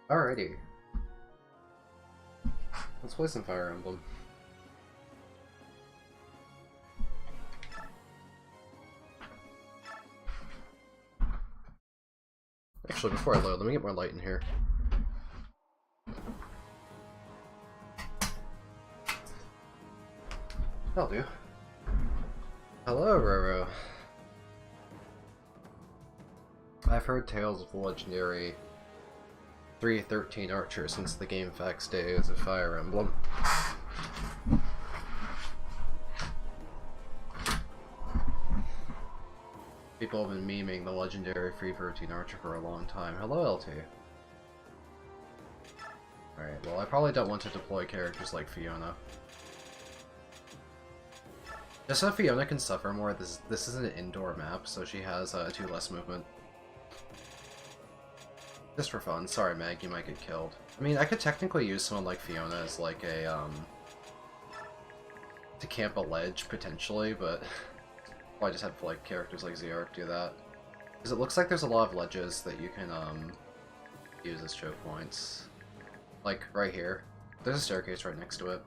Alrighty. Let's play some Fire Emblem. Actually, before I load, let me get more light in here. That'll do. Hello, Roro. I've heard tales of the legendary 313 Archer since the GameFAQs days of Fire Emblem. People have been memeing the legendary 313 Archer for a long time. Hello, LT. Alright, well I probably don't want to deploy characters like Fiona. Just so Fiona can suffer more, this is an indoor map, so she has 2 less movement. Just for fun. Sorry, Meg, you might get killed. I mean, I could technically use someone like Fiona as like a, to camp a ledge, potentially, but well, I just have like characters like Zeark do that. Because it looks like there's a lot of ledges that you can, use as choke points. Like, right here. There's a staircase right next to it.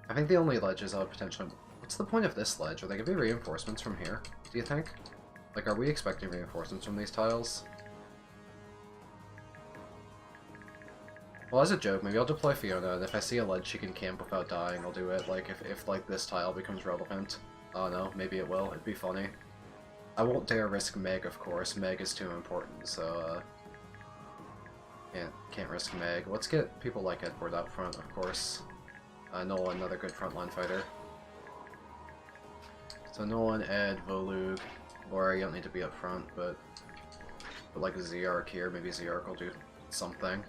I think the only ledges I would potentially... What's the point of this ledge? Are they going to be reinforcements from here, do you think? Like, are we expecting reinforcements from these tiles? Well, as a joke, maybe I'll deploy Fiona, and if I see a ledge she can camp without dying, I'll do it. Like, if like, this tile becomes relevant. Oh no, maybe it will. It'd be funny. I won't dare risk Meg, of course. Meg is too important, so, Can't risk Meg. Let's get people like Edward up front, of course. Nolan, another good frontline fighter. So Nolan, Ed, Volug, Laura, you don't need to be up front, but like Zeark here, maybe Zeark will do something.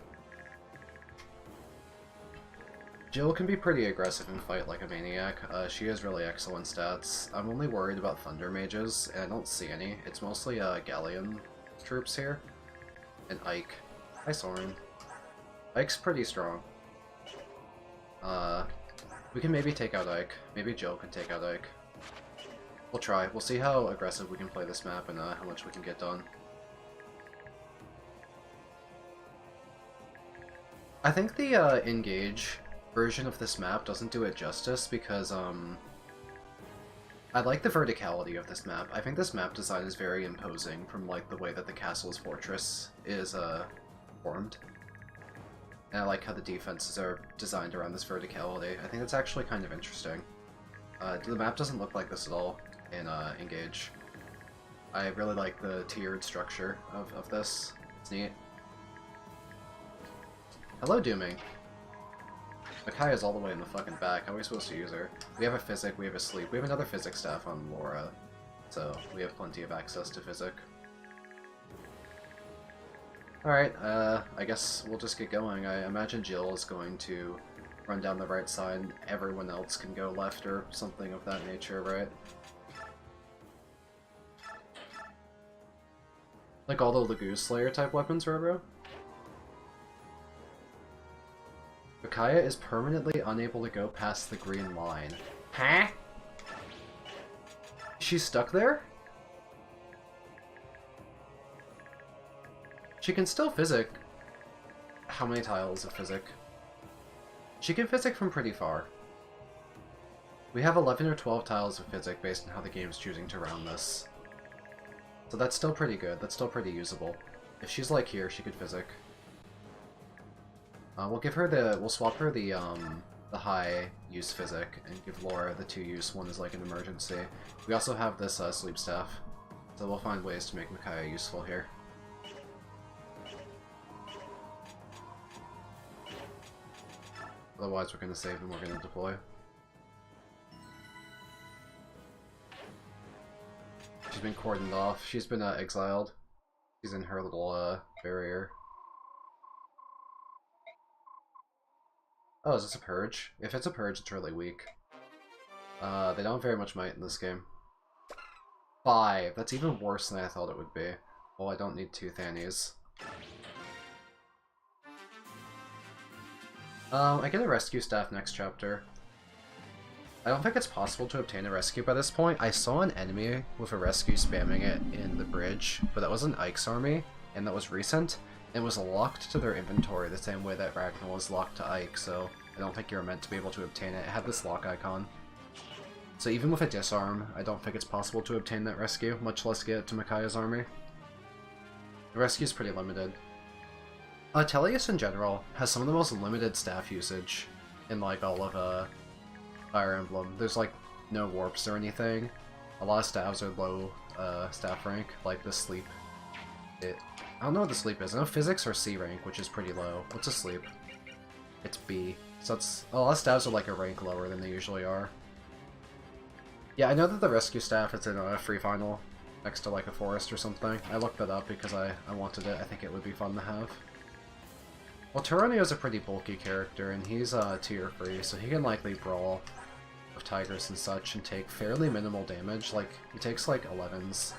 Jill can be pretty aggressive and fight like a maniac. She has really excellent stats. I'm only worried about Thunder Mages, and I don't see any. It's mostly Galleon troops here. And Ike. Hi, Soren. Ike's pretty strong. We can maybe take out Ike. Maybe Jill can take out Ike. We'll try. We'll see how aggressive we can play this map and how much we can get done. I think the Engage version of this map doesn't do it justice because, I like the verticality of this map. I think this map design is very imposing from, like, the way that the castle's fortress is, formed. And I like how the defenses are designed around this verticality. I think that's actually kind of interesting. The map doesn't look like this at all in, Engage. I really like the tiered structure of this. It's neat. Hello, Dooming. Micaiah's all the way in the fucking back. How are we supposed to use her? We have a Physic, we have a Sleep, we have another Physic staff on Laura, so we have plenty of access to Physic. Alright, I guess we'll just get going. I imagine Jill is going to run down the right side, and everyone else can go left or something of that nature, right? Like all the Lagoon Slayer type weapons, Roro? Micaiah is permanently unable to go past the green line. Huh? She's stuck there? She can still Physic. How many tiles of Physic? She can Physic from pretty far. We have 11 or 12 tiles of Physic based on how the game's choosing to round this. So that's still pretty good. That's still pretty usable. If she's like here, she could Physic. We'll give her the... We'll swap her the high use Physic and give Laura the 2 use. One is like an emergency. We also have this Sleep Staff, so we'll find ways to make Micaiah useful here. Otherwise, we're going to save and we're going to deploy. She's been cordoned off. She's been exiled. She's in her little barrier. Oh, is this a purge? If it's a purge, it's really weak. They don't have very much might in this game. 5. That's even worse than I thought it would be. Well, I don't need 2 Thannies. I get a rescue staff next chapter. I don't think it's possible to obtain a rescue by this point. I saw an enemy with a rescue spamming it in the bridge, but that was an Ike's army, and that was recent. It was locked to their inventory the same way that Ragnar was locked to Ike, so I don't think you're meant to be able to obtain it. It had this lock icon. So even with a disarm, I don't think it's possible to obtain that rescue, much less get it to Micaiah's army. The rescue's pretty limited. Tellius in general has some of the most limited staff usage in like all of Fire Emblem. There's like no warps or anything. A lot of staffs are low staff rank, like the sleep. I don't know what the sleep is. I know physics are C rank, which is pretty low. What's a sleep? It's B. So that's a lot of staffs are like a rank lower than they usually are. Yeah, I know that the rescue staff is in a free final next to like a forest or something. I looked that up because I wanted it. I think it would be fun to have. Well, Turanio is a pretty bulky character, and he's tier 3, so he can likely brawl with tigers and such and take fairly minimal damage. Like, he takes like 11s.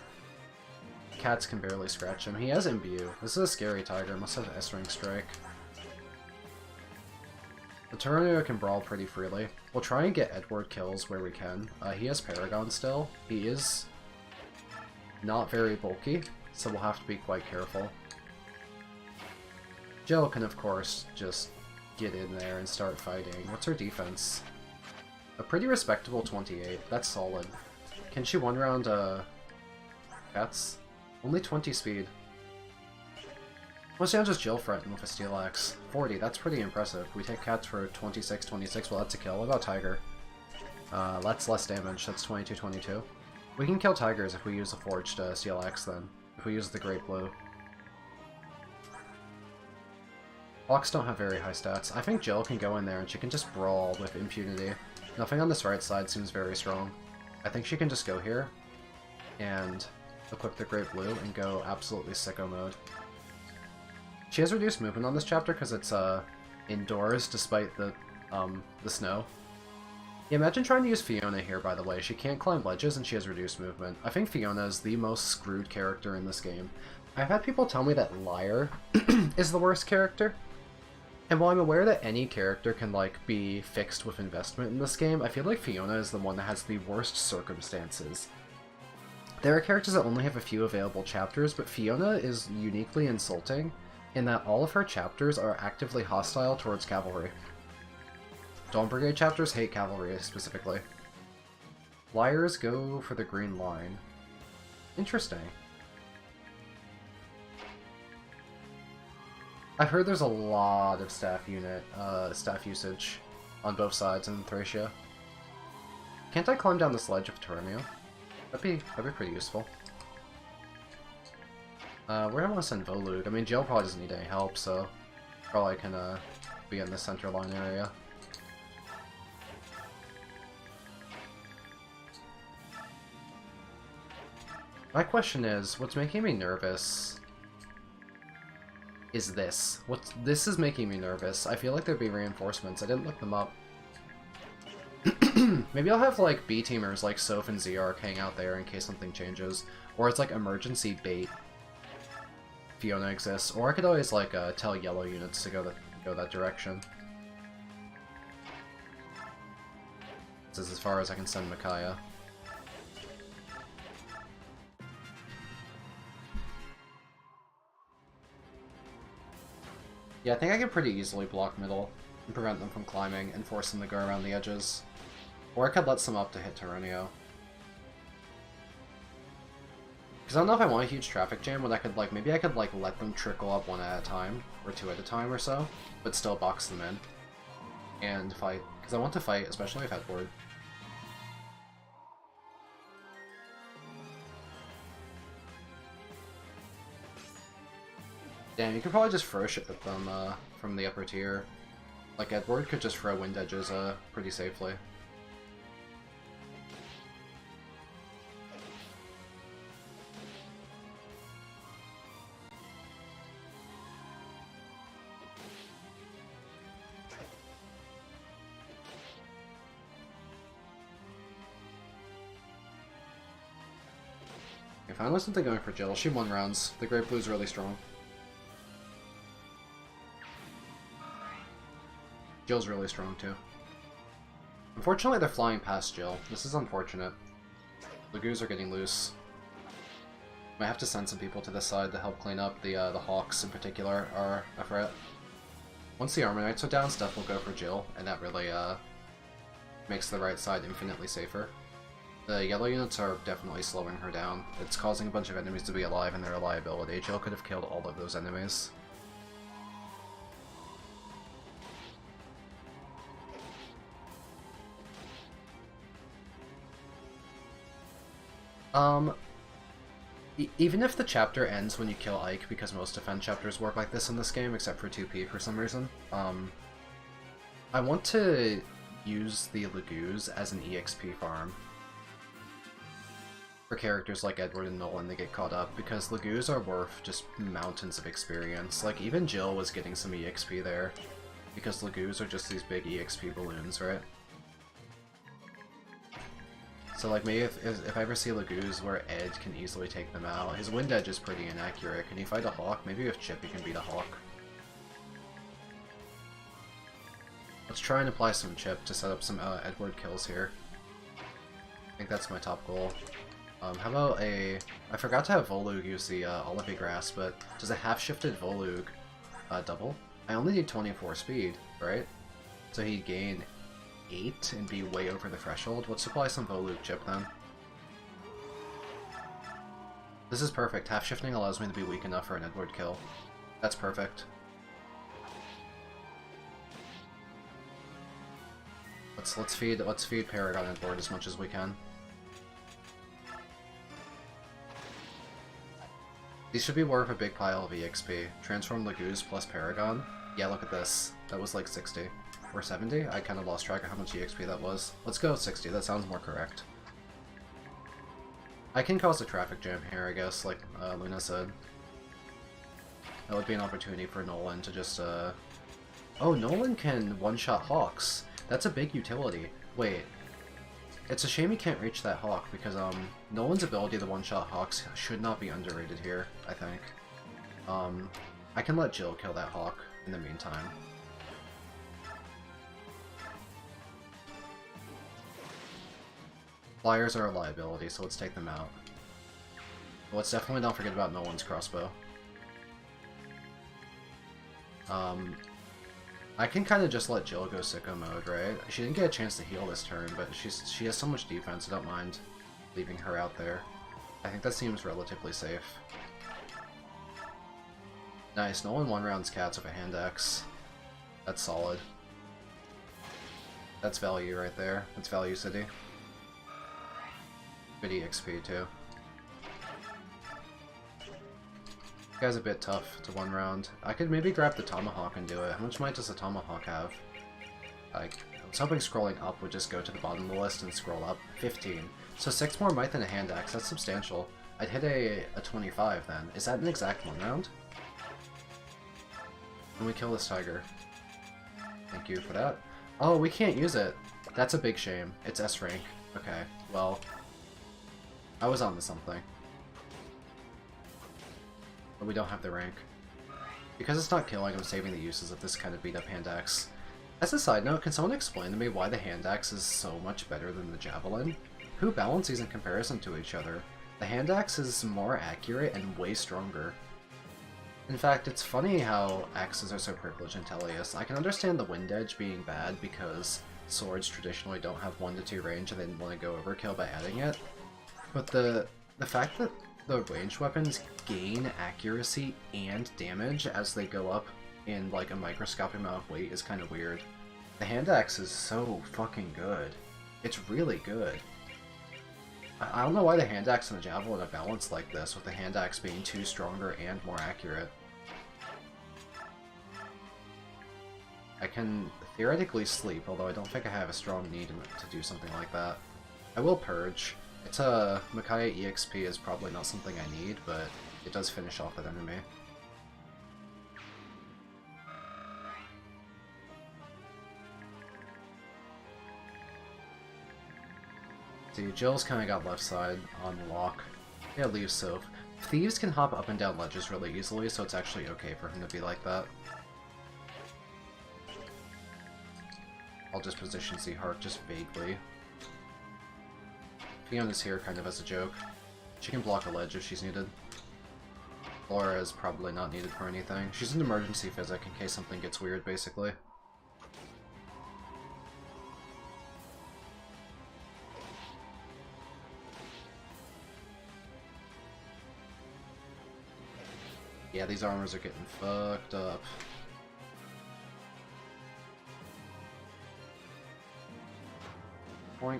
Cats can barely scratch him. He has Imbue. This is a scary tiger, must have S-Ring Strike. The Turanio can brawl pretty freely. We'll try and get Edward kills where we can. He has Paragon still. He is not very bulky, so we'll have to be quite careful. Jill can, of course, just get in there and start fighting. What's her defense? A pretty respectable 28. That's solid. Can she one-round, cats? Only 20 speed. What's down just Jill threaten with a Steel Axe? 40, that's pretty impressive. We take cats for 26, 26, well that's a kill. What about Tiger? That's less damage, that's 22, 22. We can kill Tigers if we use a forged Steel Axe then. If we use the Great Blue. Hawks don't have very high stats. I think Jill can go in there and she can just brawl with impunity. Nothing on this right side seems very strong. I think she can just go here and equip the Great Blue and go absolutely sicko mode. She has reduced movement on this chapter because it's indoors despite the snow. Yeah, imagine trying to use Fiona here, by the way. She can't climb ledges and she has reduced movement. I think Fiona is the most screwed character in this game. I've had people tell me that Liar is the worst character. And while I'm aware that any character can, like, be fixed with investment in this game, I feel like Fiona is the one that has the worst circumstances. There are characters that only have a few available chapters, but Fiona is uniquely insulting in that all of her chapters are actively hostile towards cavalry. Dawn Brigade chapters hate cavalry, specifically. Liars go for the green line. Interesting. I've heard there's a lot of staff usage on both sides in Thracia. Can't I climb down this ledge of Turanio? That'd be pretty useful. Where do I want to send Volug? I mean, Jill probably doesn't need any help, so probably can be in the center line area. My question is, what's making me nervous is this. This is making me nervous. I feel like there'd be reinforcements. I didn't look them up. Maybe I'll have, like, B-teamers like Soph and Zerk hang out there in case something changes. Or it's, like, emergency bait. Fiona exists. Or I could always, like, tell yellow units to go that direction. This is as far as I can send Micaiah. Yeah, I think I can pretty easily block middle and prevent them from climbing and force them to go around the edges. Or I could let some up to hit Turanio. Because I don't know if I want a huge traffic jam when I could, like, maybe I could, like, let them trickle up one at a time, or two at a time or so, but still box them in. And fight. Because I want to fight, especially if Edward. Damn, you could probably just throw shit at them from the upper tier. Like, Edward could just throw wind edges pretty safely. Okay, finally something going for Jill. She won rounds. The Great Blue's really strong. Jill's really strong, too. Unfortunately, they're flying past Jill. This is unfortunate. Lagoos are getting loose. I have to send some people to this side to help clean up. The Hawks in particular are a threat. Once the Armor Knights are down, Steph will go for Jill, and that really makes the right side infinitely safer. The yellow units are definitely slowing her down. It's causing a bunch of enemies to be alive, and their reliability. Jill could have killed all of those enemies. Even if the chapter ends when you kill Ike, because most defense chapters work like this in this game, except for 2P for some reason, I want to use the Laguz as an EXP farm for characters like Edward and Nolan to get caught up, because Laguz are worth just mountains of experience. Like, even Jill was getting some EXP there, because Laguz are just these big EXP balloons, right? So like maybe if I ever see Laguz where Ed can easily take them out, his wind edge is pretty inaccurate. Can he fight a Hawk? Maybe with Chip he can beat a Hawk. Let's try and apply some Chip to set up some Edward kills here. I think that's my top goal. How about a... I forgot to have Volug use the Olivia Grass, but does a half-shifted Volug double? I only need 24 speed, right? So he'd gain 8 and be way over the threshold. Let's apply some Volug Chip then. This is perfect. Half shifting allows me to be weak enough for an Edward kill. That's perfect. Let's feed Paragon Edward as much as we can. These should be worth a big pile of EXP. Transform Laguz plus Paragon. Yeah, look at this. That was like 60. Or 70? I kind of lost track of how much EXP that was. Let's go with 60, that sounds more correct. I can cause a traffic jam here, I guess, like Luna said. That would be an opportunity for Nolan to just, Oh, Nolan can one-shot Hawks. That's a big utility. Wait. It's a shame he can't reach that Hawk, because, Nolan's ability to one-shot Hawks should not be underrated here, I think. I can let Jill kill that Hawk in the meantime. Flyers are a liability, so let's take them out. But let's definitely not forget about Nolan's crossbow. I can kind of just let Jill go sicko mode, right? She didn't get a chance to heal this turn, but she has so much defense, I don't mind leaving her out there. I think that seems relatively safe. Nice, Nolan one-rounds cats with a hand axe. That's solid. That's value right there. That's value city. Good EXP too. This guy's a bit tough to one round. I could maybe grab the Tomahawk and do it. How much might does the Tomahawk have? I was hoping scrolling up would just go to the bottom of the list and scroll up. 15. So 6 more might than a hand axe. That's substantial. I'd hit a 25 then. Is that an exact one round? Can we kill this tiger? Thank you for that. Oh, we can't use it. That's a big shame. It's S rank. Okay, well... I was on to something. But we don't have the rank. Because it's not killing, I'm saving the uses of this kind of beat up hand axe. As a side note, can someone explain to me why the hand axe is so much better than the javelin? Who balance these in comparison to each other? The hand axe is more accurate and way stronger. In fact, it's funny how axes are so privileged in Teleus. I can understand the wind edge being bad because swords traditionally don't have 1 to 2 range and they didn't want to go overkill by adding it. But the fact that the ranged weapons gain accuracy and damage as they go up in like a microscopic amount of weight is kind of weird. The hand axe is so fucking good. It's really good. I don't know why the hand axe and the javelin are balanced like this, with the hand axe being 2 stronger and more accurate. I can theoretically sleep, although I don't think I have a strong need to do something like that. I will purge. It's a Micaiah EXP is probably not something I need, but it does finish off an enemy. See, Jill's kind of got left side on lock. Yeah, leave Soph. Thieves can hop up and down ledges really easily, so it's actually okay for him to be like that. I'll just position Seahark just vaguely. Fiona's here kind of as a joke. She can block a ledge if she's needed. Laura is probably not needed for anything. She's an emergency physic in case something gets weird, basically. Yeah, these armors are getting fucked up. Boink.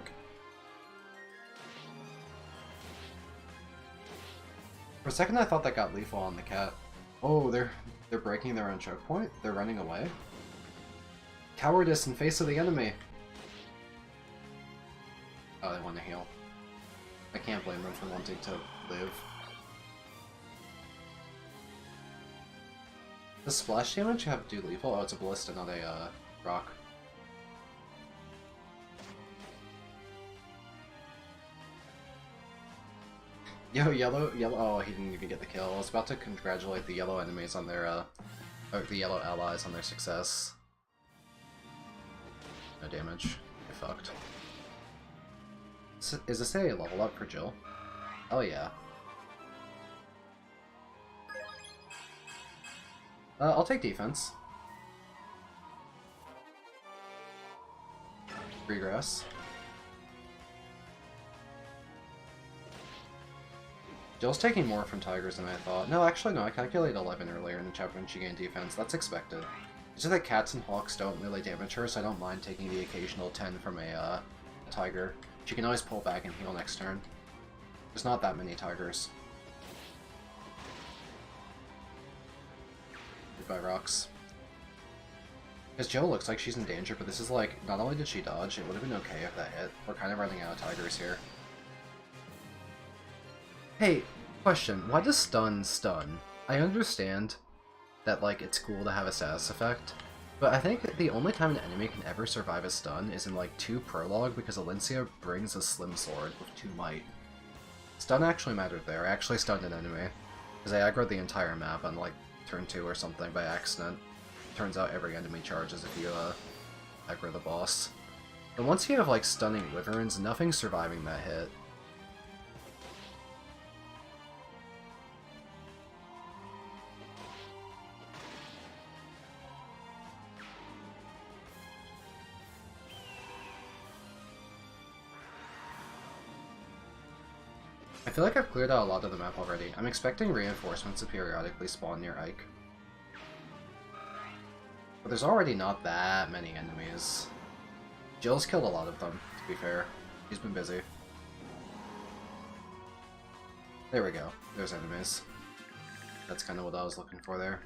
For a second I thought that got lethal on the cat. Oh, they're breaking their own choke point? They're running away? Cowardice in face of the enemy! Oh, they want to heal. I can't blame them for wanting to live. Does splash damage have to do lethal? Oh, it's a ballista, not a rock. Yo, yellow, oh, he didn't even get the kill. I was about to congratulate the yellow enemies on their, or the yellow allies on their success. No damage. You're fucked. Is this a level up for Jill? Oh yeah. I'll take defense. Regress. Jill's taking more from Tigers than I thought. No, actually no, I calculated 11 earlier in the chapter when she gained defense. That's expected. It's just that cats and hawks don't really damage her, so I don't mind taking the occasional 10 from a tiger. She can always pull back and heal next turn. There's not that many tigers. Goodbye, rocks. Because Jill looks like she's in danger, but this is like, not only did she dodge, it would have been okay if that hit. We're kind of running out of tigers here. Hey, question. Why does stun stun? I understand that, like, it's cool to have a status effect, but I think the only time an enemy can ever survive a stun is in, like, 2 prologue, because Alencia brings a slim sword with 2 might. Stun actually mattered there. I actually stunned an enemy, because I aggroed the entire map on, like, turn 2 or something by accident. Turns out every enemy charges if you, aggro the boss. But once you have, like, stunning wyverns, nothing's surviving that hit. I feel like I've cleared out a lot of the map already. I'm expecting reinforcements to periodically spawn near Ike. But there's already not that many enemies. Jill's killed a lot of them, to be fair. She's been busy. There we go. There's enemies. That's kind of what I was looking for there.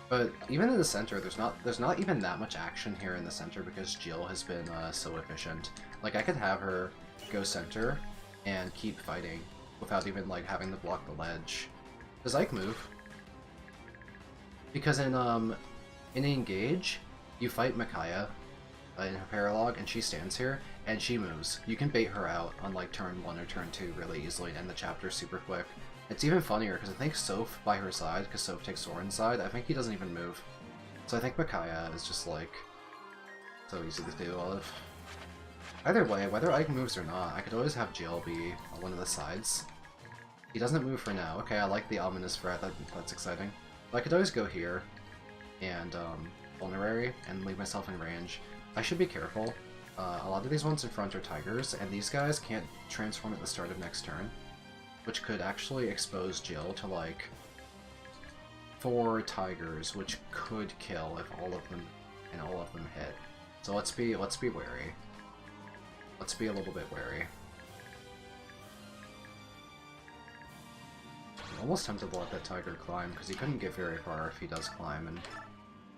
But even in the center, there's not even that much action here in the center because Jill has been so efficient. Like, I could have her go center and keep fighting without even, like, having to block the ledge. Does Ike move? Because in Engage, you fight Micaiah in her paralogue, and she stands here, and she moves. You can bait her out on, like, turn 1 or turn 2 really easily and end the chapter super quick. It's even funnier, because I think Soph by her side, because Soph takes Soren's side, I think he doesn't even move. So I think Micaiah is just, like, so easy to do all of. Either way, whether Ike moves or not, I could always have Jill be on one of the sides. He doesn't move for now. Okay, I like the ominous threat, that's exciting. But I could always go here, and, Vulnerary, and leave myself in range. I should be careful. A lot of these ones in front are tigers, and these guys can't transform at the start of next turn, which could actually expose Jill to, like, 4 tigers, which could kill if all of them hit. So let's be wary. Let's be a little bit wary. I'm almost tempted to let that tiger climb, because he couldn't get very far if he does climb, and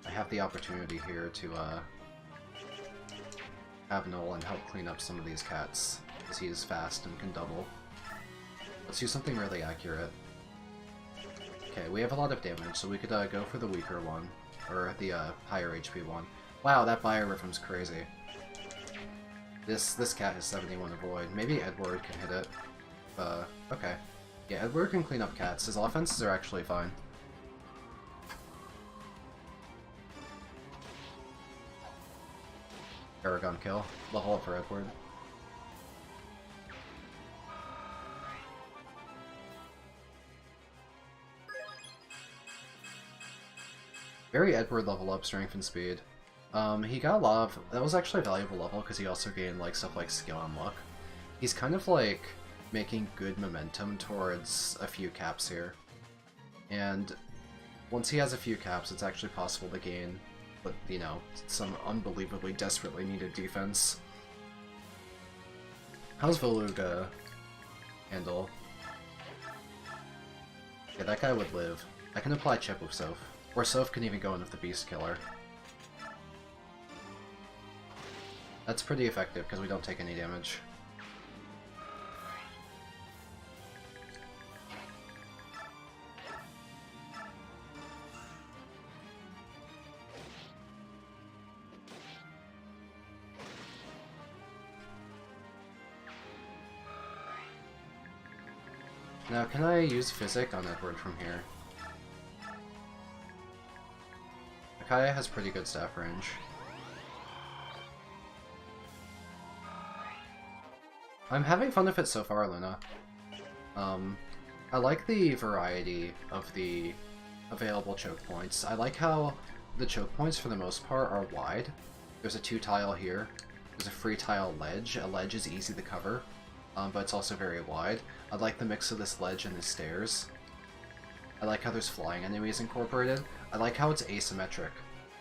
I have the opportunity here to, have Nolan help clean up some of these cats, because he is fast and can double. Let's do something really accurate. Okay, we have a lot of damage, so we could go for the weaker one, or the higher HP one. Wow, that Biorhythm's crazy. This cat has 71 avoid. Maybe Edward can hit it. Okay. Yeah, Edward can clean up cats. His offenses are actually fine. Paragon kill. Level up for Edward. Very Edward level up, strength and speed. He got a lot of... That was actually a valuable level because he also gained like stuff like skill and luck. He's kind of like making good momentum towards a few caps here. And once he has a few caps, it's actually possible to gain, but you know, some unbelievably desperately needed defense. How's Voluga handle? Yeah, that guy would live. I can apply Chip with Soph. Or Soph can even go in with the Beast Killer. That's pretty effective because we don't take any damage. Now, can I use Physic on Edward from here? Akaya has pretty good staff range. I'm having fun with it so far, Luna. I like the variety of the available choke points. I like how the choke points, for the most part, are wide. There's a 2-tile here. There's a free tile ledge. A ledge is easy to cover, but it's also very wide. I like the mix of this ledge and the stairs. I like how there's flying enemies incorporated. I like how it's asymmetric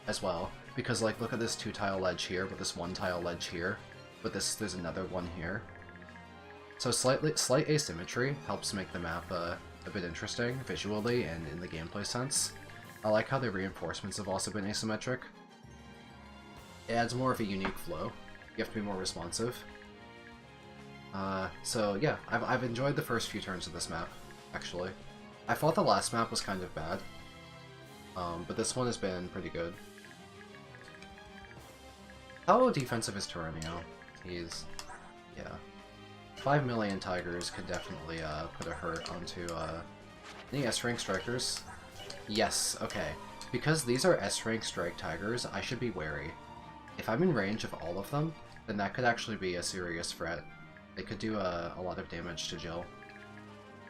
as well, because like look at this 2-tile ledge here, but this 1-tile ledge here, but there's another one here. So slight asymmetry helps make the map a bit interesting visually and in the gameplay sense. I like how the reinforcements have also been asymmetric. It adds more of a unique flow. You have to be more responsive. So yeah, I've enjoyed the first few turns of this map, actually. I thought the last map was kind of bad, but this one has been pretty good. How defensive is Tyranio? He's... yeah. 5 million Tigers could definitely put a hurt onto any S-rank strikers. Yes, okay. Because these are S-rank strike Tigers, I should be wary. If I'm in range of all of them, then that could actually be a serious threat. They could do a lot of damage to Jill.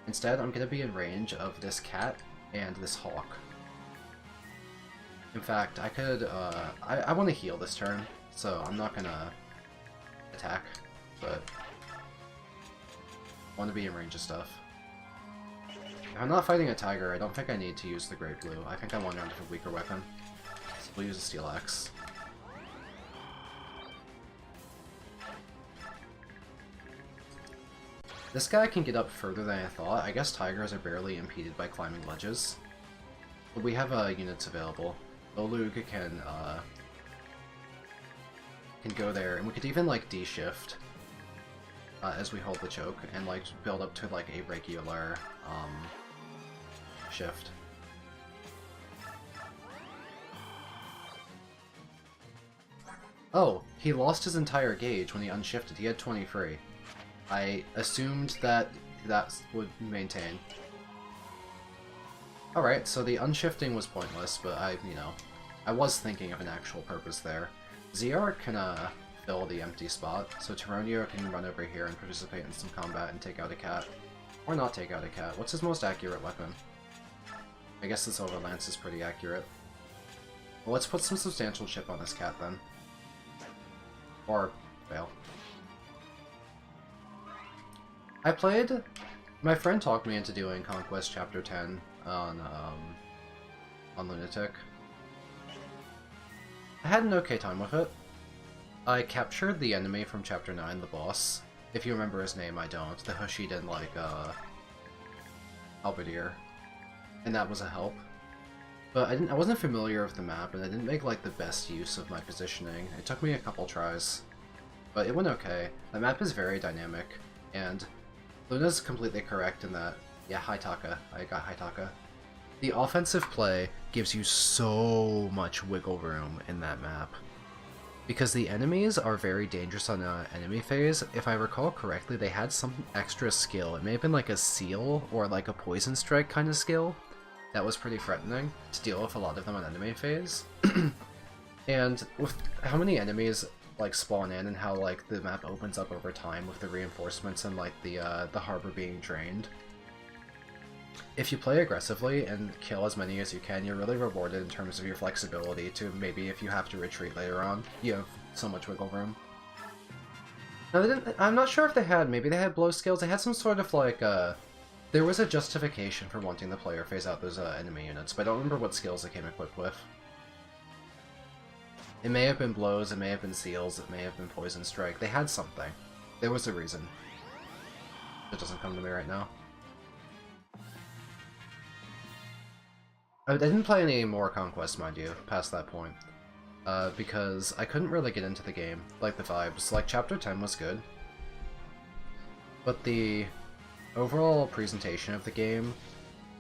Instead, I'm going to be in range of this cat and this hawk. In fact, I could, I want to heal this turn, so I'm not going to attack, but I want to be in range of stuff. If I'm not fighting a tiger, I don't think I need to use the Great Blue. I think I want to go into a weaker weapon, so we'll use a Steel Axe. This guy can get up further than I thought. I guess tigers are barely impeded by climbing ledges. But we have units available. Olug can go there, and we could even like D-shift as we hold the choke, and like build up to like a regular shift. Oh, he lost his entire gauge when he unshifted. He had 23. I assumed that that would maintain. Alright, so the unshifting was pointless, but I was thinking of an actual purpose there. ZR can fill the empty spot, so Tyranio can run over here and participate in some combat and take out a cat. Or not take out a cat. What's his most accurate weapon? I guess the Silver Lance is pretty accurate. Well, let's put some substantial chip on this cat then. Or fail. I played... My friend talked me into doing Conquest Chapter 10 on Lunatic. I had an okay time with it. I captured the enemy from Chapter 9, the boss. If you remember his name, I don't. The Hashiden, like, Halberdier. And that was a help. But I wasn't familiar with the map, and I didn't make, like, the best use of my positioning. It took me a couple tries. But it went okay. The map is very dynamic, and Luna's completely correct in that... Yeah, Haitaka. I got Haitaka. The offensive play gives you so much wiggle room in that map. Because the enemies are very dangerous on enemy phase. If I recall correctly, they had some extra skill. It may have been like a seal or like a poison strike kind of skill. That was pretty threatening to deal with a lot of them on enemy phase. And with how many enemies like spawn in and how like the map opens up over time with the reinforcements and like the harbor being drained, if you play aggressively and kill as many as you can, you're really rewarded in terms of your flexibility to maybe if you have to retreat later on, you have so much wiggle room. Now, I'm not sure if they had, maybe they had blow skills, they had some sort of like, there was a justification for wanting the player phase out those enemy units, but I don't remember what skills they came equipped with. It may have been blows, it may have been seals, it may have been poison strike. They had something. There was a reason. It doesn't come to me right now. I didn't play any more Conquest, mind you, past that point. Because I couldn't really get into the game. Like, the vibes. Like, Chapter 10 was good. But the overall presentation of the game,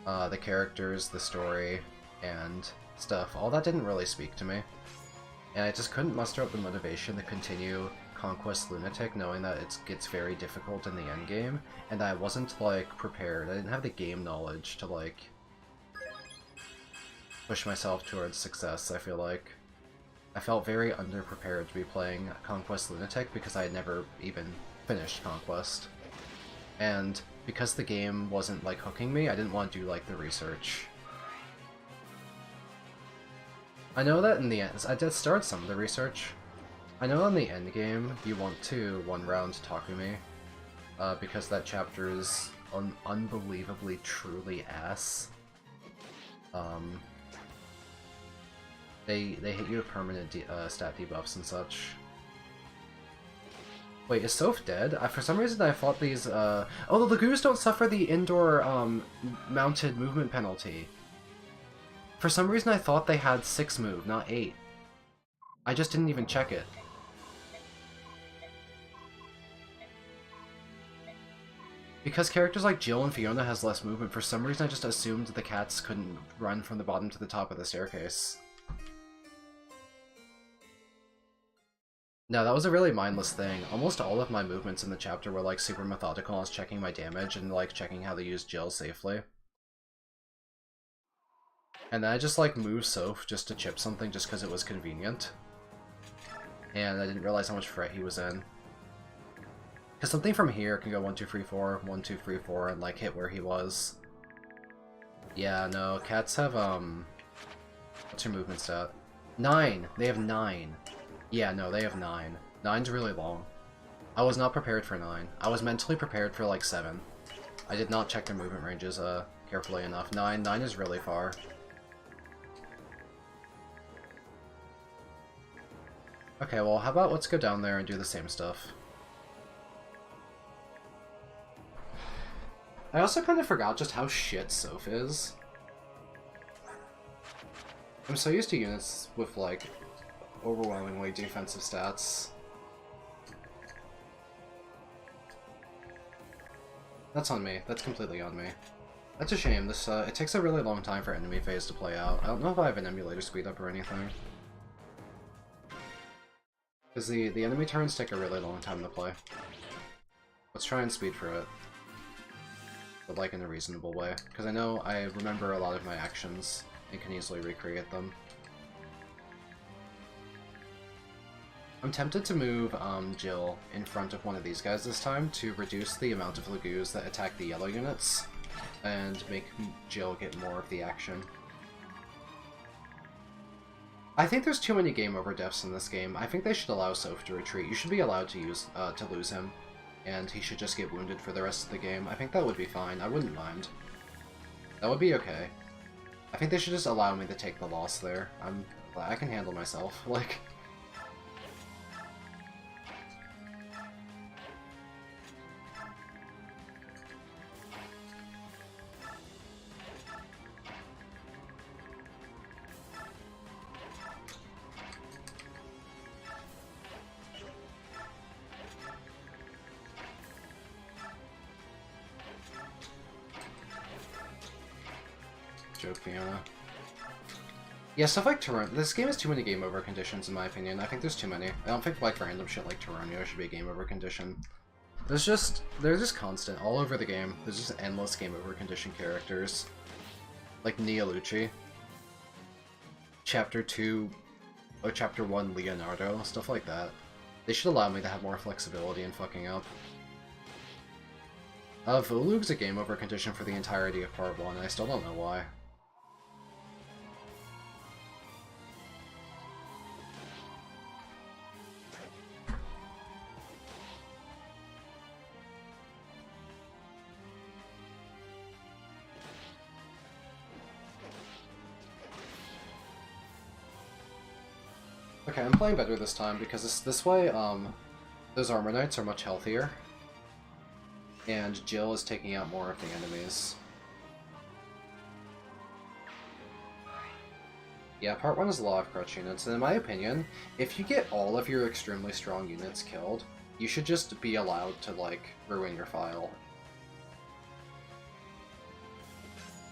the characters, the story, and stuff, all that didn't really speak to me. And I just couldn't muster up the motivation to continue Conquest Lunatic, knowing that it gets very difficult in the endgame, and I wasn't, like, prepared. I didn't have the game knowledge to, like, push myself towards success, I feel like. I felt very underprepared to be playing Conquest Lunatic because I had never even finished Conquest. And because the game wasn't, like, hooking me, I didn't want to do, like, the research. I know that in the end, I did start some of the research. I know in the end game you want to one-round Takumi, because that chapter is unbelievably truly ass. They hit you with permanent stat debuffs and such. Wait, is Soph dead? For some reason I thought these, oh, the Lagoos don't suffer the indoor, mounted movement penalty. For some reason I thought they had 6 move, not 8. I just didn't even check it. Because characters like Jill and Fiona has less movement, for some reason I just assumed the cats couldn't run from the bottom to the top of the staircase. No, that was a really mindless thing. Almost all of my movements in the chapter were like super methodical. I was checking my damage and like checking how to use Jill safely. And then I just like moved Soph just to chip something just because it was convenient. And I didn't realize how much fret he was in. Because something from here can go 1, 2, 3, 4, 1, 2, 3, 4, and like hit where he was. Yeah, no, cats have, what's your movement stat? 9! They have 9. Yeah, no, they have 9. 9's really long. I was not prepared for 9. I was mentally prepared for like 7. I did not check their movement ranges, carefully enough. 9 is really far. Okay, well, how about let's go down there and do the same stuff. I also kind of forgot just how shit Soph is. I'm so used to units with, like, overwhelmingly defensive stats. That's on me. That's completely on me. That's a shame. This, it takes a really long time for enemy phase to play out. I don't know if I have an emulator speed up or anything. Because the enemy turns take a really long time to play. Let's try and speed through it. But like in a reasonable way. Because I know I remember a lot of my actions and can easily recreate them. I'm tempted to move Jill in front of one of these guys this time to reduce the amount of Lagoos that attack the yellow units and make Jill get more of the action. I think there's too many game over deaths in this game. I think they should allow Soph to retreat. You should be allowed to use to lose him, and he should just get wounded for the rest of the game. I think that would be fine. I wouldn't mind. That would be okay. I think they should just allow me to take the loss there. I can handle myself. Like. Joke Fiona. Yeah, stuff like Tyrannia. This game has too many game over conditions, in my opinion. I think there's too many. I don't think like random shit like Tyrannia should be a game over condition. They're just constant all over the game. There's just endless game over condition characters, like Neolucci, Chapter 2, or Chapter 1 Leonardo, stuff like that. They should allow me to have more flexibility in fucking up. Volug's a game over condition for the entirety of part 1, and I still don't know why. Okay, I'm playing better this time because this way, those Armor Knights are much healthier. And Jill is taking out more of the enemies. Yeah, part 1 is a lot of crutch units, and in my opinion, if you get all of your extremely strong units killed, you should just be allowed to, like, ruin your file.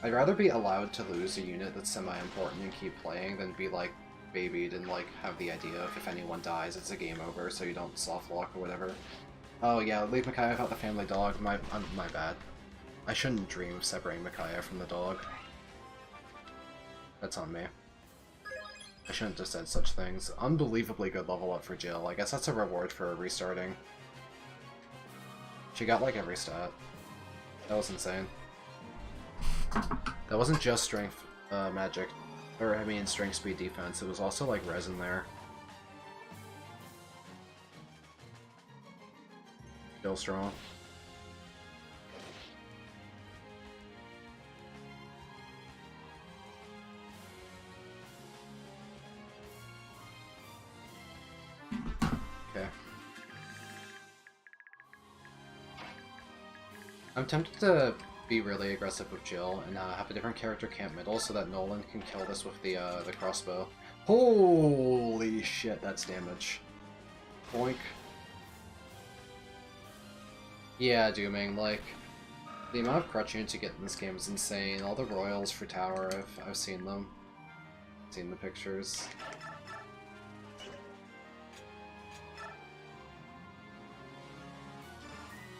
I'd rather be allowed to lose a unit that's semi-important and keep playing than be, like, babied and, like, have the idea of if anyone dies, it's a game over, so you don't soft lock or whatever. Oh yeah, leave Micaiah without the family dog. My bad. I shouldn't dream of separating Micaiah from the dog. That's on me. I shouldn't have said such things. Unbelievably good level up for Jill. I guess that's a reward for restarting. She got like every stat. That was insane. That wasn't just strength magic, or I mean strength speed defense, it was also like res in there. Still strong. Okay. I'm tempted to be really aggressive with Jill and have a different character camp middle so that Nolan can kill this with the crossbow. Holy shit, that's damage. Boink. Yeah, Dooming, like, the amount of crutch units you get in this game is insane. All the royals for tower, I've seen them. Seen the pictures.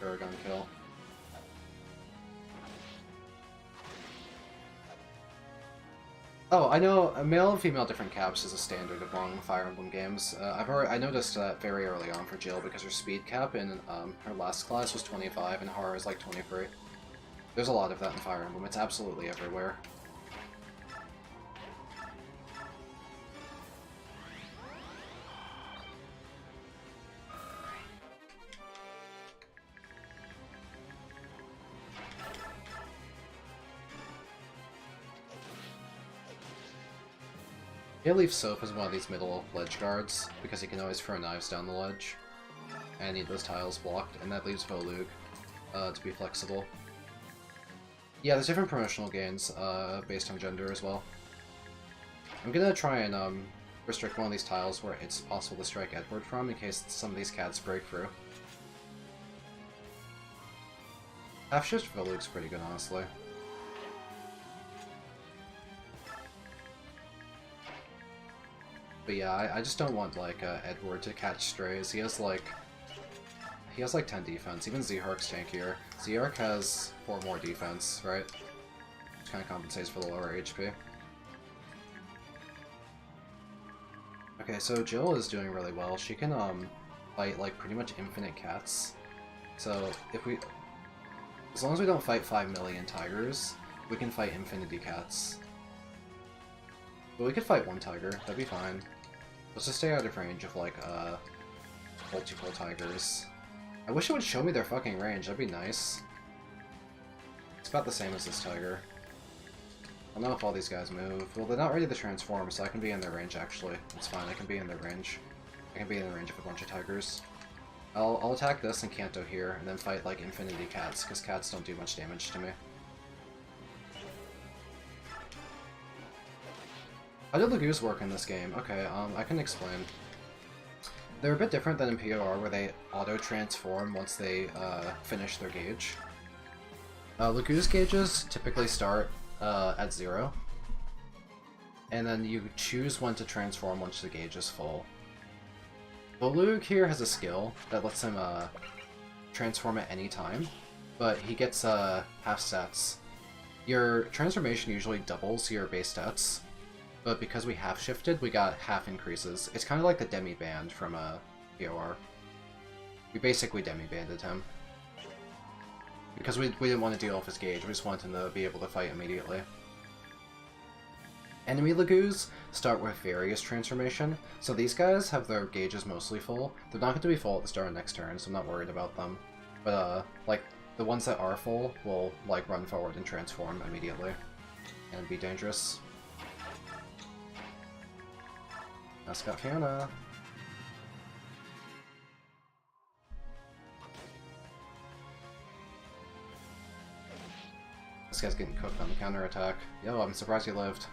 Paragon kill. Oh, I know male and female different caps is a standard among Fire Emblem games. I noticed that very early on for Jill because her speed cap in her last class was 25 and Hara is like 23. There's a lot of that in Fire Emblem. It's absolutely everywhere. He'll leave Soap as one of these middle ledge guards, because he can always throw knives down the ledge. And need those tiles blocked, and that leaves Volug to be flexible. Yeah, there's different promotional gains based on gender as well. I'm gonna try and restrict one of these tiles where it's possible to strike Edward from in case some of these cats break through. Half shift Volug's pretty good, honestly. But yeah, I just don't want, like, Edward to catch strays. He has, like 10 defense. Even Zehark's tankier. Zehark has 4 more defense, right? Which kind of compensates for the lower HP. Okay, so Jill is doing really well. She can, fight, like, pretty much infinite cats. So, as long as we don't fight 5 million tigers, we can fight infinity cats. But we could fight one tiger, that'd be fine. Let's just stay out of range of, like, multiple tigers. I wish it would show me their fucking range, that'd be nice. It's about the same as this tiger. I don't know if all these guys move. Well, they're not ready to transform, so I can be in their range, actually. It's fine, I can be in their range. I can be in the range of a bunch of tigers. I'll attack this and Kanto here, and then fight, like, infinity cats, because cats don't do much damage to me. How did Laguz work in this game? Okay, I can explain. They're a bit different than in POR, where they auto-transform once they finish their gauge. Laguz gauges typically start at 0, and then you choose when to transform once the gauge is full. Volug here has a skill that lets him transform at any time, but he gets half stats. Your transformation usually doubles your base stats, but because we half shifted, we got half increases. It's kind of like the demi-band from POR. We basically demi-banded him. Because we didn't want to deal with his gauge, we just wanted him to be able to fight immediately. Enemy Lagoos start with various transformation, so these guys have their gauges mostly full. They're not going to be full at the start of next turn, so I'm not worried about them. But, like, the ones that are full will, like, run forward and transform immediately. And be dangerous. Mascot Fiona. This guy's getting cooked on the counterattack. Yo, I'm surprised he lived.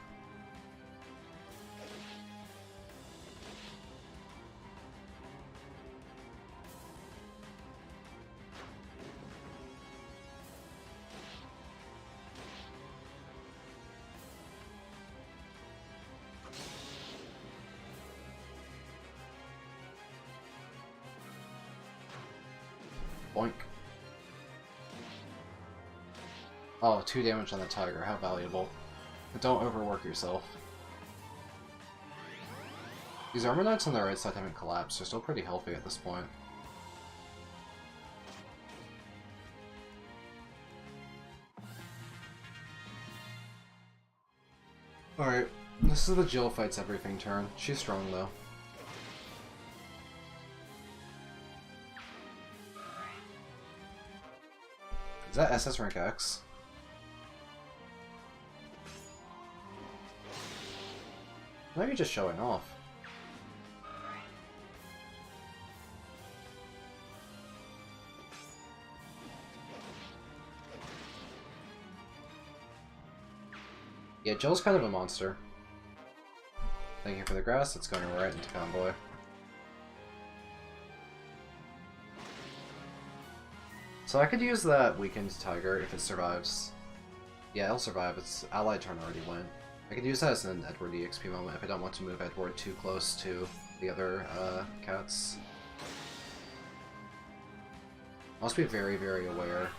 Boink. Oh, 2 damage on the tiger, how valuable. But don't overwork yourself. These Armor Knights on the right side haven't collapsed, they're still pretty healthy at this point. Alright, this is the Jill fights everything turn. She's strong though. Is that SS rank X? Now you're just showing off. Yeah, Jill's kind of a monster. Thank you for the grass, it's going right into Convoy. So I could use that weakened tiger if it survives. Yeah, it'll survive, its allied turn already went. I could use that as an Edward EXP moment if I don't want to move Edward too close to the other cats. I must be very, very aware.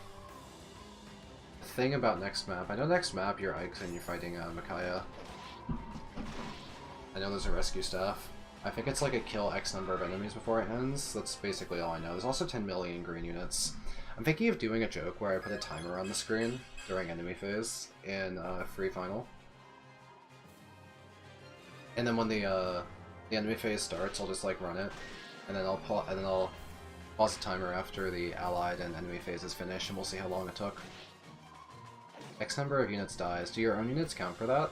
The thing about next map, I know next map you're Ike's and you're fighting Micaiah. I know there's a rescue staff. I think it's like a kill X number of enemies before it ends. That's basically all I know. There's also 10 million green units. I'm thinking of doing a joke where I put a timer on the screen during enemy phase in Free Final. And then when the enemy phase starts, I'll just like run it, and then I'll pause the timer after the allied and enemy phases finish, and we'll see how long it took. X number of units dies. Do your own units count for that?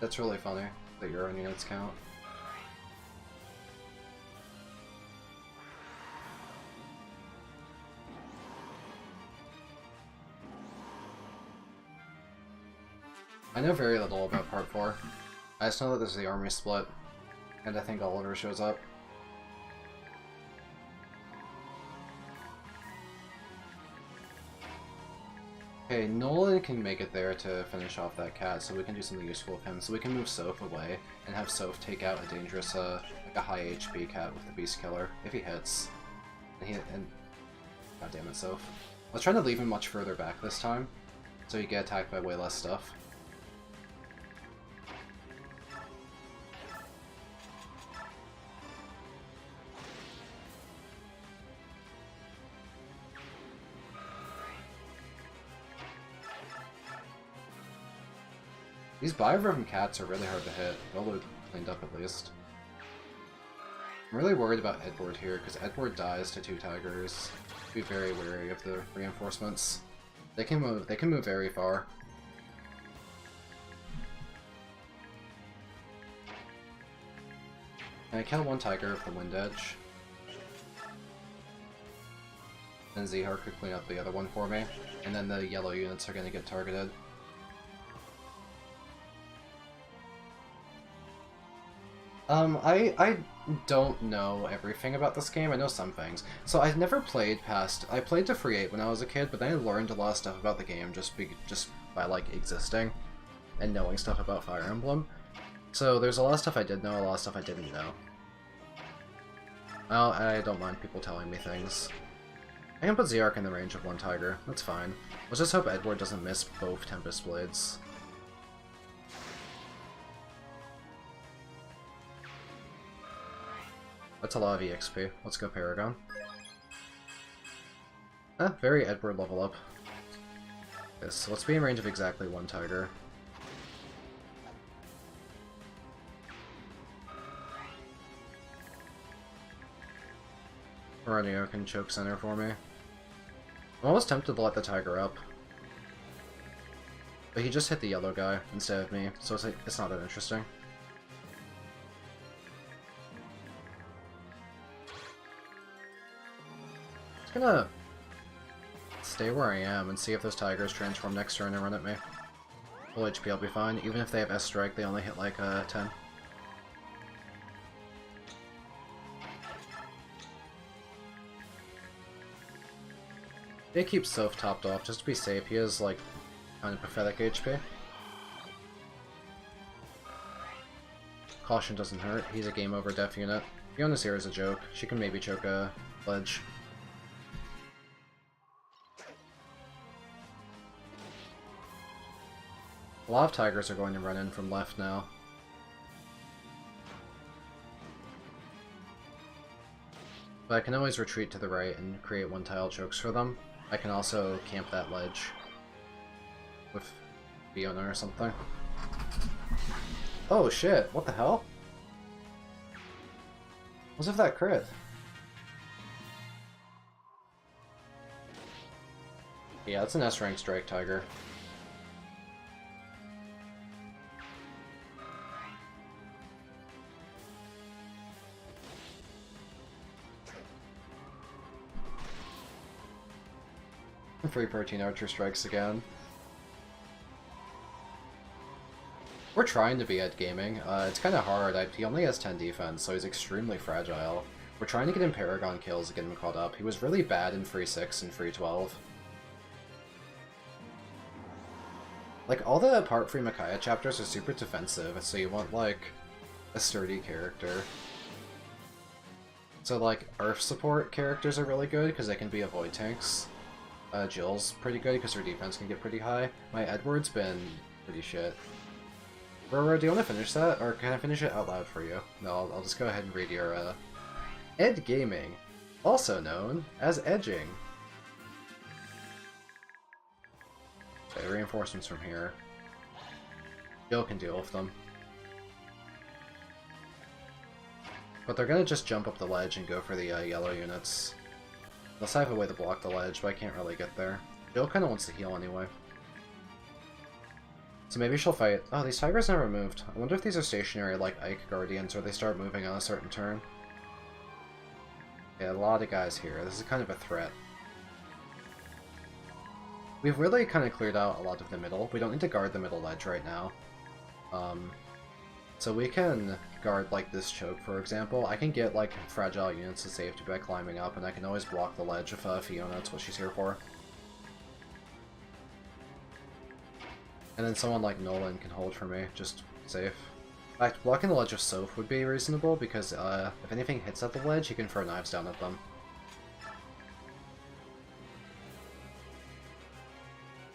That's really funny, that your own units count. I know very little about Part 4. I just know that there's the army split, and I think Oliver shows up. Okay, Nolan can make it there to finish off that cat, so we can do something useful with him. So we can move Soph away and have Soph take out a dangerous, like a high HP cat with the Beast Killer, if he hits. And God damn it, Soph. I was trying to leave him much further back this time, so you get attacked by way less stuff. These Biorhythm cats are really hard to hit. They'll look cleaned up at least. I'm really worried about Edward here, because Edward dies to 2 tigers. Be very wary of the reinforcements. They can move very far. Can I kill 1 tiger with the Wind Edge? Then Zihar could clean up the other one for me, and then the yellow units are going to get targeted. I don't know everything about this game. I know some things. So I've never played past... I played to Free 8 when I was a kid, but then I learned a lot of stuff about the game just by, like, existing and knowing stuff about Fire Emblem. So there's a lot of stuff I did know, a lot of stuff I didn't know. Well, I don't mind people telling me things. I can put Zerk in the range of one Tiger. That's fine. Let's just hope Edward doesn't miss both Tempest Blades. That's a lot of EXP. Let's go Paragon. Very Edward level up. Yes, so let's be in range of exactly one Tiger. Romeo can choke center for me. I'm almost tempted to let the Tiger up. But he just hit the yellow guy instead of me, so it's not that interesting. Just gonna stay where I am and see if those Tigers transform next turn and run at me. Full HP, I'll be fine. Even if they have S-Strike, they only hit like 10. They keep Soph topped off just to be safe. He has like kind of pathetic HP. Caution doesn't hurt. He's a game over def unit. Fiona's here is a joke. She can maybe choke a ledge. A lot of Tigers are going to run in from left now. But I can always retreat to the right and create one-tile chokes for them. I can also camp that ledge with Fiona or something. Oh shit, what the hell? What's with that crit? Yeah, that's an S-rank strike Tiger. Free protein archer strikes again. We're trying to be at gaming. It's kind of hard. He only has 10 defense, so he's extremely fragile. We're trying to get him Paragon kills to get him caught up. He was really bad in free 6 and free 12. Like, all the apart free Micaiah chapters are super defensive, so you want, like, a sturdy character. So, like, Earth support characters are really good, because they can be avoid tanks. Jill's pretty good because her defense can get pretty high. My Edward's been pretty shit. Roro, do you want to finish that? Or can I finish it out loud for you? No, I'll just go ahead and read your, Ed Gaming, also known as Edging. Okay, reinforcements from here. Jill can deal with them. But they're gonna just jump up the ledge and go for the yellow units. Unless I have a way to block the ledge, but I can't really get there. Jill kinda wants to heal anyway. So maybe she'll fight. Oh, these Tigers never moved. I wonder if these are stationary like Ike Guardians, or they start moving on a certain turn. Yeah, a lot of guys here. This is kind of a threat. We've really kind of cleared out a lot of the middle. We don't need to guard the middle ledge right now. So we can guard, like, this choke, for example. I can get, like, fragile units to safety by climbing up, and I can always block the ledge with Fiona. That's what she's here for. And then someone like Nolan can hold for me, just safe. In fact, blocking the ledge with Soph would be reasonable, because if anything hits at the ledge, you can throw knives down at them.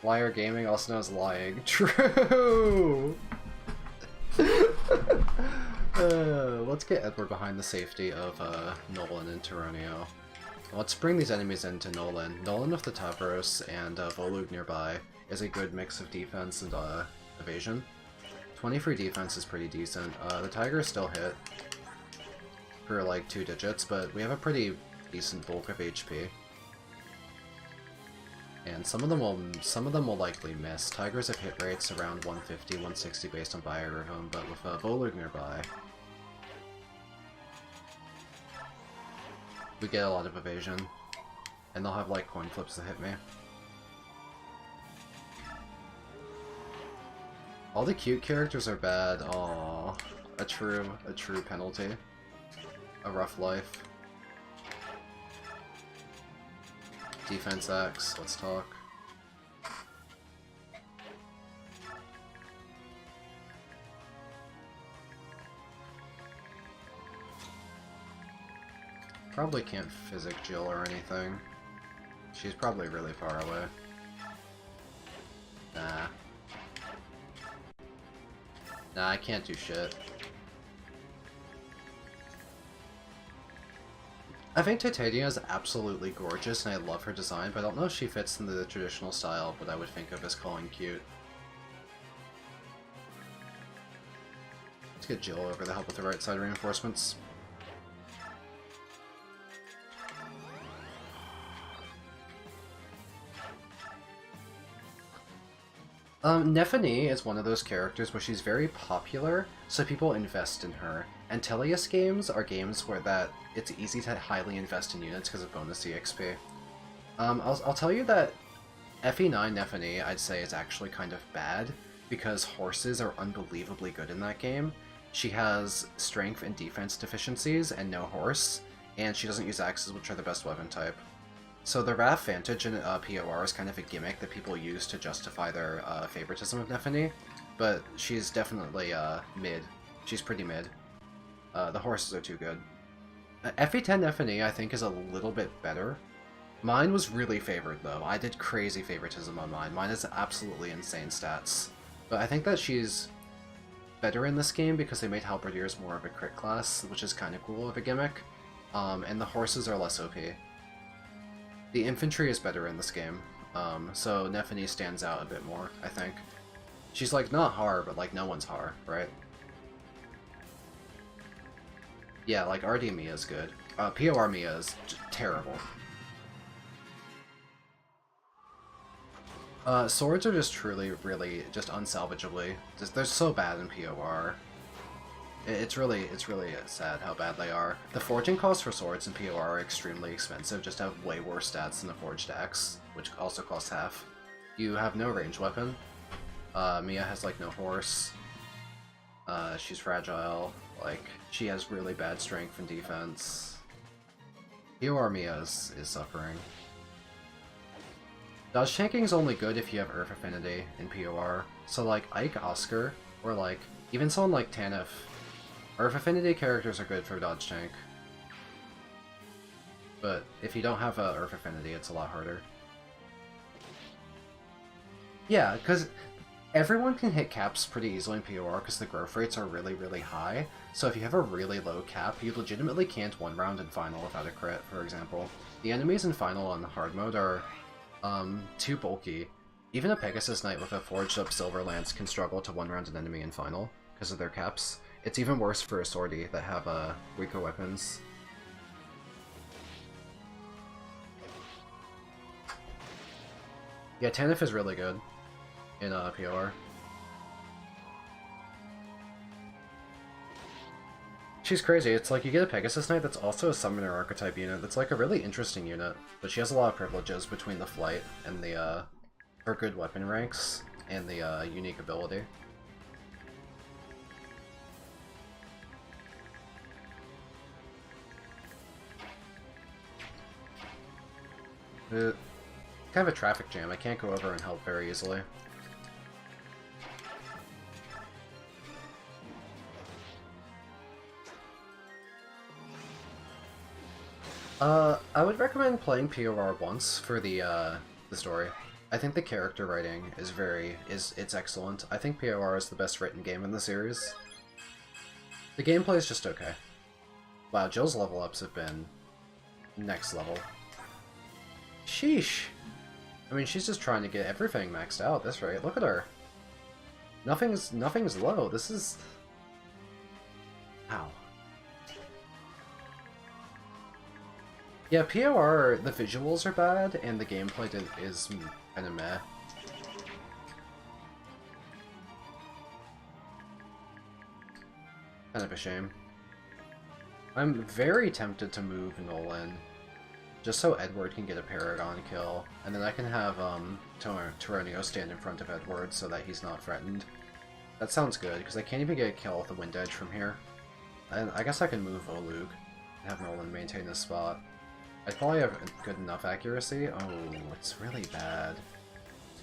Liar Gaming, also known as Lying. True! Let's get Edward behind the safety of Nolan and Tyronio. Let's bring these enemies into Nolan. Nolan with the Tavros and Volug nearby is a good mix of defense and evasion. 20 free defense is pretty decent. The Tiger is still hit for like 2 digits, but we have a pretty decent bulk of HP. And some of them will likely miss. Tigers have hit rates around 150, 160 based on Biorhythm, but with Volug nearby, we get a lot of evasion. And they'll have like coin flips to hit me. All the cute characters are bad. Aww. A true penalty. A rough life. Defense X, let's talk. Probably can't physic Jill or anything. She's probably really far away. Nah. Nah, I can't do shit. I think Titania is absolutely gorgeous and I love her design, but I don't know if she fits into the traditional style of what I would think of as calling cute. Let's get Jill over to help with the right side reinforcements. Nephany is one of those characters where she's very popular, so people invest in her. And Teleus games are games where it's easy to highly invest in units because of bonus EXP. I'll tell you that FE9 Nephany, I'd say, is actually kind of bad, because horses are unbelievably good in that game. She has strength and defense deficiencies and no horse, and she doesn't use axes, which are the best weapon type. So the Wrath Vantage in POR is kind of a gimmick that people use to justify their favoritism of Nephany, but she's definitely mid. She's pretty mid. The horses are too good. FE10 Nephany, I think, is a little bit better. Mine was really favored, though. I did crazy favoritism on mine. Mine has absolutely insane stats. But I think that she's better in this game because they made Halberdiers more of a crit class, which is kind of cool of a gimmick. And the horses are less OP. The infantry is better in this game, so Nephany stands out a bit more, I think. She's like, not Har, but like no one's Har, right? Yeah, like RD Mia is good. POR Mia is terrible. Swords are just truly, really, just unsalvageably. They're so bad in POR. It's really sad how bad they are. The forging costs for swords in POR are extremely expensive, just have way worse stats than the forged axe, which also costs half. You have no ranged weapon. Mia has like no horse. She's fragile. Like, she has really bad strength and defense. POR Mia is suffering. Dodge tanking is only good if you have Earth Affinity in POR. So like Ike Oscar, or like even someone like Tanif. Earth Affinity characters are good for dodge tank. But if you don't have Earth Affinity, it's a lot harder. Yeah, because everyone can hit caps pretty easily in POR because the growth rates are really, really high. So if you have a really low cap, you legitimately can't one round in Final without a crit, for example. The enemies in Final on the hard mode are too bulky. Even a Pegasus Knight with a forged up Silver Lance can struggle to one round an enemy in Final because of their caps. It's even worse for a Swordy that have weaker weapons. Yeah, Tanif is really good in POR. She's crazy. It's like you get a Pegasus Knight that's also a Summoner archetype unit that's like a really interesting unit, but she has a lot of privileges between the flight and the her good weapon ranks and the unique ability. Kind of a traffic jam. I can't go over and help very easily. I would recommend playing POR once for the story. I think the character writing it's excellent. I think POR is the best written game in the series. The gameplay is just okay. Wow, Jill's level ups have been next level. Sheesh. I mean, she's just trying to get everything maxed out. That's right. Look at her. Nothing's low. This is... Ow. Yeah, POR, the visuals are bad, and the gameplay is kind of meh. Kind of a shame. I'm very tempted to move Nolan, just so Edward can get a Paragon kill, and then I can have Tyronio stand in front of Edward so that he's not threatened. That sounds good, because I can't even get a kill with the Wind Edge from here. And I guess I can move Olug and have Nolan maintain this spot. I probably have good enough accuracy. Oh, it's really bad.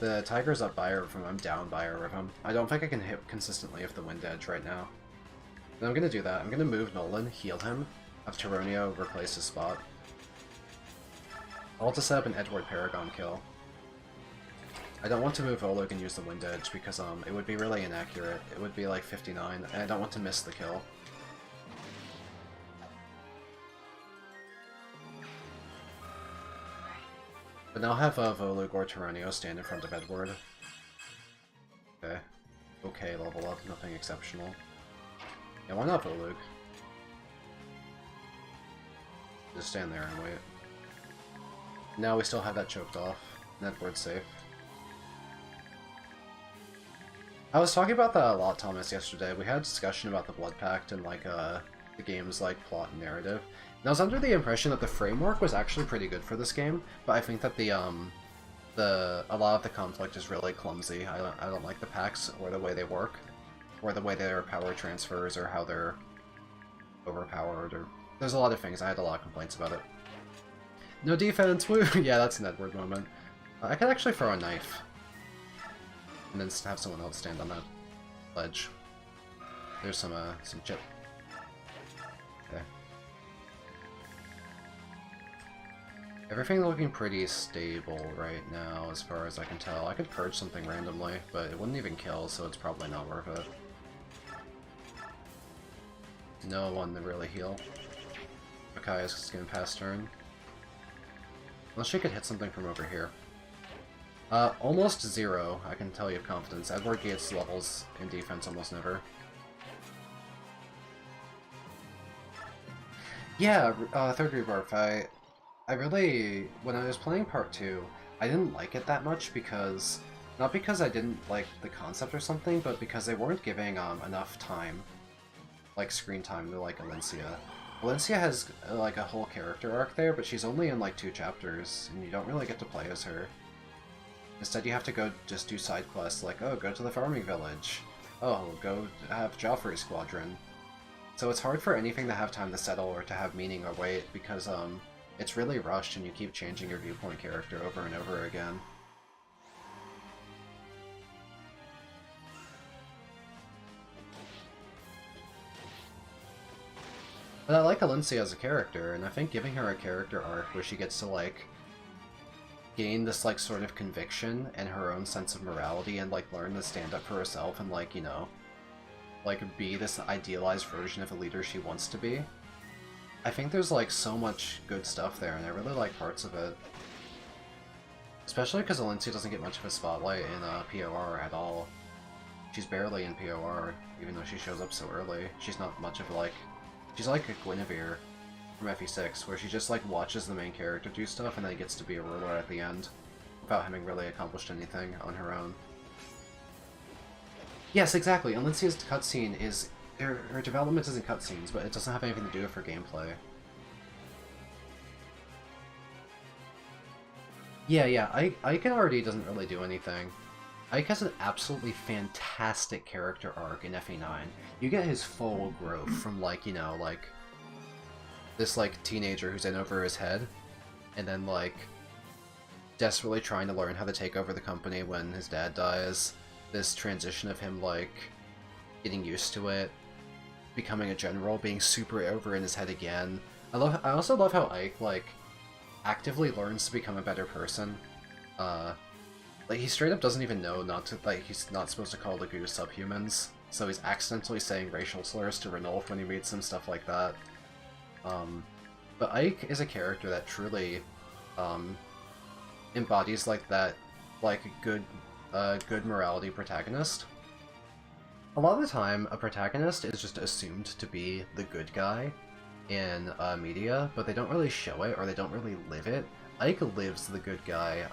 The Tiger's up by her with him, I'm down by her with him. I don't think I can hit consistently with the Wind Edge right now. Then I'm gonna do that. I'm gonna move Nolan, heal him, Have Tyronio replace his spot. I'll just set up an Edward Paragon kill. I don't want to move Volug and use the Wind Edge because it would be really inaccurate. It would be like 59, and I don't want to miss the kill. But now I'll have Volug or Tyranio stand in front of Edward. Okay. Okay, level up, nothing exceptional. Yeah, why not Volug? Just stand there and wait. Now we still have that choked off, and Edward's safe. I was talking about that a lot, Thomas, yesterday. We had a discussion about the Blood Pact and, like, the game's, like, plot and narrative. And I was under the impression that the framework was actually pretty good for this game, but I think that a lot of the conflict is really clumsy. I don't like the pacts, or the way they work, or the way their power transfers, or how they're overpowered, or... There's a lot of things. I had a lot of complaints about it. No defense, woo! Yeah, that's an Edward moment. I could actually throw a knife. And then have someone else stand on that ledge. There's some chip. Okay. Everything looking pretty stable right now, as far as I can tell. I could purge something randomly, but it wouldn't even kill, so it's probably not worth it. No one to really heal. Makai is gonna pass turn. Unless she could hit something from over here. Almost 0, I can tell you with confidence. Edward gets levels in defense almost never. Yeah, Third Rebirth, I really... When I was playing Part 2, I didn't like it that much because... Not because I didn't like the concept or something, but because they weren't giving enough time, like screen time, to like Alencia. Alencia has like a whole character arc there, but she's only in like 2 chapters, and you don't really get to play as her. Instead you have to go just do side quests like, oh, go to the farming village. Oh, go have Joffrey Squadron. So it's hard for anything to have time to settle or to have meaning or weight because it's really rushed and you keep changing your viewpoint character over and over again. But I like Alencia as a character, and I think giving her a character arc where she gets to like gain this like sort of conviction and her own sense of morality and like learn to stand up for herself and like, you know, like be this idealized version of a leader she wants to be. I think there's like so much good stuff there and I really like parts of it. Especially because Alencia doesn't get much of a spotlight in POR at all. She's barely in POR, even though she shows up so early. She's not much of like... She's like a Guinevere from FE6, where she just like watches the main character do stuff and then gets to be a ruler at the end, without having really accomplished anything on her own. Yes, exactly. Alencia's cutscene is... Her development is in cutscenes, but it doesn't have anything to do with her gameplay. Yeah, Ike already doesn't really do anything. Ike has an absolutely fantastic character arc in FE9. You get his full growth from, like, you know, like, this, like, teenager who's in over his head, and then, like, desperately trying to learn how to take over the company when his dad dies. This transition of him, like, getting used to it, becoming a general, being super over in his head again. I also love how Ike, like, actively learns to become a better person. Like, he straight up doesn't even know not to, like, he's not supposed to call Laguz subhumans, so he's accidentally saying racial slurs to Ranulf when he meets him, stuff like that. But Ike is a character that truly, embodies, like, that, like, good morality protagonist. A lot of the time, a protagonist is just assumed to be the good guy in media, but they don't really show it, or they don't really live it. Ike lives the good guy,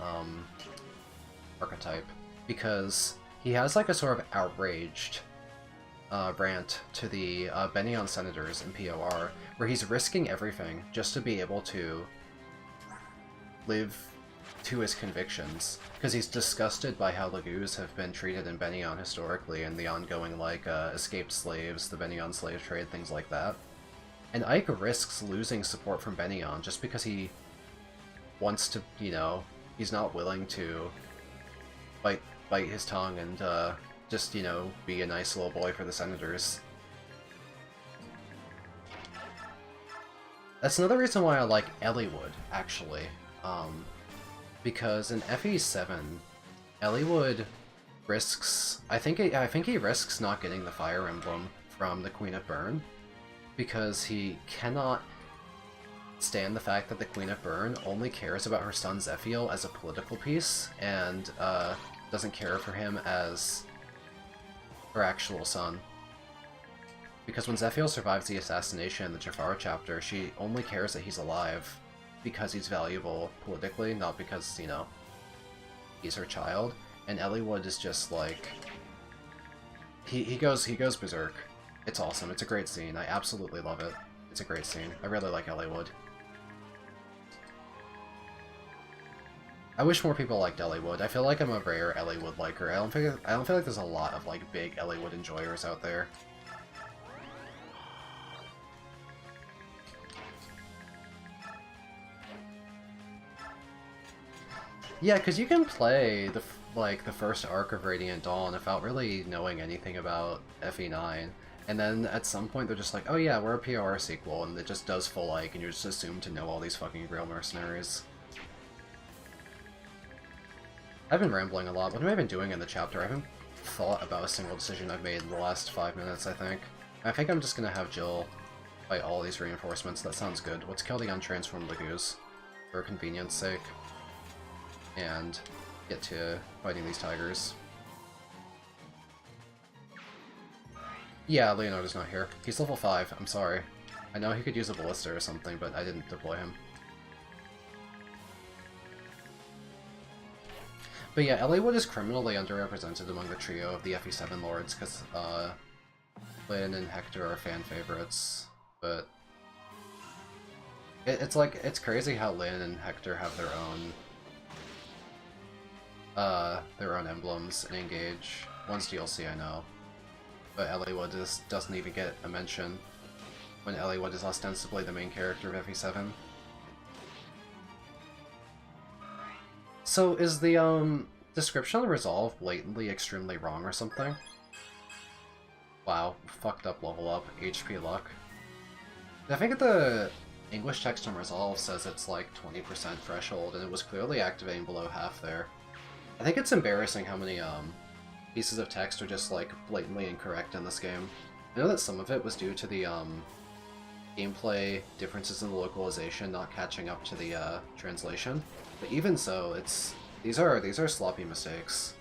archetype, because he has like a sort of outraged rant to the Bennion senators in POR, where he's risking everything just to be able to live to his convictions, because he's disgusted by how Laguz have been treated in Bennion historically and the ongoing, like, escaped slaves, the Bennion slave trade, things like that. And Ike risks losing support from Bennion just because he wants to, you know, he's not willing to bite his tongue and just, you know, be a nice little boy for the senators. That's another reason why I like Eliwood, actually. Because in FE7, Eliwood risks... I think he risks not getting the Fire Emblem from the Queen of Byrne, because he cannot stand the fact that the Queen of Byrne only cares about her son Zephiel as a political piece, and doesn't care for him as her actual son. Because when Zephiel survives the assassination in the Jafar chapter, she only cares that he's alive because he's valuable politically, not because, you know, he's her child. And Eliwood is just like... He goes berserk. It's awesome. It's a great scene. I absolutely love it. It's a great scene. I really like Eliwood. I wish more people liked Eliwood. I feel like I'm a rare Eliwood liker. I don't feel like there's a lot of like big Eliwood enjoyers out there. Yeah, because you can play the first arc of Radiant Dawn without really knowing anything about FE9, and then at some point they're just like, oh yeah, we're a POR sequel, and it just does full like, and you're just assumed to know all these fucking real mercenaries. I've been rambling a lot. What have I been doing in the chapter? I haven't thought about a single decision I've made in the last 5 minutes, I think. I think I'm just gonna have Jill fight all these reinforcements. That sounds good. Let's kill the untransformed Laguz, for convenience sake, and get to fighting these tigers. Yeah, Leonardo's not here. He's level 5, I'm sorry. I know he could use a ballista or something, but I didn't deploy him. But yeah, Eliwood is criminally underrepresented among the trio of the FE7 lords, because Lyn and Hector are fan favorites, but it's like, it's crazy how Lyn and Hector have their own emblems in Engage. One's DLC, I know, but Eliwood doesn't even get a mention, when Eliwood is ostensibly the main character of FE7. So is the description on Resolve blatantly extremely wrong or something? Wow, fucked up level up, HP luck. I think the English text on Resolve says it's like 20% threshold, and it was clearly activating below half there. I think it's embarrassing how many pieces of text are just like blatantly incorrect in this game. I know that some of it was due to the gameplay differences in the localization not catching up to the translation, but even so, these are sloppy mistakes.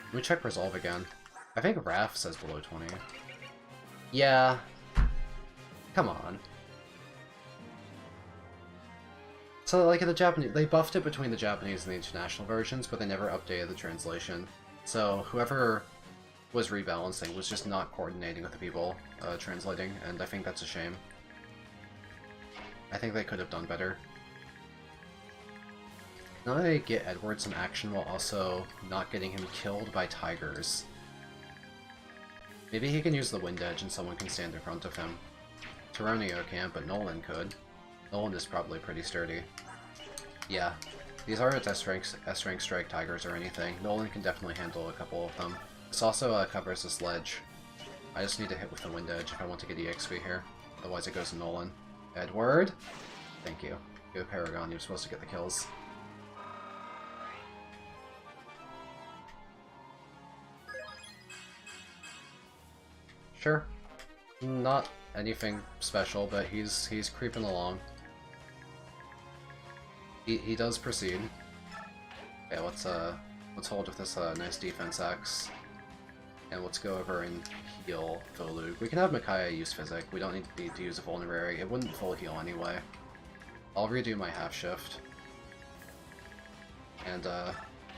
Let me check Resolve again. I think Raph says below 20. Yeah. Come on. So, like, in the Japanese, they buffed it between the Japanese and the international versions, but they never updated the translation. So, whoever was rebalancing was just not coordinating with the people translating, and I think that's a shame. I think they could have done better. Now they get Edward some action while also not getting him killed by tigers. Maybe he can use the Wind Edge and someone can stand in front of him. Taronio can't, but Nolan could. Nolan is probably pretty sturdy. Yeah, these aren't S-rank strike tigers or anything. Nolan can definitely handle a couple of them. This also covers this ledge. I just need to hit with the Wind Edge if I want to get EXP here. Otherwise it goes to Nolan. Edward? Thank you. Go Paragon, you're supposed to get the kills. Sure. Not anything special, but he's creeping along. He does proceed. Okay, let's hold with this nice defense axe. And let's go over and heal Volug. We can have Micaiah use Physic. We don't need to use a Vulnerary. It wouldn't full heal anyway. I'll redo my half shift. And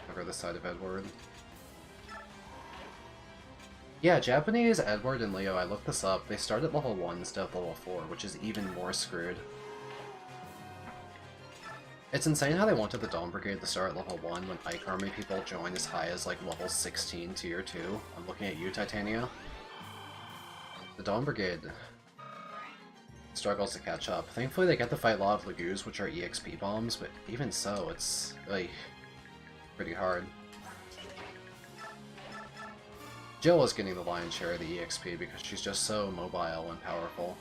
cover the side of Edward. Yeah, Japanese Edward and Leo, I looked this up, they start at level 1 instead of level 4, which is even more screwed. It's insane how they wanted the Dawn Brigade to start at level 1 when Ike Army people join as high as like level 16 tier 2. I'm looking at you, Titania. The Dawn Brigade struggles to catch up. Thankfully they get to fight a lot of Laguz, which are EXP bombs, but even so, it's like... pretty hard. Jill is getting the lion's share of the EXP because she's just so mobile and powerful.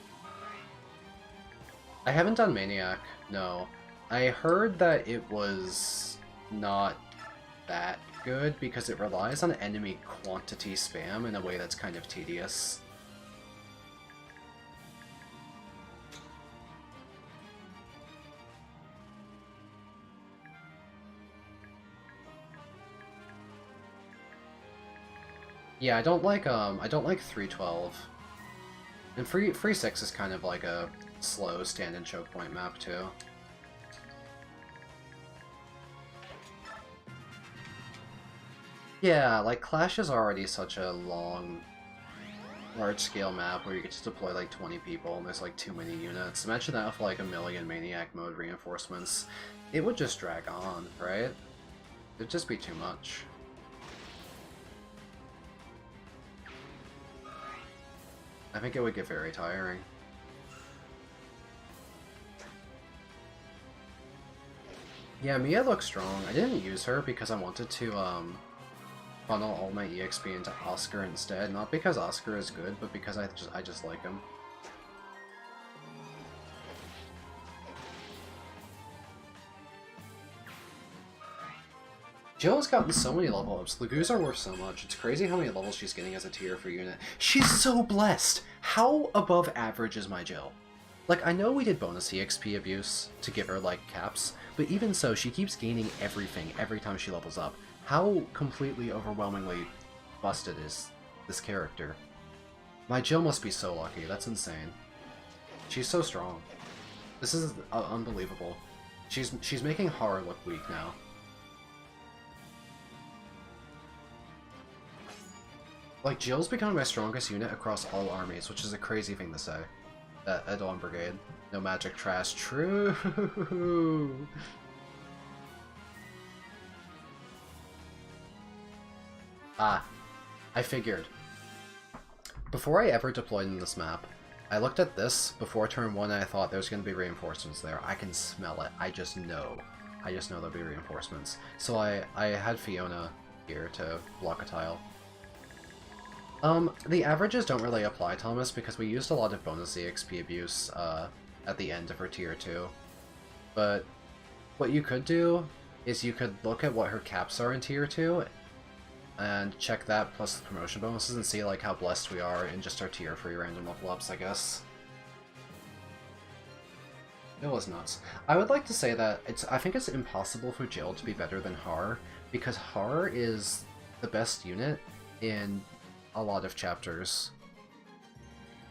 I haven't done Maniac, no. I heard that it was not that good because it relies on enemy quantity spam in a way that's kind of tedious. Yeah, I don't like 312. And free 6 is kind of like a slow stand and choke point map too. Yeah, like Clash is already such a large-scale map where you get to deploy like 20 people and there's like too many units. Imagine that with like a million Maniac mode reinforcements. It would just drag on, right? It'd just be too much. I think it would get very tiring. Yeah, Mia looks strong. I didn't use her because I wanted to funnel all my EXP into Oscar instead. Not because Oscar is good, but because I just like him. Jill has gotten so many level ups. Lagoos are worth so much. It's crazy how many levels she's getting as a tier for unit. She's so blessed! How above average is my Jill? Like, I know we did bonus EXP abuse to give her, like, caps, but even so, she keeps gaining everything every time she levels up. How completely overwhelmingly busted is this character? My Jill must be so lucky. That's insane. She's so strong. This is unbelievable. She's making Har look weak now. Like, Jill's becoming my strongest unit across all armies, which is a crazy thing to say. At Dawn Brigade. No magic trash. True! Ah, I figured. Before I ever deployed in this map, I looked at this before turn 1 and I thought there's going to be reinforcements there. I can smell it. I just know. I just know there'll be reinforcements. So I had Fiona here to block a tile. The averages don't really apply, Thomas, because we used a lot of bonus EXP abuse, at the end of her tier 2. But what you could do is you could look at what her caps are in tier 2, and check that plus the promotion bonuses and see, like, how blessed we are in just our tier 3 random level ups, I guess. It was nuts. I would like to say that I think it's impossible for Jill to be better than Har, because Har is the best unit in a lot of chapters.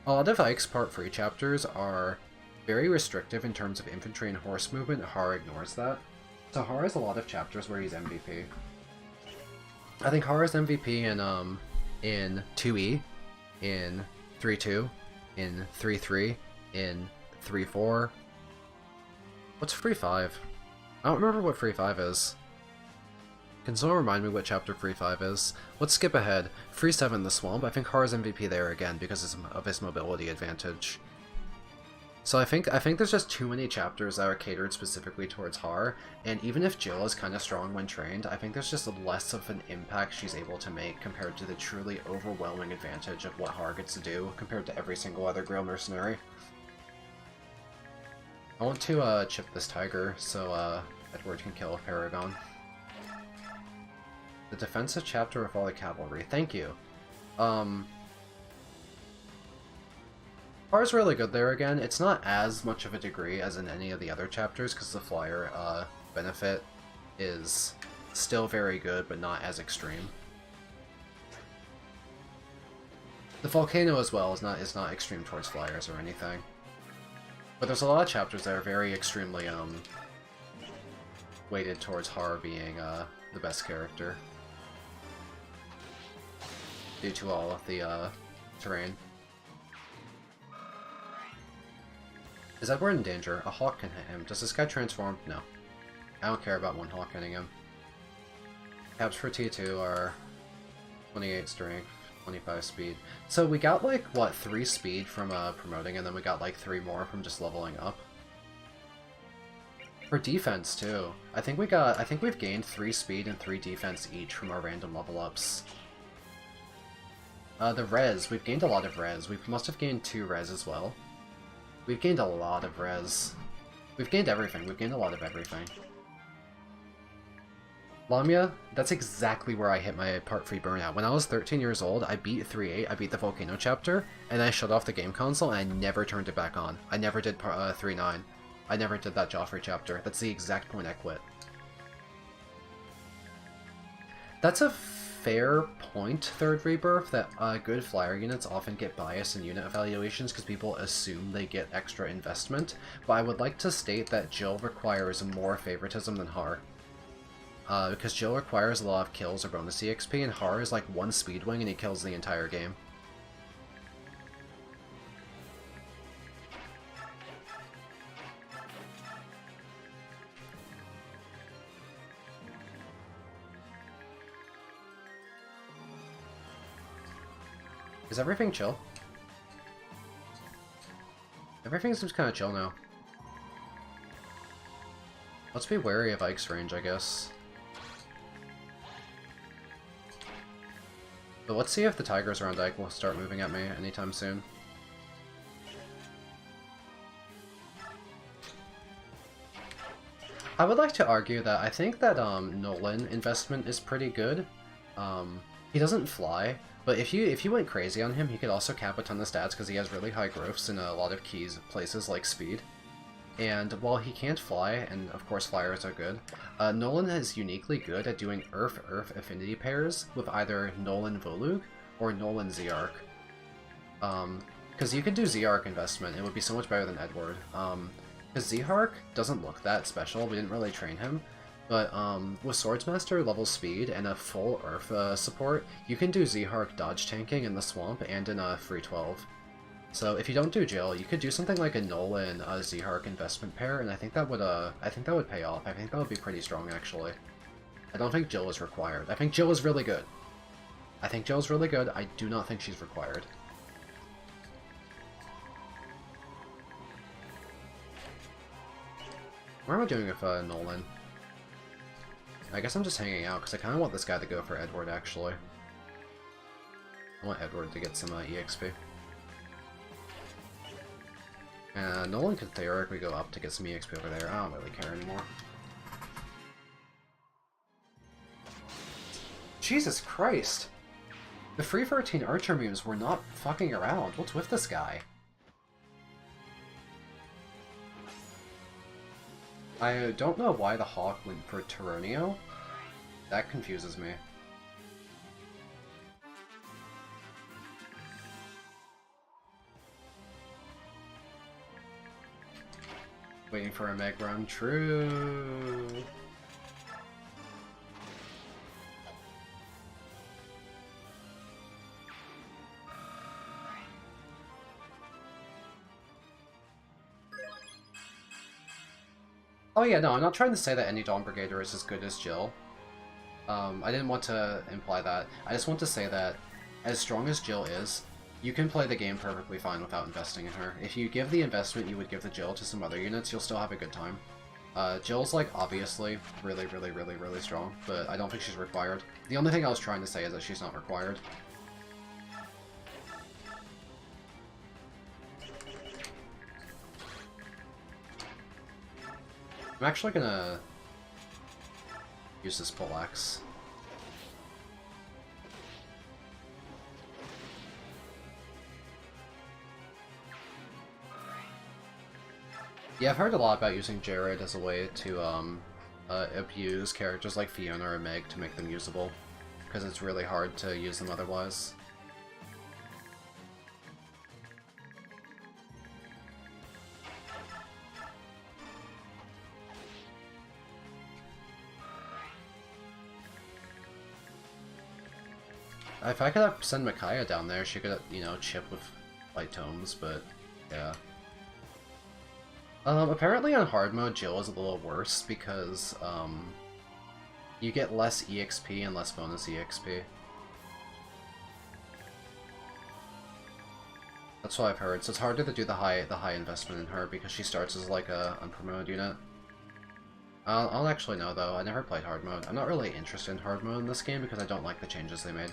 A lot of Ike's Part 3 chapters are very restrictive in terms of infantry and horse movement. Har ignores that. So Har has a lot of chapters where he's MVP. I think Har is MVP in 2E, in 3-2, in 3-3, in 3-4. What's Free 5? I don't remember what Free 5 is. Can someone remind me what chapter Free 5 is? Let's skip ahead. Free 7, the Swamp. I think Har is MVP there again because of his mobility advantage. So I think there's just too many chapters that are catered specifically towards Har, and even if Jill is kind of strong when trained, I think there's just less of an impact she's able to make compared to the truly overwhelming advantage of what Har gets to do compared to every single other Grail Mercenary. I want to chip this tiger so Edward can kill a Paragon. The defensive chapter of all the cavalry. Thank you. Har's really good there again. It's not as much of a degree as in any of the other chapters because the flyer benefit is still very good but not as extreme. The volcano as well is not extreme towards flyers or anything. But there's a lot of chapters that are very extremely weighted towards Har being the best character. Due to all of the terrain. Is Edward in danger? A hawk can hit him. Does this guy transform? No. I don't care about one hawk hitting him. Caps for T2 are 28 strength, 25 speed. So we got like, what, 3 speed from promoting, and then we got like 3 more from just leveling up. For defense too. I think we've gained 3 speed and 3 defense each from our random level ups. The res, we've gained a lot of res. We must have gained 2 res as well. We've gained a lot of res. We've gained everything. We've gained a lot of everything. Lamia, that's exactly where I hit my part 3 burnout. When I was 13 years old, I beat 3.8, I beat the Volcano chapter, and I shut off the game console and I never turned it back on. I never did 3.9. I never did that Joffrey chapter. That's the exact point I quit. That's a fair point, Third Rebirth, that good flyer units often get biased in unit evaluations because people assume they get extra investment, but I would like to state that Jill requires more favoritism than Har. Because Jill requires a lot of kills or bonus EXP, and Har is like 1 speed wing and he kills the entire game. Is everything chill? Everything seems kind of chill now. Let's be wary of Ike's range, I guess. But let's see if the tigers around Ike will start moving at me anytime soon. I would like to argue that I think that Nolan investment is pretty good. He doesn't fly, but if you went crazy on him, he could also cap a ton of stats because he has really high growths in a lot of keys places like speed. And while he can't fly, and of course flyers are good, Nolan is uniquely good at doing Earth affinity pairs with either Nolan Volug or Nolan Zeark. Because you could do Zeark investment, it would be so much better than Edward. Because Zeark doesn't look that special, we didn't really train him, but with Swordsmaster level speed and a full Earth support, you can do Zeark dodge tanking in the swamp and in a free 12. So if you don't do Jill, you could do something like a Nolan Zeark investment pair, and I think that would pay off. I think that would be pretty strong actually. I don't think Jill is required. I think Jill is really good. I think Jill's really good. I do not think she's required. What am I doing with Nolan? I guess I'm just hanging out because I kind of want this guy to go for Edward actually. I want Edward to get some EXP. Nolan could theoretically go up to get some EXP over there. I don't really care anymore. Jesus Christ! The Free 13 Archer memes were not fucking around. What's with this guy? I don't know why the Hawk went for Tyronio. That confuses me. Waiting for a Meg run. True. Oh yeah, no, I'm not trying to say that any Dawn Brigader is as good as Jill. I didn't want to imply that. I just want to say that, as strong as Jill is, you can play the game perfectly fine without investing in her. If you give the investment you would give the Jill to some other units, you'll still have a good time. Jill's, like, obviously really, really, really, really strong, but I don't think she's required. The only thing I was trying to say is that she's not required. I'm actually gonna use this poleaxe. Yeah, I've heard a lot about using Jared as a way to abuse characters like Fiona or Meg to make them usable, because it's really hard to use them otherwise. If I could send Micaiah down there, she could, you know, chip with light tomes, but yeah. Apparently on hard mode, Jill is a little worse because, you get less EXP and less bonus EXP. That's what I've heard, so it's harder to do the high investment in her because she starts as like a unpromoted unit. I'll actually know though, I never played hard mode. I'm not really interested in hard mode in this game because I don't like the changes they made.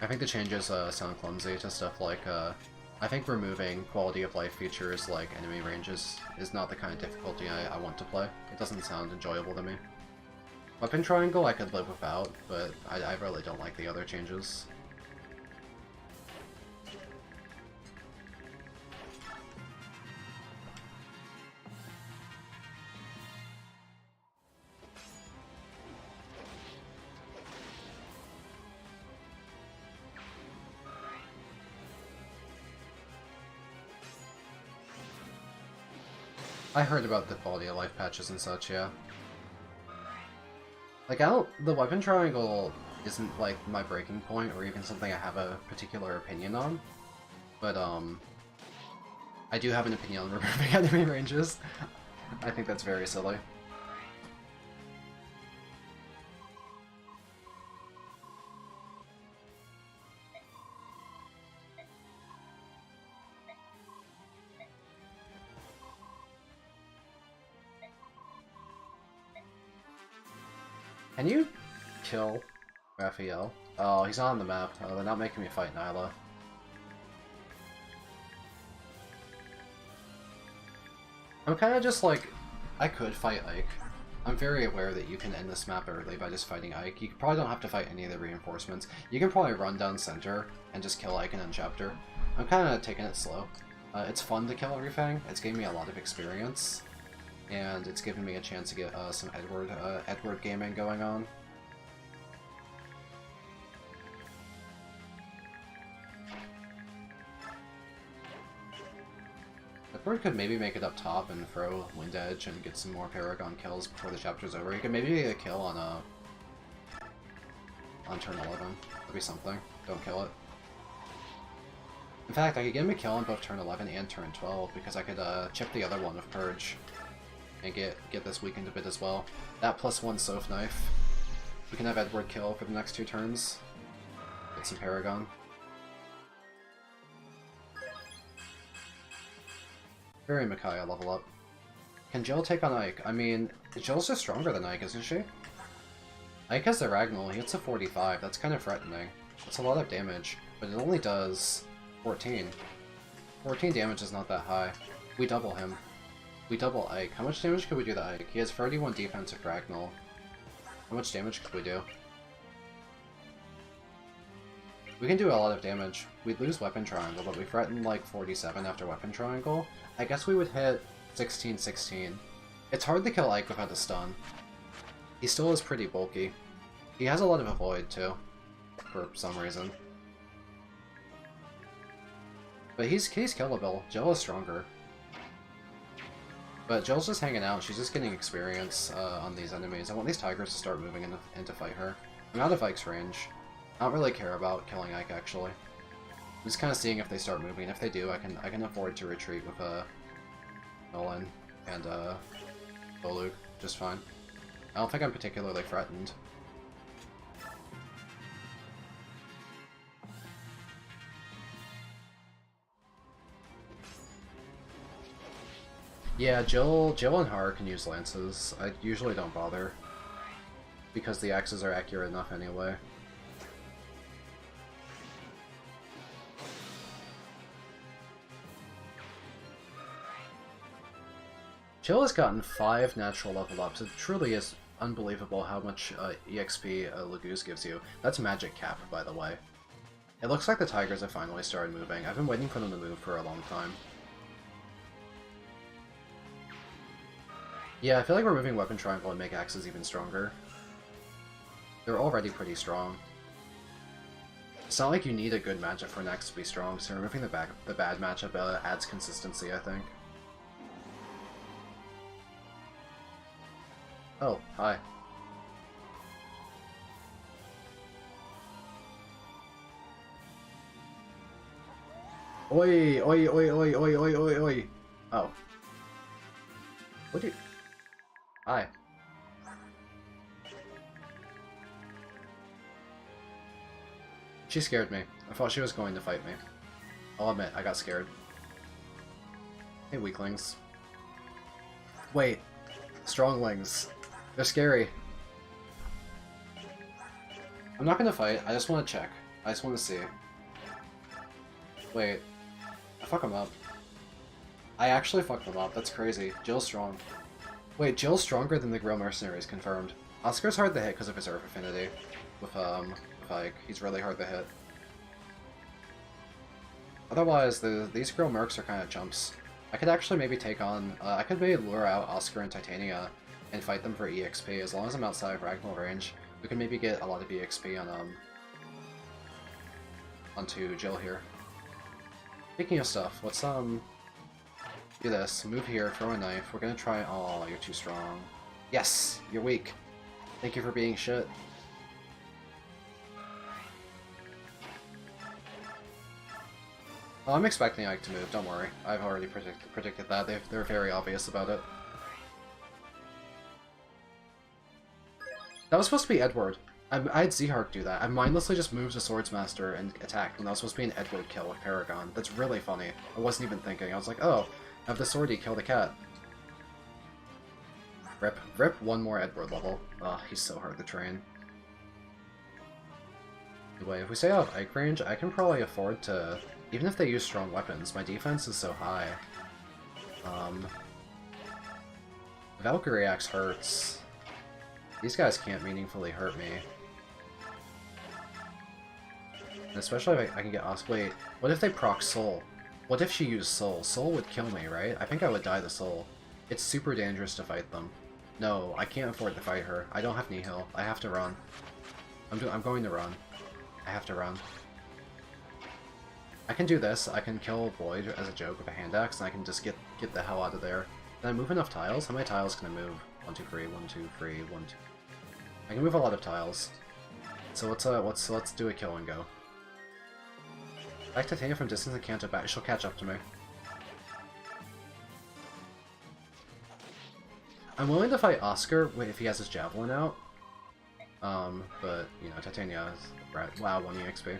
I think the changes sound clumsy to stuff like, I think removing quality of life features like enemy ranges is not the kind of difficulty I want to play. It doesn't sound enjoyable to me. Weapon triangle I could live without, but I really don't like the other changes. I heard about the quality of life patches and such, yeah. Like, the weapon triangle isn't, like, my breaking point or even something I have a particular opinion on. But, I do have an opinion on removing enemy ranges. I think that's very silly. Can you kill Raphael? Oh, he's not on the map. Oh, they're not making me fight Nyla. I'm kind of just like, I could fight Ike. I'm very aware that you can end this map early by just fighting Ike. You probably don't have to fight any of the reinforcements. You can probably run down center and just kill Ike and end chapter. I'm kind of taking it slow. It's fun to kill everything. It's giving me a lot of experience. And it's given me a chance to get some Edward gaming going on. Edward could maybe make it up top and throw Wind Edge and get some more Paragon kills before the chapter's over. He could maybe get a kill on turn 11. That'd be something. Don't kill it. In fact, I could get him a kill on both turn 11 and turn 12 because I could chip the other one with Purge. And get this weakened a bit as well. That +1 Soph Knife. We can have Edward kill for the next 2 turns. Get some Paragon. Very Micaiah level up. Can Jill take on Ike? I mean, Jill's just stronger than Ike, isn't she? Ike has the Ragnall, he hits a 45, that's kind of threatening. That's a lot of damage, but it only does 14. 14 damage is not that high. We double him. We double Ike. How much damage could we do to Ike? He has 31 defense with Ragnall. How much damage could we do? We can do a lot of damage. We'd lose Weapon Triangle, but we threaten like 47 after Weapon Triangle. I guess we would hit 16-16. It's hard to kill Ike without a stun. He still is pretty bulky. He has a lot of Avoid too, for some reason. But he's killable. Jill is stronger. But Jill's just hanging out, she's just getting experience on these enemies. I want these tigers to start moving in to fight her. I'm out of Ike's range. I don't really care about killing Ike, actually. I'm just kind of seeing if they start moving, and if they do, I can afford to retreat with Nolan and Bolug just fine. I don't think I'm particularly threatened. Yeah, Jill and Har can use lances. I usually don't bother, because the axes are accurate enough anyway. Jill has gotten 5 natural level ups. It truly is unbelievable how much EXP Laguz gives you. That's magic cap, by the way. It looks like the tigers have finally started moving. I've been waiting for them to move for a long time. Yeah, I feel like removing Weapon Triangle would make axes even stronger. They're already pretty strong. It's not like you need a good matchup for an axe to be strong, so removing the bad matchup adds consistency, I think. Oh, hi. Oi, oi, oi, oi, oi, oi, oi, oi. Oh. What do you... Hi. She scared me. I thought she was going to fight me. I'll admit, I got scared. Hey, weaklings. Wait. Stronglings. They're scary. I'm not gonna fight, I just want to check. I just want to see. Wait. I fuck them up. I actually fucked them up, that's crazy. Jill's strong. Wait, Jill's stronger than the Grill Mercenaries, confirmed. Oscar's hard to hit because of his Earth Affinity. With Ike. He's really hard to hit. Otherwise, these Grill Mercs are kind of chumps. I could actually maybe take on... I could maybe lure out Oscar and Titania and fight them for EXP. As long as I'm outside of Ragnall range, we can maybe get a lot of EXP on, onto Jill here. Speaking of stuff, let's, do this. Move here, throw a knife. We're gonna try... Oh, you're too strong. Yes! You're weak. Thank you for being shit. Oh, I'm expecting Ike to move, don't worry. I've already predicted that. They're very obvious about it. That was supposed to be Edward. I had Zehark do that. I mindlessly just moved to Swordsmaster and attacked when that was supposed to be an Edward kill with Paragon. That's really funny. I wasn't even thinking. I was like, oh, have the Swordy kill the cat. Rip. Rip one more Edward level. Oh, he's so hard to train. Anyway, if we stay out of Ike range, I can probably afford to... Even if they use strong weapons, my defense is so high. Valkyrie Axe hurts. These guys can't meaningfully hurt me. And especially if I can get Oscar. Wait, what if they proc Soul? What if she used Soul? Soul would kill me, right? I think I would die to Soul. It's super dangerous to fight them. No, I can't afford to fight her. I don't have Nihil. I have to run. I'm going to run. I have to run. I can do this. I can kill Void as a joke with a hand axe, and I can just get the hell out of there. Can I move enough tiles? How many tiles can I move? 1, 2, 3, 1, 2, 3, 1, 2. I can move a lot of tiles. So let's do a kill and go. Back Titania from distance and can't back. She'll catch up to me. I'm willing to fight Oscar if he has his javelin out. But you know, Titania is right. Wow, 1 EXP.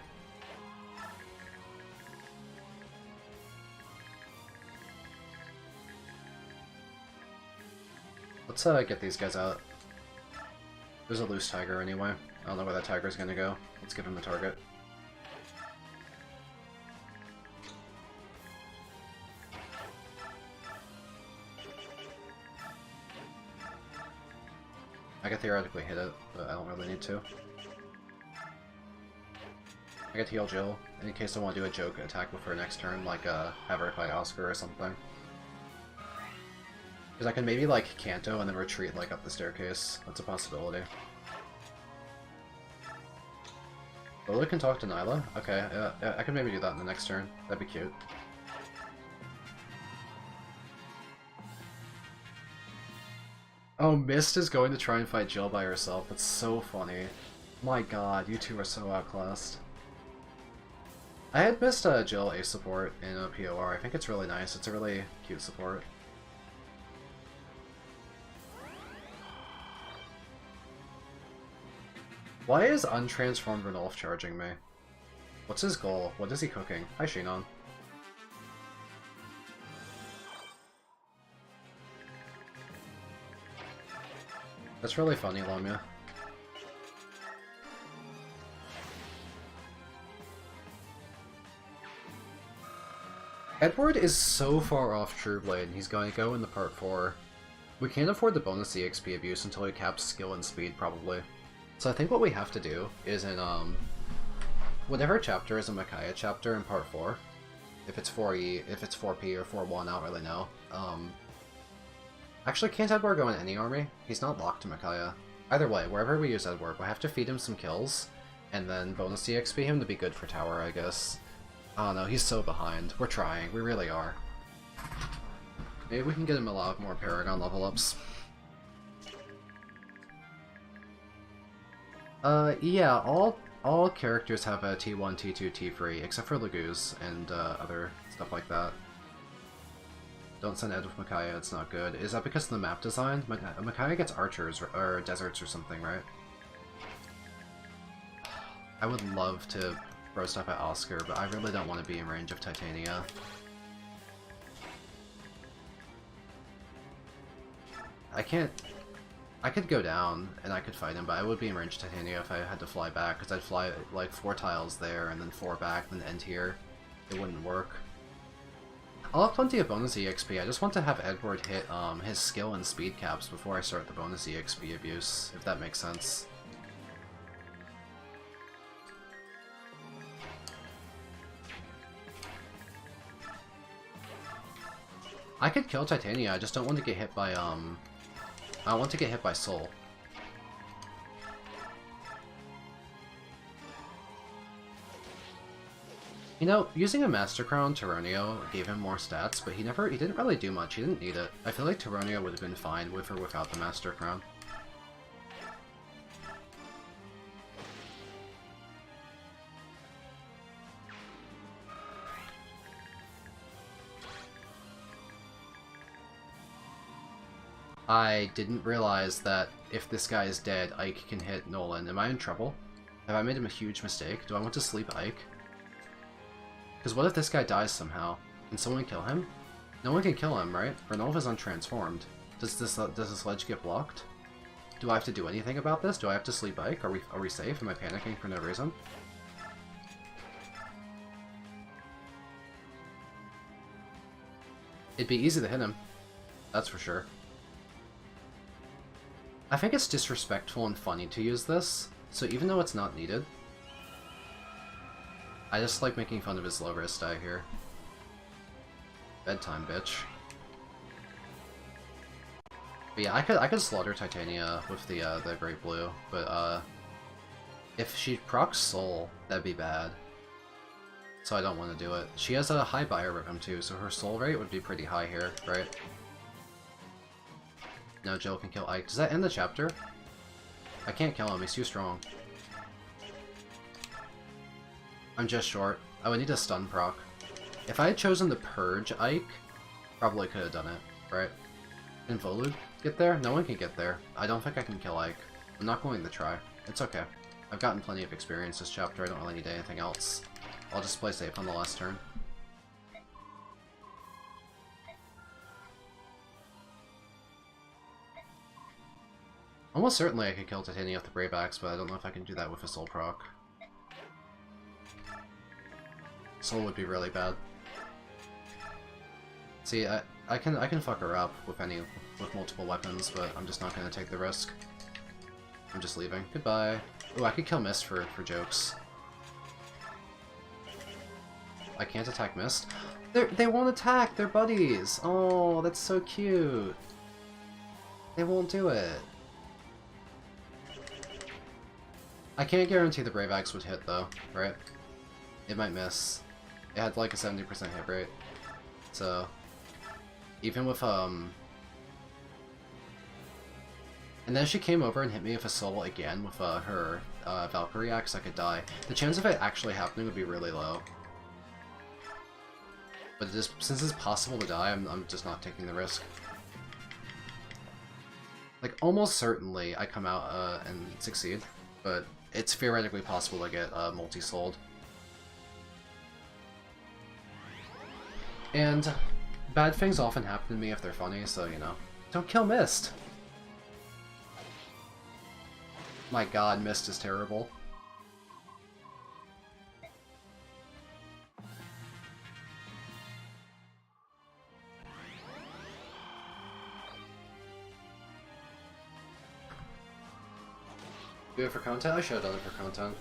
Let's get these guys out. There's a loose tiger anyway. I don't know where that tiger's gonna go. Let's give him the target. I could theoretically hit it, but I don't really need to. I get to heal Jill, in case I want to do a joke attack with her next turn, like have her fight Oscar or something. Because I can maybe, like, Kanto and then retreat, like, up the staircase. That's a possibility. Lola can talk to Nyla? Okay, I can maybe do that in the next turn. That'd be cute. Oh, Mist is going to try and fight Jill by herself. That's so funny. My god, you two are so outclassed. I had missed Jill Ace support in a POR. I think it's really nice. It's a really cute support. Why is untransformed Ranulf charging me? What's his goal? What is he cooking? Hi, Shinon. That's really funny, Lamia. Edward is so far off True Blade, he's going to go into part 4. We can't afford the bonus EXP abuse until he caps skill and speed, probably. So I think what we have to do is in, whatever chapter is a Micaiah chapter in part 4, if it's 4E, if it's 4P or 4-1, I don't really know. Actually, can't Edward go in any army? He's not locked to Micaiah. Either way, wherever we use Edward, we'll have to feed him some kills, and then bonus EXP him to be good for tower, I guess. I don't know, he's so behind. We're trying, we really are. Maybe we can get him a lot more Paragon level ups. Yeah, all characters have a T1, T2, T3, except for Laguz and other stuff like that. Don't send Ed with Micaiah, it's not good. Is that because of the map design? Micaiah gets archers, or deserts or something, right? I would love to throw stuff at Oscar, but I really don't want to be in range of Titania. I can't... I could go down, and I could fight him, but I would be in range of Titania if I had to fly back, because I'd fly, like, 4 tiles there, and then 4 back, then end here. It wouldn't work. I'll have plenty of bonus EXP, I just want to have Edward hit his skill and speed caps before I start the bonus EXP abuse, if that makes sense. I could kill Titania, I just don't want to get hit by, I want to get hit by Soul. You know, using a Master Crown, Tyronio gave him more stats, but he didn't really do much, he didn't need it. I feel like Tyronio would have been fine with or without the Master Crown. I didn't realize that if this guy is dead, Ike can hit Nolan. Am I in trouble? Have I made him a huge mistake? Do I want to sleep Ike? Because what if this guy dies somehow? Can someone kill him? No one can kill him, right? Renolva's untransformed. Does this ledge get blocked? Do I have to do anything about this? Do I have to sleep Ike? Are we safe? Am I panicking for no reason? It'd be easy to hit him. That's for sure. I think it's disrespectful and funny to use this, so even though it's not needed, I just like making fun of his low risk die here. Bedtime, bitch. But yeah, I could slaughter Titania with the Great Blue, but if she procs Soul, that'd be bad. So I don't want to do it. She has a high Bio Rhythm too, so her Soul rate would be pretty high here, right? Now Jill can kill Ike. Does that end the chapter? I can't kill him, he's too strong. I'm just short. I would need a stun proc. If I had chosen to purge Ike, probably could have done it, right? Can Volud get there? No one can get there. I don't think I can kill Ike. I'm not going to try. It's okay. I've gotten plenty of experience this chapter, I don't really need anything else. I'll just play safe on the last turn. Almost certainly I could kill Titania with the Brave Axe, but I don't know if I can do that with a Soul proc. Soul would be really bad. See, I can fuck her up with multiple weapons, but I'm just not gonna take the risk. I'm just leaving. Goodbye. Ooh, I could kill Mist for jokes. I can't attack Mist. They won't attack! They're buddies! Oh, that's so cute. They won't do it. I can't guarantee the Brave Axe would hit though, right? It might miss. It had like a 70% hit rate. So even with and then she came over and hit me with a Soul again with her Valkyrie Axe, I could die. The chance of it actually happening would be really low. But since it's possible to die, I'm just not taking the risk. Like, almost certainly I come out and succeed, but it's theoretically possible to get multi-souled. And bad things often happen to me if they're funny, so, you know. Don't kill Mist! My god, Mist is terrible. Do it for content? I should have done it for content.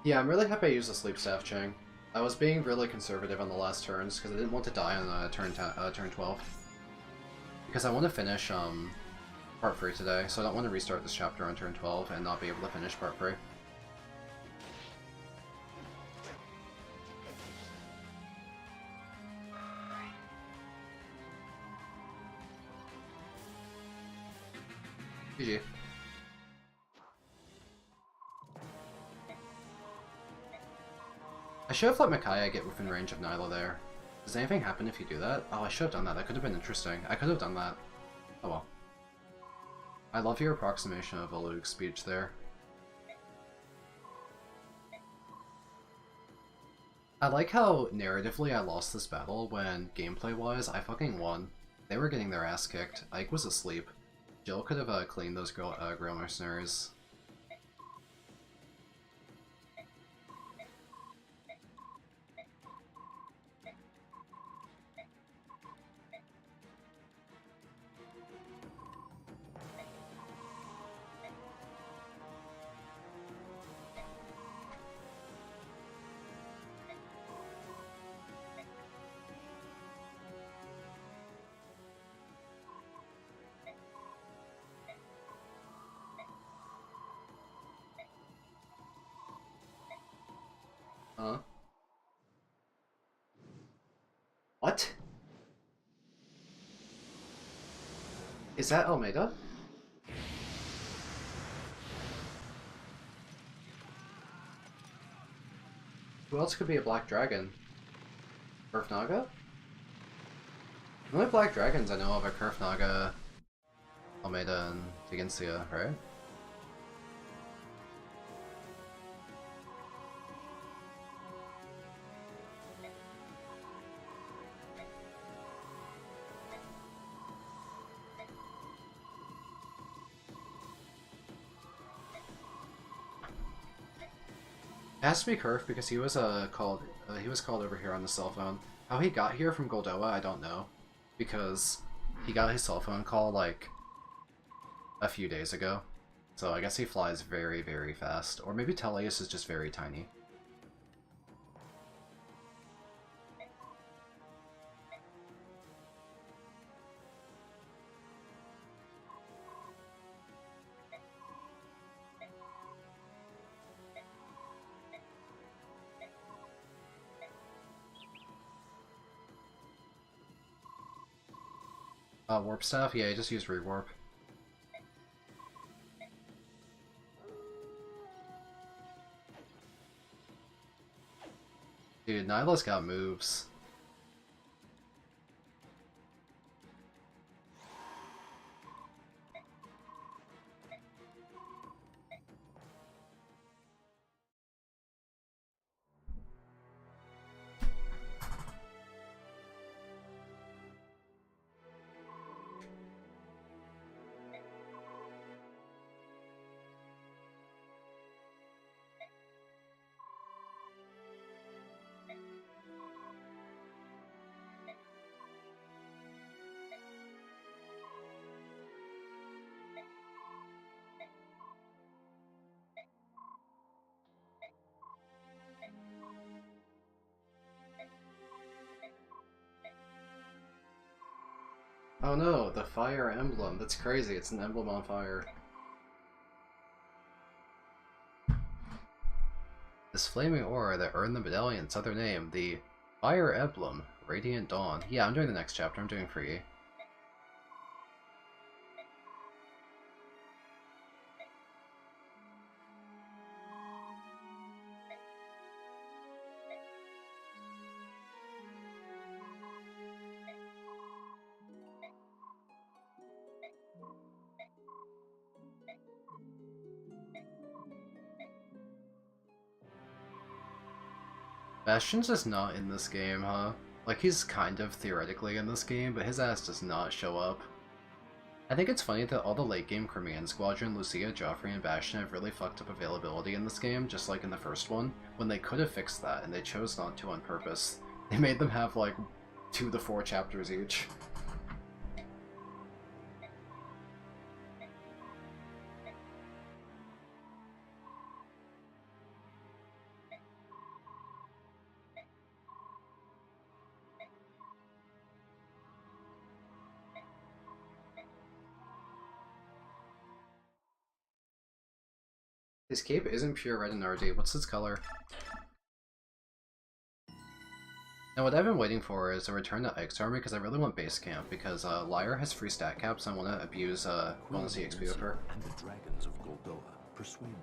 Yeah, I'm really happy I used the Sleep Staff, Chang. I was being really conservative on the last turns, because I didn't want to die on turn 12. Because I want to finish part 3 today, so I don't want to restart this chapter on turn 12 and not be able to finish part 3. GG. I should have let Micaiah get within range of Nyla there. Does anything happen if you do that? Oh, I should have done that. That could have been interesting. I could have done that. Oh well. I love your approximation of a Luke speech there. I like how narratively I lost this battle when gameplay-wise I fucking won. They were getting their ass kicked. Ike was asleep. Jill could have cleaned those Grail Mercenaries. Huh? What? Is that Almeida? Who else could be a Black Dragon? Kurfnaga? The only Black Dragons I know of are Kurfnaga, Almeida, and Vigencia, right? It has to be Kurf because he was called over here on the cell phone. How he got here from Goldoa, I don't know, because he got his cell phone call like a few days ago. So I guess he flies very, very fast, or maybe Teleus is just very tiny. Warp Staff? Yeah, just use Rewarp. Dude, Nyla's got moves. Oh no, the fire emblem. That's crazy. It's an emblem on fire. This flaming aura that earned the medallion its other name, the Fire Emblem, Radiant Dawn. Yeah, I'm doing the next chapter. I'm doing free. Bastion's just not in this game, huh? Like, he's kind of theoretically in this game, but his ass does not show up. I think it's funny that all the late-game Crimean Squadron, Lucia, Joffrey, and Bastion have really fucked up availability in this game, just like in the first one, when they could have fixed that, and they chose not to on purpose. They made them have, like, 2 to 4 chapters each. His cape isn't pure red in RD. What's its color? Now what I've been waiting for is a return to Ike's army because I really want base camp because Lyre has free stat caps and I want to abuse bonus EXP with her.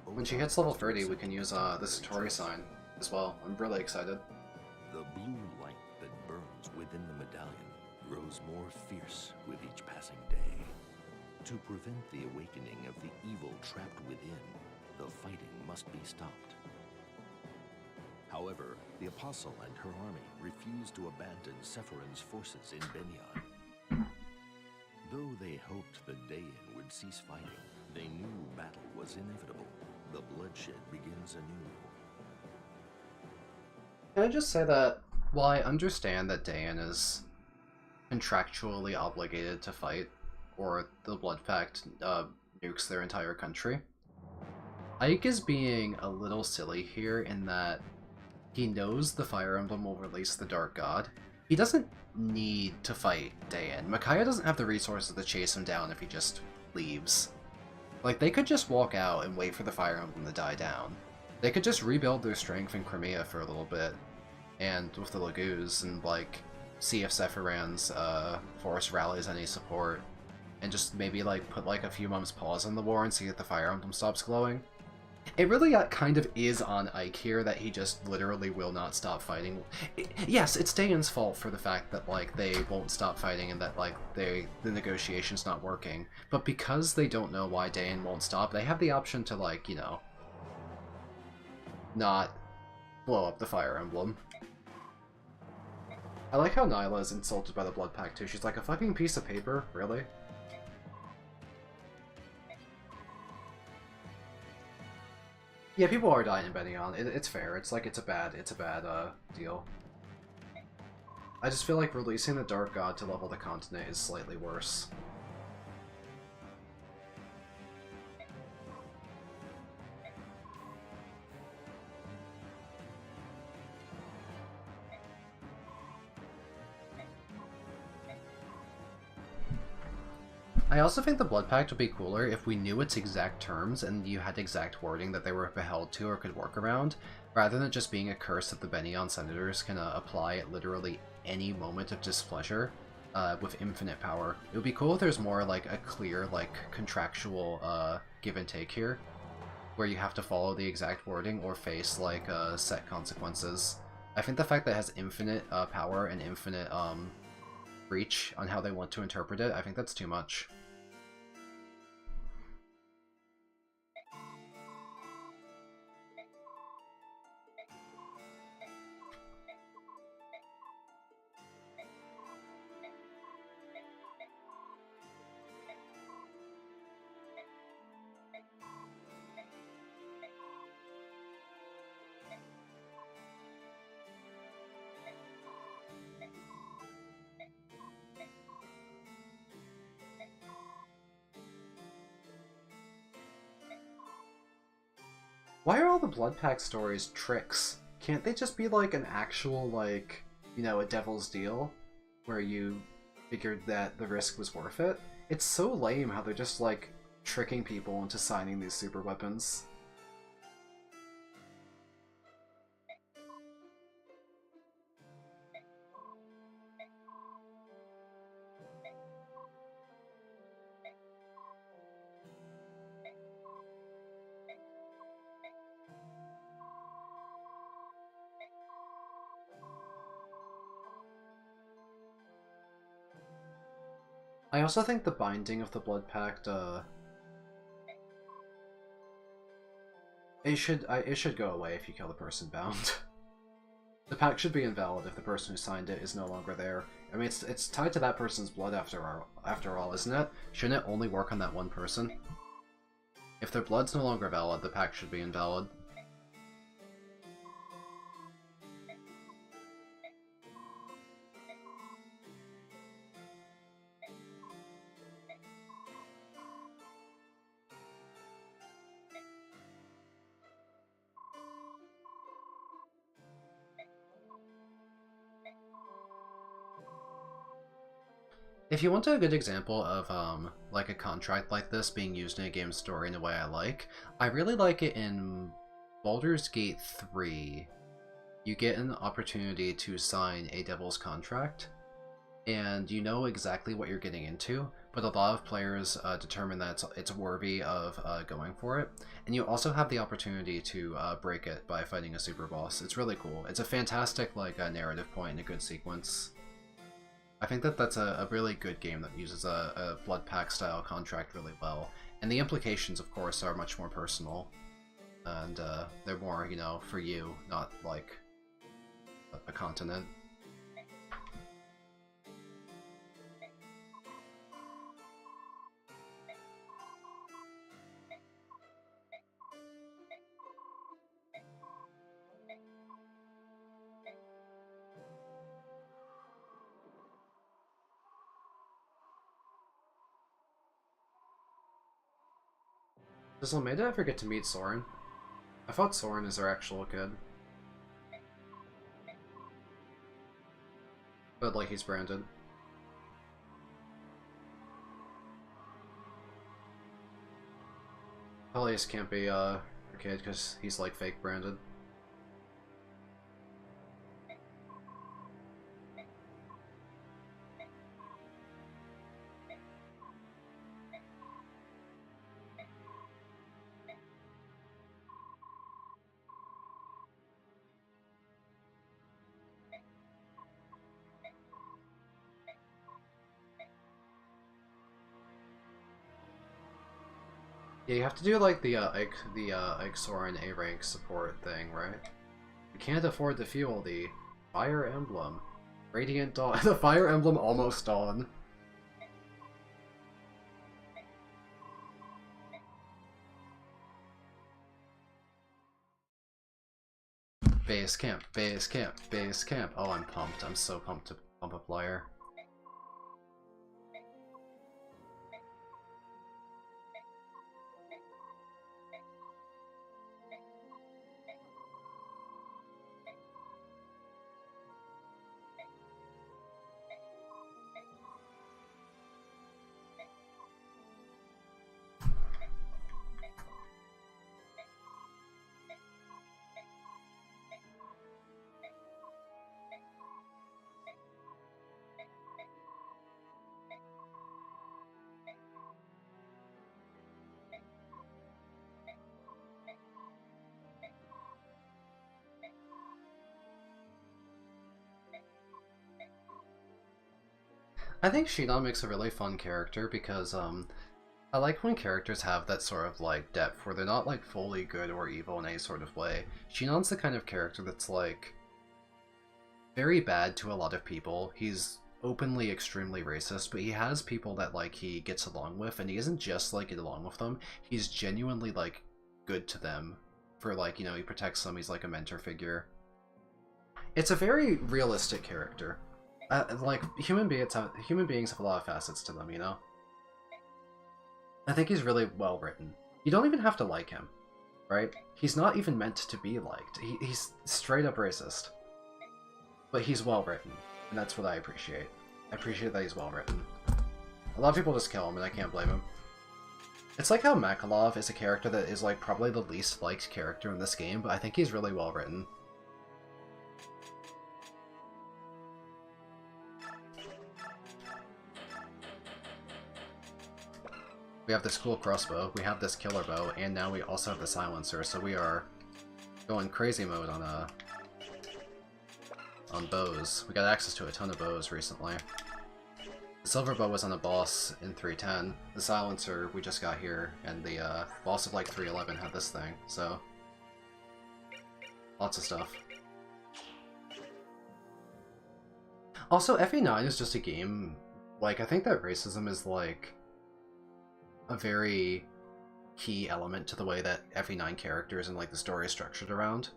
When she hits level 30 we can use the Satori sign as well. I'm really excited. The blue light that burns within the medallion grows more fierce with each passing day. To prevent the awakening of the evil trapped within, the fighting must be stopped. However, the Apostle and her army refused to abandon Sephiron's forces in Benyon. Though they hoped that Dayan would cease fighting, they knew battle was inevitable. The bloodshed begins anew. Can I just say that while I understand that Dayan is contractually obligated to fight, or the Blood Pact nukes their entire country, Ike is being a little silly here in that he knows the Fire Emblem will release the Dark God. He doesn't need to fight Dayan. Micaiah doesn't have the resources to chase him down if he just leaves. Like, they could just walk out and wait for the Fire Emblem to die down. They could just rebuild their strength in Crimea for a little bit, and with the Laguz, and, like, see if Sephiran's force rallies any support, and just maybe, like, put, like, a few months pause on the war and see if the Fire Emblem stops glowing. It really kind of is on Ike here that he just literally will not stop fighting. Yes, it's Dayan's fault for the fact that, like, they won't stop fighting and that, like, the negotiation's not working. But because they don't know why Dayan won't stop, they have the option to, like, you know, not blow up the Fire Emblem. I like how Nyla is insulted by the Blood Pact too. She's like, a fucking piece of paper? Really? Yeah, people are dying in Benyon. It's fair. It's like, it's a bad deal. I just feel like releasing the Dark God to level the continent is slightly worse. I also think the Blood Pact would be cooler if we knew its exact terms and you had exact wording that they were beheld to or could work around, rather than just being a curse that the Benyon senators can apply at literally any moment of displeasure with infinite power. It would be cool if there's more like a clear, like, contractual give and take here, where you have to follow the exact wording or face like set consequences. I think the fact that it has infinite power and infinite reach on how they want to interpret it, I think that's too much. Why are all the Blood Pact stories tricks? Can't they just be like an actual, like, you know, a devil's deal? Where you figured that the risk was worth it? It's so lame how they're just, like, tricking people into signing these super weapons. I also think the binding of the Blood Pact, it should go away if you kill the person bound. The pact should be invalid if the person who signed it is no longer there. I mean, it's tied to that person's blood after all, isn't it? Shouldn't it only work on that one person? If their blood's no longer valid, the pact should be invalid. If you want a good example of, like a contract like this being used in a game's story in a way I really like it in Baldur's Gate 3. You get an opportunity to sign a Devil's Contract, and you know exactly what you're getting into, but a lot of players determine that it's worthy of going for it, and you also have the opportunity to break it by fighting a super boss. It's really cool. It's a fantastic, like, narrative point and a good sequence. I think that that's a really good game that uses a Blood Pact style contract really well. And the implications, of course, are much more personal. And they're more, you know, for you, not like a continent. Does Almeida ever get to meet Soren? I thought Soren is her actual kid. But, like, he's branded. Peleus can't be, her kid, because he's, like, fake branded. Yeah, you have to do like the Ike Soren A rank support thing, right? You can't afford to fuel the Fire Emblem. Radiant Dawn. The Fire Emblem Almost Dawn. Base camp, base camp, base camp. Oh, I'm pumped. I'm so pumped to pump up Liar. I think Shinon makes a really fun character because, I like when characters have that sort of, like, depth where they're not, like, fully good or evil in any sort of way. Shinon's the kind of character that's, like, very bad to a lot of people. He's openly extremely racist, but he has people that, like, he gets along with, and he isn't just, like, get along with them. He's genuinely, like, good to them. For, like, you know, he protects them, he's, like, a mentor figure. It's a very realistic character. Like, human beings have a lot of facets to them, you know? I think he's really well written. You don't even have to like him, right? He's not even meant to be liked. He's straight up racist. But he's well written, and that's what I appreciate. I appreciate that he's well written. A lot of people just kill him, and I can't blame him. It's like how Makalov is a character that is, like, probably the least liked character in this game, but I think he's really well written. We have this cool crossbow, we have this killer bow, and now we also have the silencer, so we are going crazy mode on bows. We got access to a ton of bows recently. The silver bow was on a boss in 310, the silencer we just got here, and the boss of like 311 had this thing, so lots of stuff. Also, FE9 is just a game, like, I think that racism is like a very key element to the way that FE9 characters and like the story is structured around.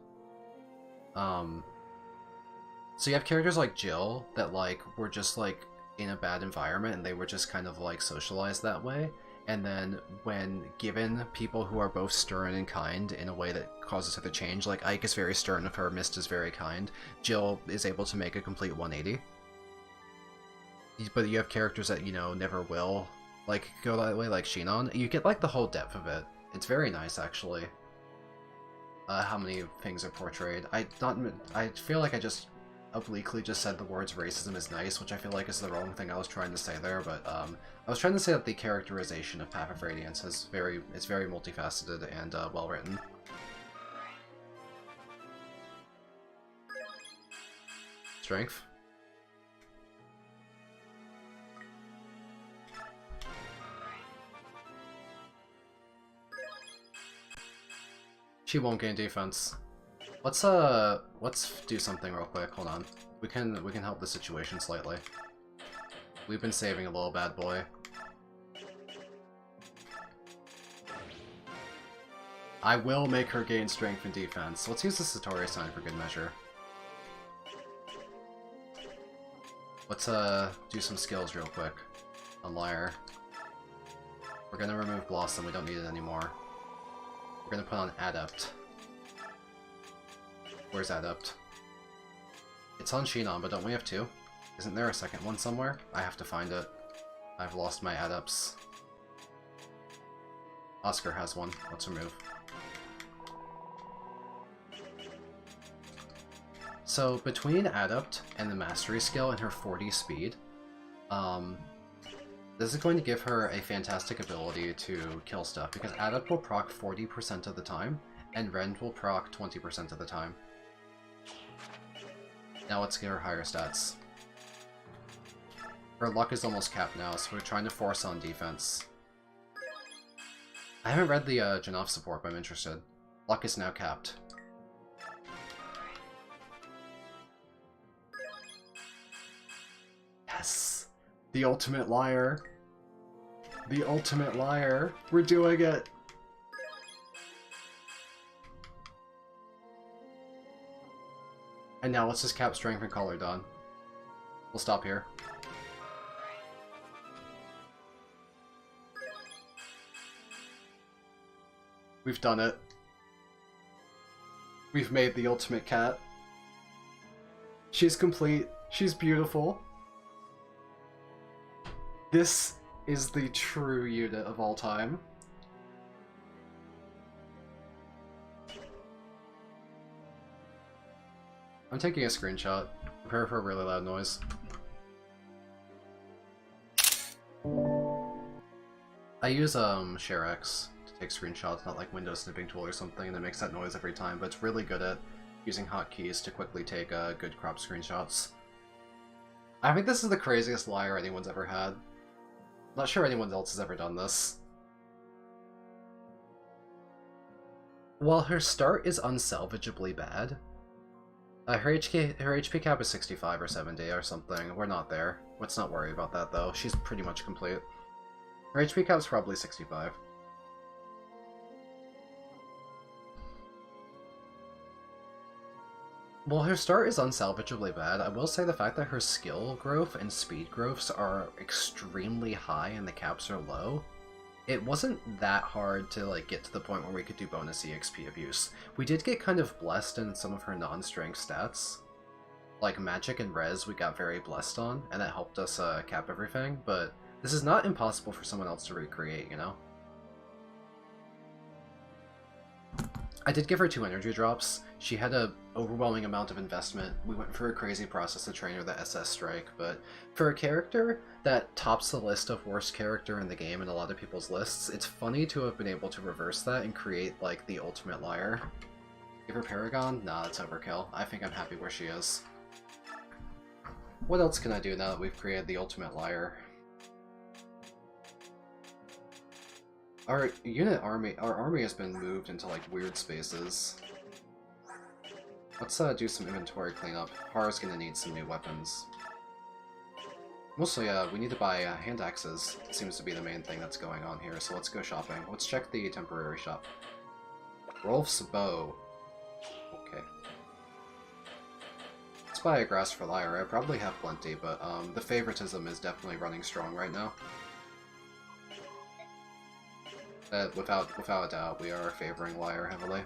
So you have characters like Jill that like were just like in a bad environment and they were just kind of like socialized that way, and then when given people who are both stern and kind in a way that causes her to change, like Ike is very stern with her, Mist is very kind, Jill is able to make a complete 180. But you have characters that, you know, never will like go that way, like Shinon. You get like the whole depth of it. It's very nice, actually. How many things are portrayed. I feel like I just obliquely just said the words racism is nice, which I feel like is the wrong thing I was trying to say there, but I was trying to say that the characterization of Path of Radiance is very multifaceted and well written. Strength. She won't gain defense. Let's do something real quick. Hold on. We can help the situation slightly. We've been saving a little bad boy. I will make her gain strength and defense. Let's use the Satori sign for good measure. Let's do some skills real quick on Lyre. We're gonna remove Blossom, we don't need it anymore. We're gonna put on Adept. Where's Adept? It's on Shinon, but don't we have two? Isn't there a second one somewhere? I have to find it. I've lost my Adepts. Oscar has one. Let's remove. So, between Adept and the Mastery skill and her 40 speed, this is going to give her a fantastic ability to kill stuff, because Adept will proc 40% of the time, and Rend will proc 20% of the time. Now let's get her higher stats. Her luck is almost capped now, so we're trying to force on defense. I haven't read the Janov support, but I'm interested. Luck is now capped. Yes! The ultimate Lyre! The ultimate Lyre! We're doing it! And now let's just cap strength and color done. We'll stop here. We've done it. We've made the ultimate cat. She's complete. She's beautiful. This is the true unit of all time. I'm taking a screenshot. Prepare for a really loud noise. I use ShareX to take screenshots, not like Windows snipping tool or something that makes that noise every time, but it's really good at using hotkeys to quickly take good crop screenshots. I think this is the craziest Lyre anyone's ever had. Not sure anyone else has ever done this. While her start is unsalvageably bad, her HP cap is 65 or 70 or something. We're not there. Let's not worry about that though. She's pretty much complete. Her HP cap is probably 65. While her start is unsalvageably bad, I will say the fact that her skill growth and speed growths are extremely high and the caps are low, it wasn't that hard to like get to the point where we could do bonus EXP abuse. We did get kind of blessed in some of her non-strength stats. Like magic and res we got very blessed on, and that helped us cap everything, but this is not impossible for someone else to recreate, you know? I did give her 2 energy drops. She had an overwhelming amount of investment. We went through a crazy process to train her the SS Strike, but for a character that tops the list of worst character in the game in a lot of people's lists, it's funny to have been able to reverse that and create, like, the ultimate Lyre. Give her Paragon? Nah, that's overkill. I think I'm happy where she is. What else can I do now that we've created the ultimate Lyre? Our army has been moved into like weird spaces. Let's do some inventory cleanup. Hara's gonna need some new weapons. Mostly, we need to buy hand axes. It seems to be the main thing that's going on here, so let's go shopping. Let's check the temporary shop. Rolf's bow. Okay. Let's buy a grass for Lyre. I probably have plenty, but the favoritism is definitely running strong right now. Without a doubt, we are favoring Lyre heavily.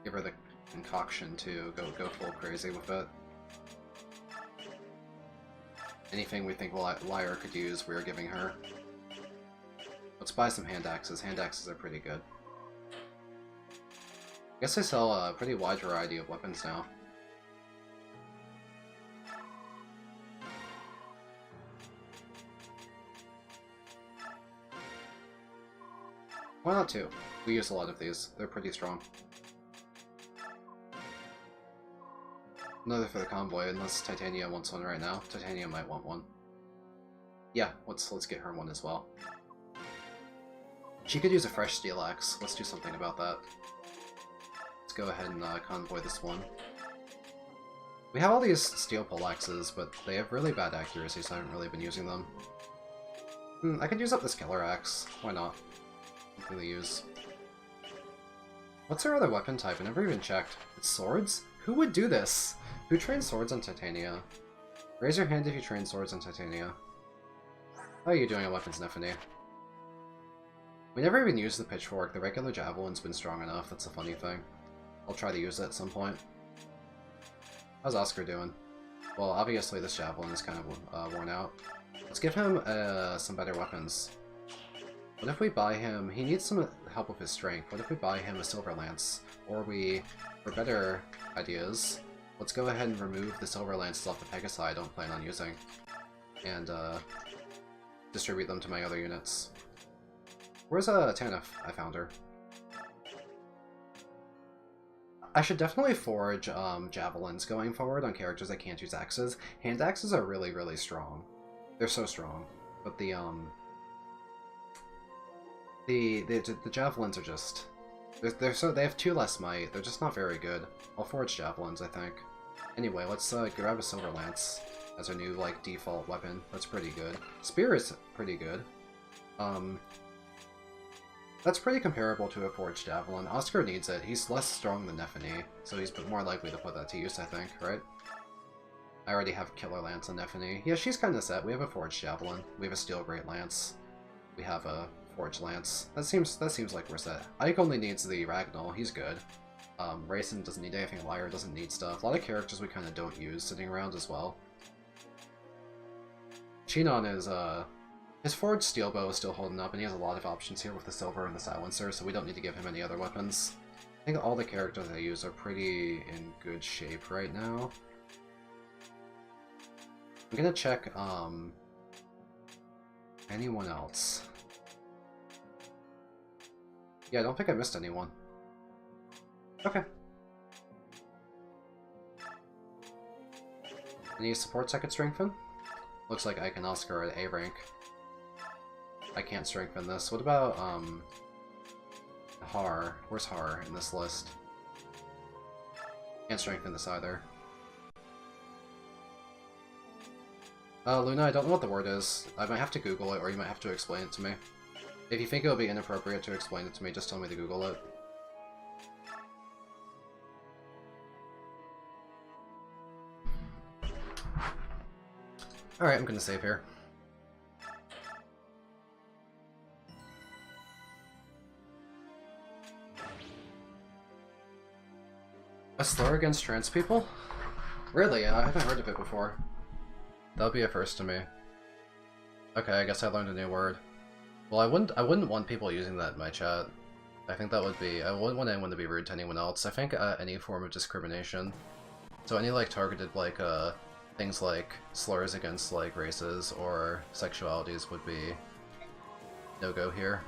Give her the concoction to go full crazy with it. Anything we think Lyre could use, we are giving her. Let's buy some hand axes. Hand axes are pretty good. I guess I sell a pretty wide variety of weapons now. Why not 2? We use a lot of these. They're pretty strong. Another for the convoy, unless Titania wants one right now. Titania might want one. Yeah, let's get her one as well. She could use a fresh steel axe. Let's do something about that. Let's go ahead and convoy this one. We have all these steel poleaxes, but they have really bad accuracy, so I haven't really been using them. I could use up this killer axe. Why not? Really use. What's her other weapon type? I never even checked. It's swords? Who would do this? Who trains swords on Titania? Raise your hand if you train swords on Titania. How are you doing on weapons, Nephany? We never even used the pitchfork. The regular javelin's been strong enough. That's the funny thing. I'll try to use it at some point. How's Oscar doing? Well, obviously this javelin is kind of worn out. Let's give him some better weapons. What if we buy him... He needs some help with his strength. What if we buy him a silver lance? Or we, for better ideas, let's go ahead and remove the silver lances off the Pegasi I don't plan on using. And distribute them to my other units. Where's Tanif? I found her. I should definitely forge javelins going forward on characters that can't use axes. Hand axes are really, really strong. They're so strong. But the javelins are just... they have 2 less might. They're just not very good. I'll forge javelins, I think. Anyway, let's grab a silver lance as our new, like, default weapon. That's pretty good. Spear is pretty good. That's pretty comparable to a forged javelin. Oscar needs it. He's less strong than Nephany, so he's more likely to put that to use, I think, right? I already have Killer Lance on Nephany. Yeah, she's kind of set. We have a forged javelin. We have a steel great lance. We have a forged lance. That seems like we're set. Ike only needs the Ragnall. He's good. Rayson doesn't need anything. Lyre doesn't need stuff. A lot of characters we kind of don't use sitting around as well. Chinon is, his forged steel bow is still holding up, and he has a lot of options here with the silver and the silencer, so we don't need to give him any other weapons. I think all the characters I use are pretty in good shape right now. I'm gonna check, anyone else. Yeah, I don't think I missed anyone. Okay. Any supports I could strengthen? Looks like Ike and Oscar are at A rank. I can't strengthen this. What about, Har? Where's Har in this list? Can't strengthen this either. Luna, I don't know what the word is. I might have to Google it, or you might have to explain it to me. If you think it would be inappropriate to explain it to me, just tell me to Google it. Alright, I'm gonna save here. A slur against trans people? Really? I haven't heard of it before. That would be a first to me. Okay, I guess I learned a new word. Well, I wouldn't want people using that in my chat. I think that would be... I wouldn't want anyone to be rude to anyone else. I think any form of discrimination. So any, like, targeted, like, things like slurs against, like, races or sexualities would be no-go here.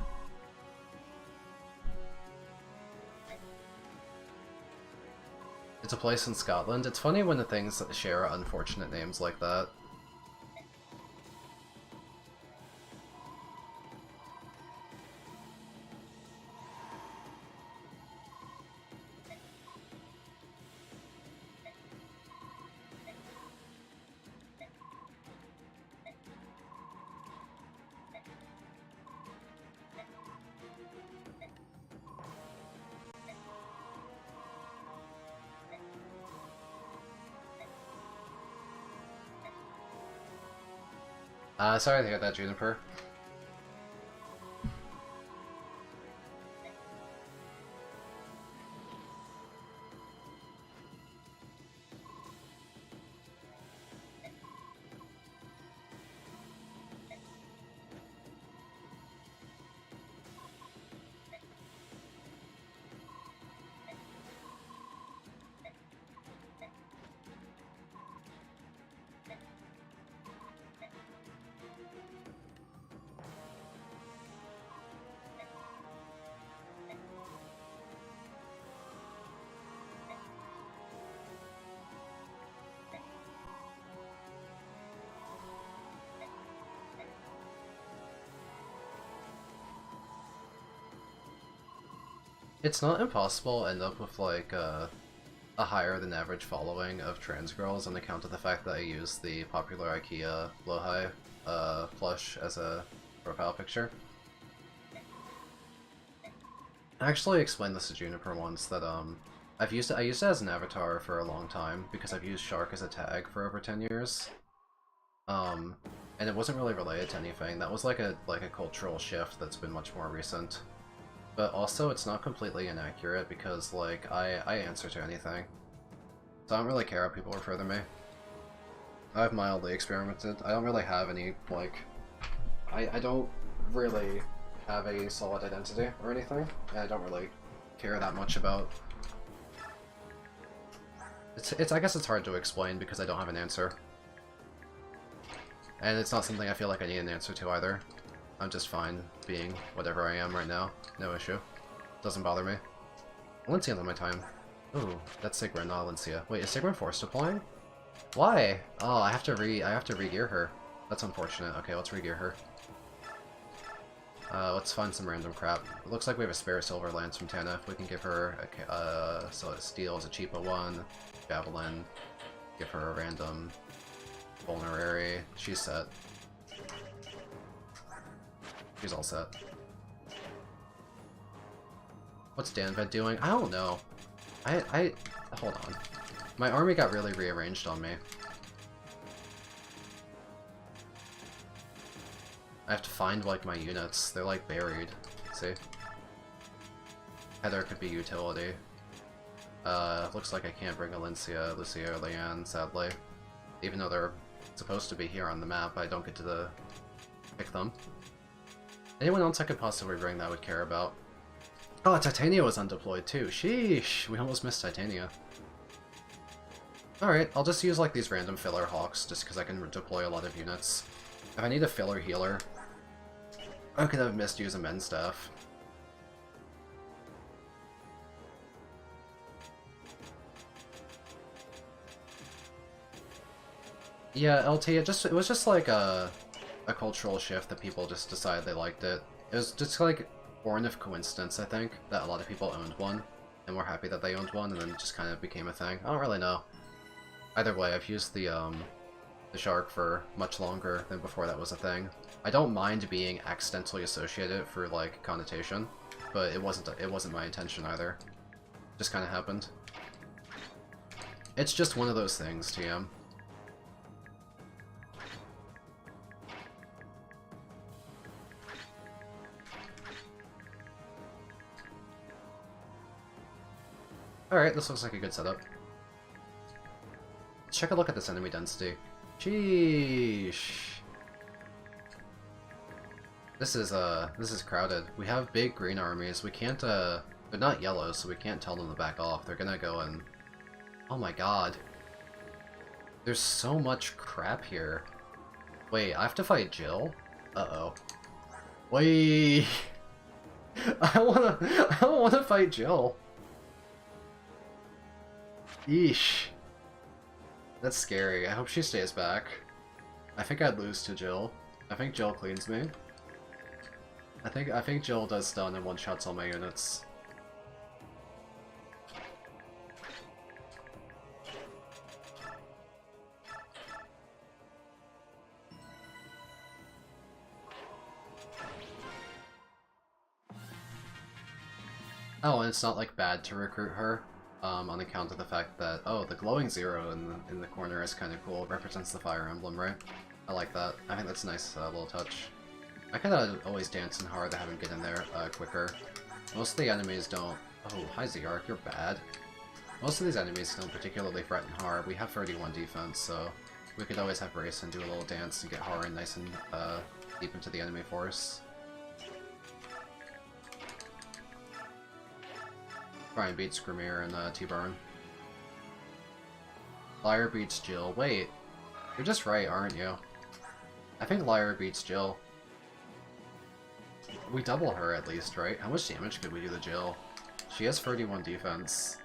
It's a place in Scotland. It's funny when the things share unfortunate names like that. Sorry to hear that, Juniper. It's not impossible to end up with like a higher than average following of trans girls on account of the fact that I use the popular IKEA Blowhigh plush as a profile picture. I actually explained this to Juniper once that I used it as an avatar for a long time because I've used Shark as a tag for over 10 years. And it wasn't really related to anything. That was like a cultural shift that's been much more recent. But also, it's not completely inaccurate because, like, I answer to anything. So I don't really care how people refer to me. I've mildly experimented. I don't really have any, like... I don't really have a solid identity or anything. And I don't really care that much about... I guess it's hard to explain because I don't have an answer. And it's not something I feel like I need an answer to either. I'm just fine being whatever I am right now. No issue. Doesn't bother me. Valencia's on my time. Ooh, that's Sigrun, not Valencia. Wait, is Sigrun force deploying? Why? Oh, I have to re-gear her. That's unfortunate. Okay, let's re-gear her. Let's find some random crap. It looks like we have a spare Silver Lance from Tanith. We can give her a Steel as a cheapo one. Javelin. Give her a random Vulnerary. She's set. She's all set. What's Danved doing? I don't know. Hold on. My army got really rearranged on me. I have to find, like, my units. They're, like, buried. See? Heather could be utility. Looks like I can't bring Alencia, Lucia, or Leanne, sadly. Even though they're supposed to be here on the map, I don't get to pick them. Anyone else I could possibly bring that I would care about? Oh, Titania was undeployed too. Sheesh, we almost missed Titania. Alright, I'll just use like these random filler hawks just because I can deploy a lot of units. If I need a filler healer, I could have missed use a men's staff. Yeah, LT, it was just like a cultural shift that people just decided they liked it. It was just like born of coincidence, I think, that a lot of people owned one, and were happy that they owned one, and then it just kind of became a thing. I don't really know. Either way, I've used the Shark for much longer than before that was a thing. I don't mind being accidentally associated for, like, connotation, but it wasn't my intention either. It just kind of happened. It's just one of those things, TM. Alright, this looks like a good setup. Let's check a look at this enemy density. Sheesh. This is crowded. We have big green armies. We can't, they're not yellow, so we can't tell them to back off. They're gonna go and... Oh my god. There's so much crap here. Wait, I have to fight Jill? Uh-oh. Wait... I don't wanna fight Jill. Yeesh. That's scary. I hope she stays back. I think I'd lose to Jill. I think Jill cleans me. I think Jill does stun and one-shots all my units. Oh, and it's not like bad to recruit her. On account of the fact that, oh, the glowing zero in the corner is kind of cool. It represents the Fire Emblem, right? I like that. I think that's a nice little touch. I kind of always dance in hard to have him get in there quicker. Most of the enemies don't... Oh, hi Zerark, you're bad. Most of these enemies don't particularly threaten hard. We have 31 defense, so we could always have Race and do a little dance and get Harin nice and deep into the enemy force. Try and beat Skrimir and T-Burn. Lyra beats Jill. Wait, you're just right, aren't you? I think Lyra beats Jill. We double her at least, right? How much damage could we do to Jill? She has 31 defense.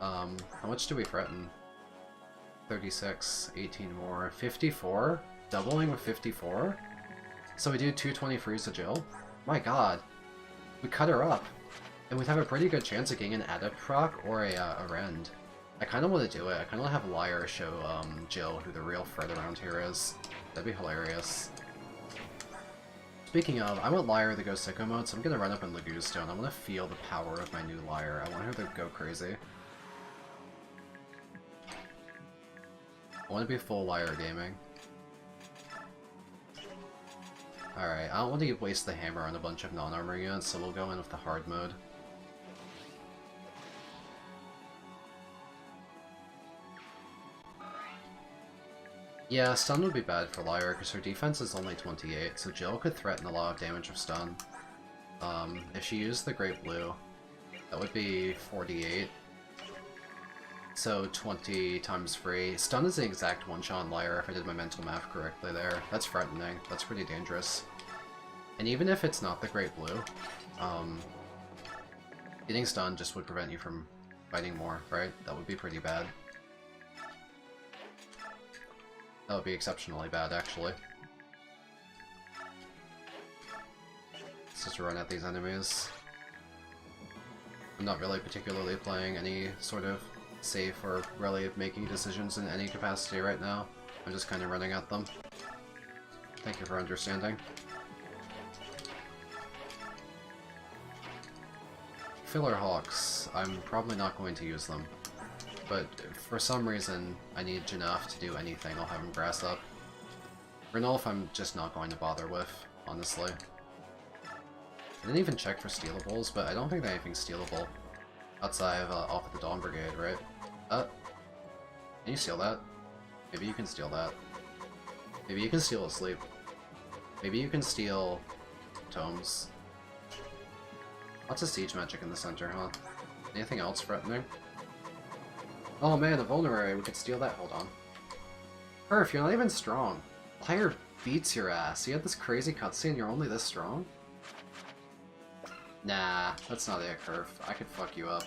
How much do we threaten? 36, 18 more. 54? Doubling with 54? So we do 223s to Jill? My god. We cut her up. And we'd have a pretty good chance of getting an Adept proc or a Rend. I kind of want to do it. I kind of want to have Lyre show Jill who the real threat around here is. That'd be hilarious. Speaking of, I want Lyre to go sicko mode, so I'm gonna run up in Lagustone. I want to feel the power of my new Lyre. I want her to go crazy. I want to be full Lyre gaming. Alright, I don't want to waste the hammer on a bunch of non-armor units, so we'll go in with the hard mode. Yeah, stun would be bad for Lyre, because her defense is only 28, so Jill could threaten a lot of damage of stun. If she used the Great Blue, that would be 48. So 20 times 3. Stun is the exact one-shot on Lyre if I did my mental math correctly there. That's threatening. That's pretty dangerous. And even if it's not the Great Blue, getting stunned just would prevent you from fighting more, right? That would be pretty bad. That would be exceptionally bad, actually. Let's just run at these enemies. I'm not really particularly playing any sort of safe or really making decisions in any capacity right now. I'm just kind of running at them. Thank you for understanding. Filler Hawks. I'm probably not going to use them. But for some reason, I need Janaf to do anything, I'll have him grass up. Renolf I'm just not going to bother with, honestly. I didn't even check for stealables, but I don't think that anything's stealable outside of off of the Dawn Brigade, right? Can you steal that? Maybe you can steal that. Maybe you can steal Asleep. Maybe you can steal Tomes. Lots of siege magic in the center, huh? Anything else threatening? Oh man, a Vulnerary, we could steal that, hold on. Perf, you're not even strong. Lyre beats your ass. You had this crazy cutscene, you're only this strong? Nah, that's not it, Kerf. I could fuck you up.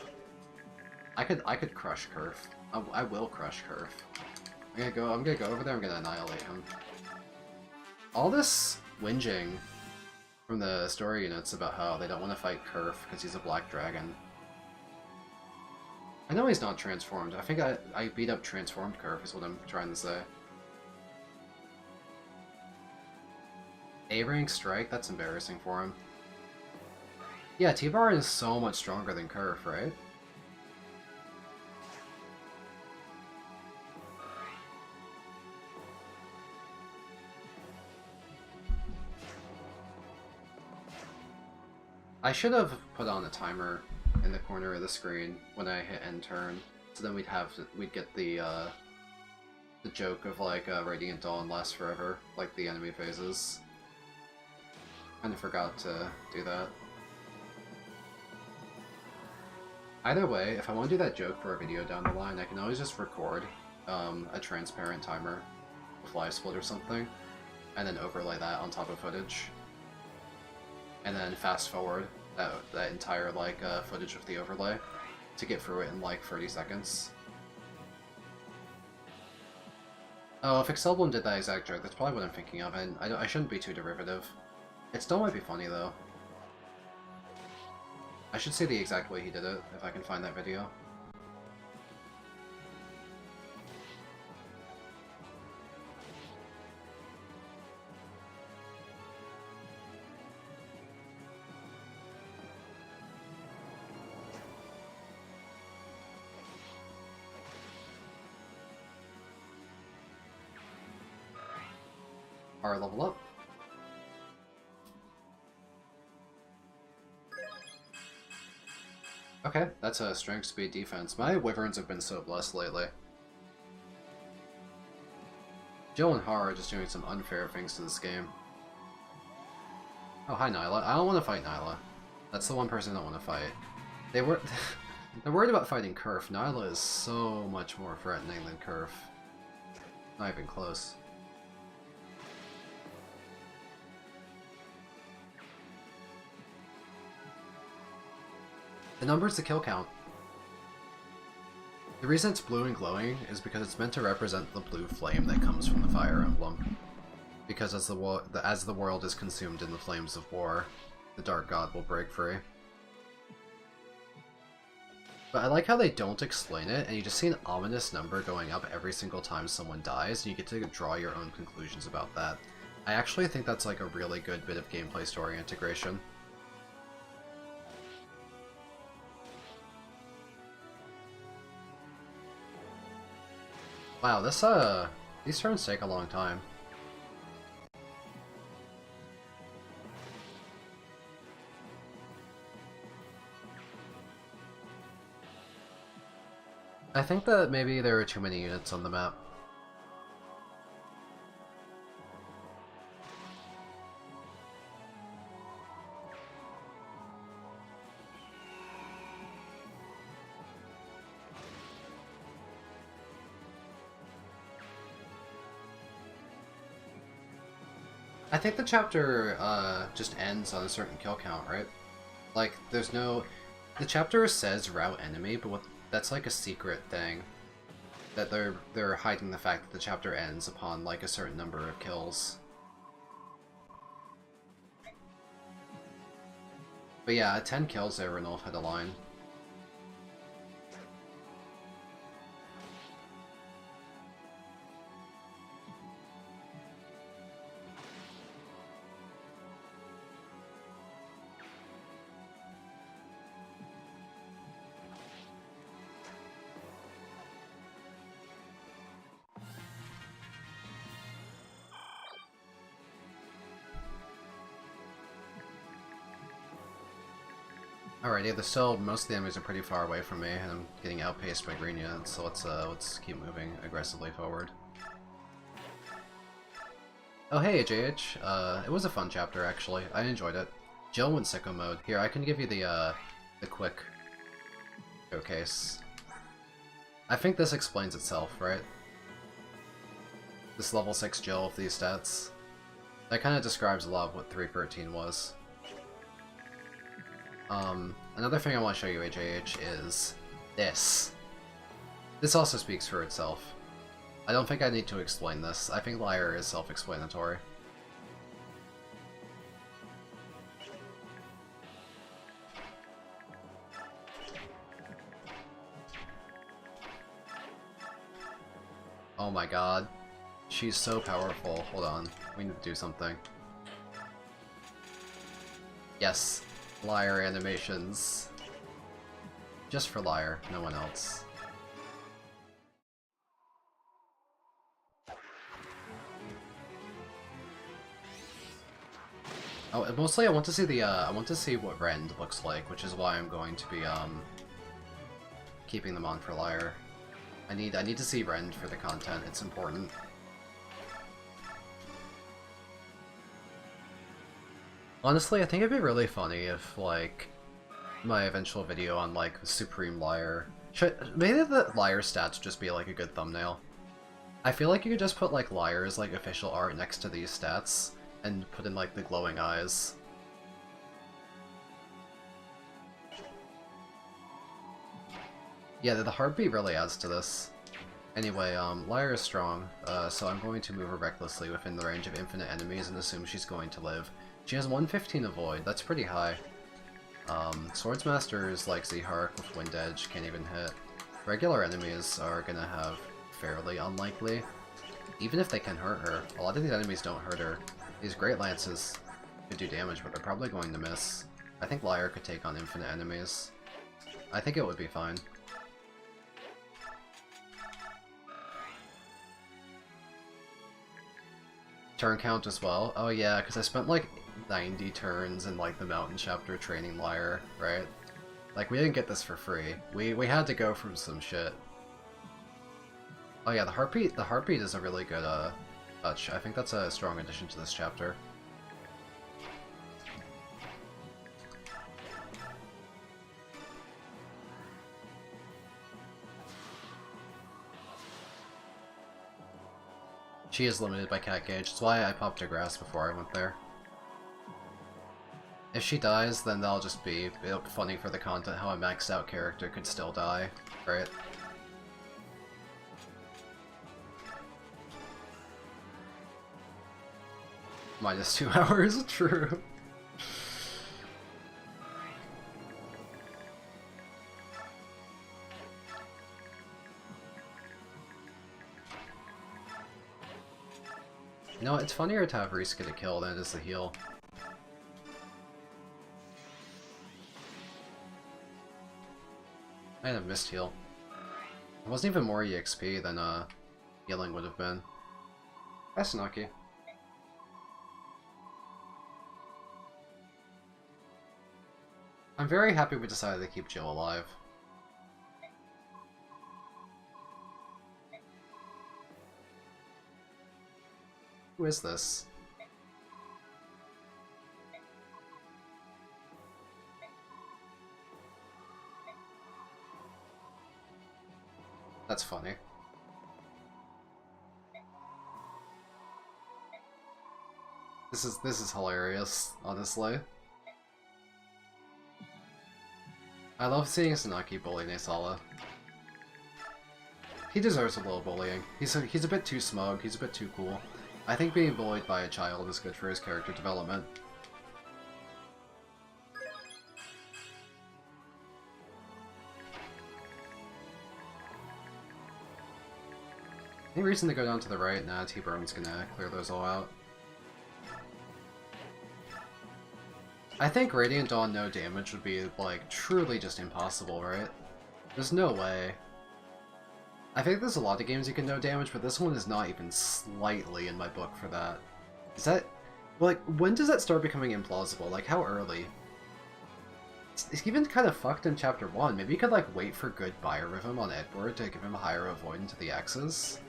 I could crush Kerf. I will crush Kerf. I'm gonna go over there, I'm gonna annihilate him. All this whinging from the story units about how they don't want to fight Kerf because he's a black dragon. I know he's not transformed. I think I beat up transformed Kerf is what I'm trying to say. A-rank strike? That's embarrassing for him. Yeah, T-Bar is so much stronger than Kerf, right? I should have put on a timer in the corner of the screen when I hit end turn, so then we'd get the joke of like Radiant Dawn lasts forever, like the enemy phases. Kinda forgot to do that. Either way, if I want to do that joke for a video down the line, I can always just record a transparent timer with Live Split or something, and then overlay that on top of footage. And then fast forward that entire like footage of the overlay to get through it in like 30 seconds. Oh, if Excelblum did that exact joke, that's probably what I'm thinking of, and I shouldn't be too derivative. It still might be funny though. I should say the exact way he did it, if I can find that video. Our level up. Okay, that's a strength, speed, defense. My Wyverns have been so blessed lately. Jill and Har are just doing some unfair things to this game. Oh, hi Nyla. I don't want to fight Nyla. That's the one person I don't want to fight. They're worried about fighting Kerf. Nyla is so much more threatening than Kerf. Not even close. The number's the kill count. The reason it's blue and glowing is because it's meant to represent the blue flame that comes from the Fire Emblem. Because as the world is consumed in the flames of war, the Dark God will break free. But I like how they don't explain it, and you just see an ominous number going up every single time someone dies, and you get to draw your own conclusions about that. I actually think that's like a really good bit of gameplay story integration. Wow, these turns take a long time. I think that maybe there are too many units on the map. I think the chapter just ends on a certain kill count, right? Like, there's no... The chapter says route enemy, but that's like a secret thing. That they're hiding the fact that the chapter ends upon like a certain number of kills. But yeah, at 10 kills there, Ranulf had a line. Alrighty, most of the enemies are pretty far away from me, and I'm getting outpaced by green units, so let's keep moving aggressively forward. Oh hey, JH. It was a fun chapter, actually. I enjoyed it. Jill went sicko mode. Here, I can give you the quick showcase. I think this explains itself, right? This level 6 Jill with these stats. That kind of describes a lot of what 313 was. Another thing I want to show you, AJH, is this. This also speaks for itself. I don't think I need to explain this. I think Lyre is self-explanatory. Oh my god. She's so powerful. Hold on. We need to do something. Yes. Lyre animations. Just for Lyre, no one else. Oh, and mostly I want to see I want to see what Rend looks like, which is why I'm going to be keeping them on for Lyre. I need to see Rend for the content. It's important. Honestly, I think it'd be really funny if, like, my eventual video on, like, Supreme Lyre... Maybe the Lyre stats would just be, like, a good thumbnail. I feel like you could just put, like, Lyre's, like, official art next to these stats, and put in, like, the glowing eyes. Yeah, the heartbeat really adds to this. Anyway, Lyre is strong, so I'm going to move her recklessly within the range of infinite enemies and assume she's going to live. She has 115 Avoid, that's pretty high. Swordsmasters like Zehark with Wind Edge can't even hit. Regular enemies are gonna have fairly unlikely, even if they can hurt her. A lot of these enemies don't hurt her. These Great Lances could do damage, but they're probably going to miss. I think Lyre could take on infinite enemies. I think it would be fine. Turn count as well? Oh yeah, because I spent like 90 turns in like the Mountain chapter training Lyre, right? Like we didn't get this for free. We had to go through some shit. Oh yeah, the heartbeat is a really good touch. I think that's a strong addition to this chapter. She is limited by cat gauge, that's why I popped her grass before I went there. If she dies, then that'll just be funny for the content how a maxed out character could still die, right? Minus 2 hours, true. You know, it's funnier to have Reese get a kill than it is to heal. I had a missed heal. It wasn't even more EXP than healing would have been. That's Naki. I'm very happy we decided to keep Jill alive. Who is this? That's funny. This is hilarious, honestly. I love seeing Sanaki bully Naesala. He deserves a little bullying. He's a bit too smug, he's a bit too cool. I think being bullied by a child is good for his character development. Any reason to go down to the right? Nah, T-Burm's gonna clear those all out. I think Radiant Dawn no damage would be, like, truly just impossible, right? There's no way. I think there's a lot of games you can no damage, but this one is not even slightly in my book for that. Is that... like, when does that start becoming implausible? Like, how early? It's even kind of fucked in Chapter 1. Maybe you could, like, wait for good Biorhythm on Edward to give him a higher avoid into the Axes.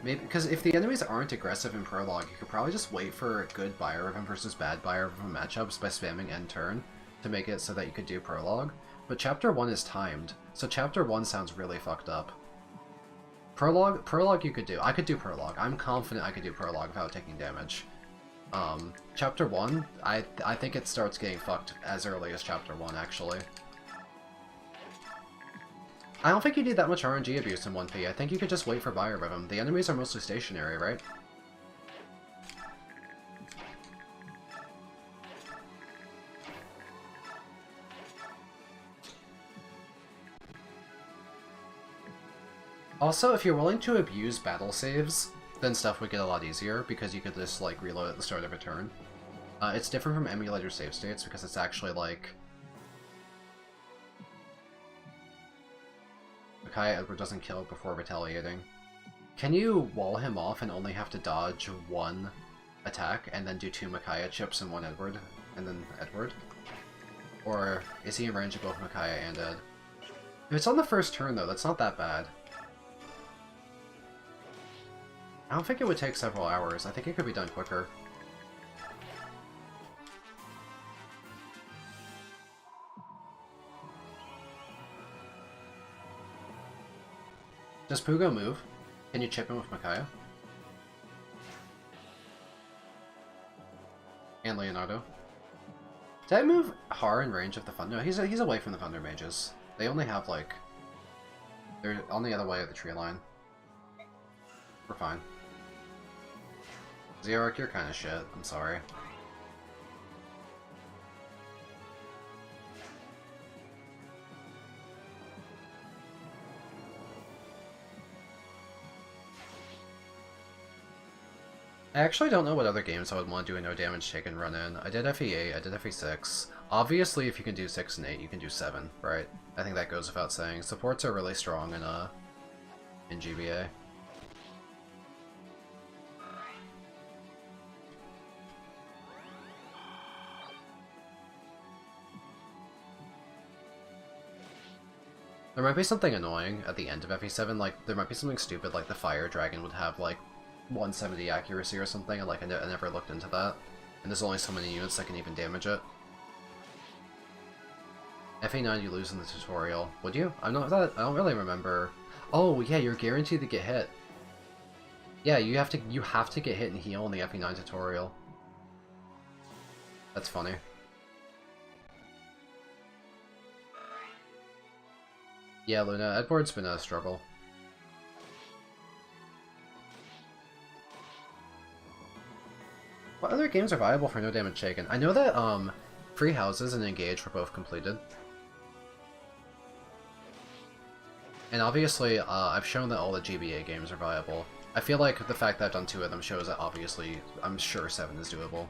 Maybe, because if the enemies aren't aggressive in Prologue, you could probably just wait for good Biorhythm versus bad Biorhythm matchups by spamming end turn to make it so that you could do Prologue. But Chapter 1 is timed, so Chapter 1 sounds really fucked up. Prologue you could do. I could do Prologue. I'm confident I could do Prologue without taking damage. Chapter 1, I think it starts getting fucked as early as Chapter 1, actually. I don't think you need that much RNG abuse in 1P. I think you could just wait for Biorhythm. The enemies are mostly stationary, right? Also, if you're willing to abuse battle saves, then stuff would get a lot easier, because you could just, like, reload at the start of a turn. It's different from emulator save states, because it's actually, like... Micaiah Edward doesn't kill before retaliating. Can you wall him off and only have to dodge one attack, and then do 2 Micaiah chips and 1 Edward, and then Edward? Or is he in range of both Micaiah and Ed? If it's on the first turn, though, that's not that bad. I don't think it would take several hours. I think it could be done quicker. Does Pugo move? Can you chip him with Micaiah? And Leonardo. Did I move Har in range of the Thunder? No, he's away from the Thunder Mages. They only have, like... they're on the other way of the tree line. We're fine. Xeorc, you're kinda shit. I'm sorry. I actually don't know what other games I would want to do a no damage taken run in. I did FE8, I did FE6. Obviously, if you can do 6 and 8, you can do 7, right? I think that goes without saying. Supports are really strong in GBA. There might be something annoying at the end of FE7, like, there might be something stupid, like the Fire Dragon would have, like, 170 accuracy or something, and, like, I never looked into that. And there's only so many units that can even damage it. FE9 you lose in the tutorial. Would you? I don't really remember. Oh, yeah, you're guaranteed to get hit. Yeah, you have to get hit and heal in the FE9 tutorial. That's funny. Yeah, Luna, Edward's been a struggle. What other games are viable for no damage taken? I know that Free Houses and Engage were both completed. And obviously, I've shown that all the GBA games are viable. I feel like the fact that I've done 2 of them shows that obviously I'm sure 7 is doable.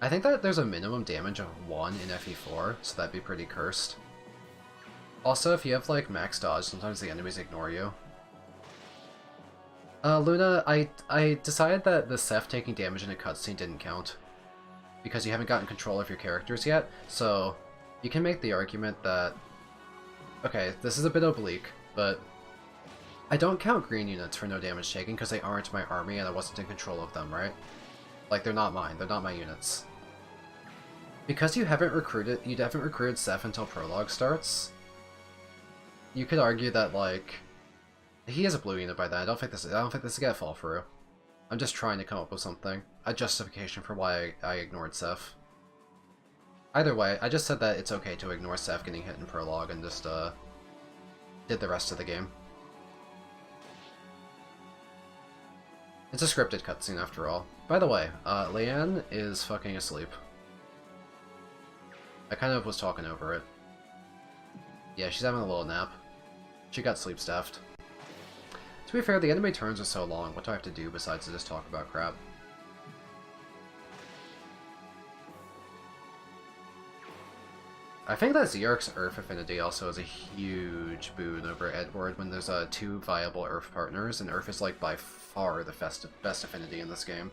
I think that there's a minimum damage of 1 in FE4, so that'd be pretty cursed. Also, if you have like max dodge, sometimes the enemies ignore you. Luna, I decided that the Seth taking damage in a cutscene didn't count. Because you haven't gotten control of your characters yet, so you can make the argument that... Okay, this is a bit oblique, but I don't count green units for no damage taken because they aren't my army and I wasn't in control of them, right? Like, they're not mine, they're not my units. Because you haven't recruited Seth until Prologue starts, you could argue that, like, he is a blue unit by then. I don't think this is gonna fall through. I'm just trying to come up with something. A justification for why I ignored Seth. Either way, I just said that it's okay to ignore Seth getting hit in Prologue and just, did the rest of the game. It's a scripted cutscene after all. By the way, Leanne is fucking asleep. I kind of was talking over it. Yeah, she's having a little nap. She got sleep staffed. To be fair, the anime turns are so long, what do I have to do besides to just talk about crap? I think that Zerk's Earth affinity also is a huge boon over Edward when there's 2 viable Earth partners, and Earth is like by far the best affinity in this game.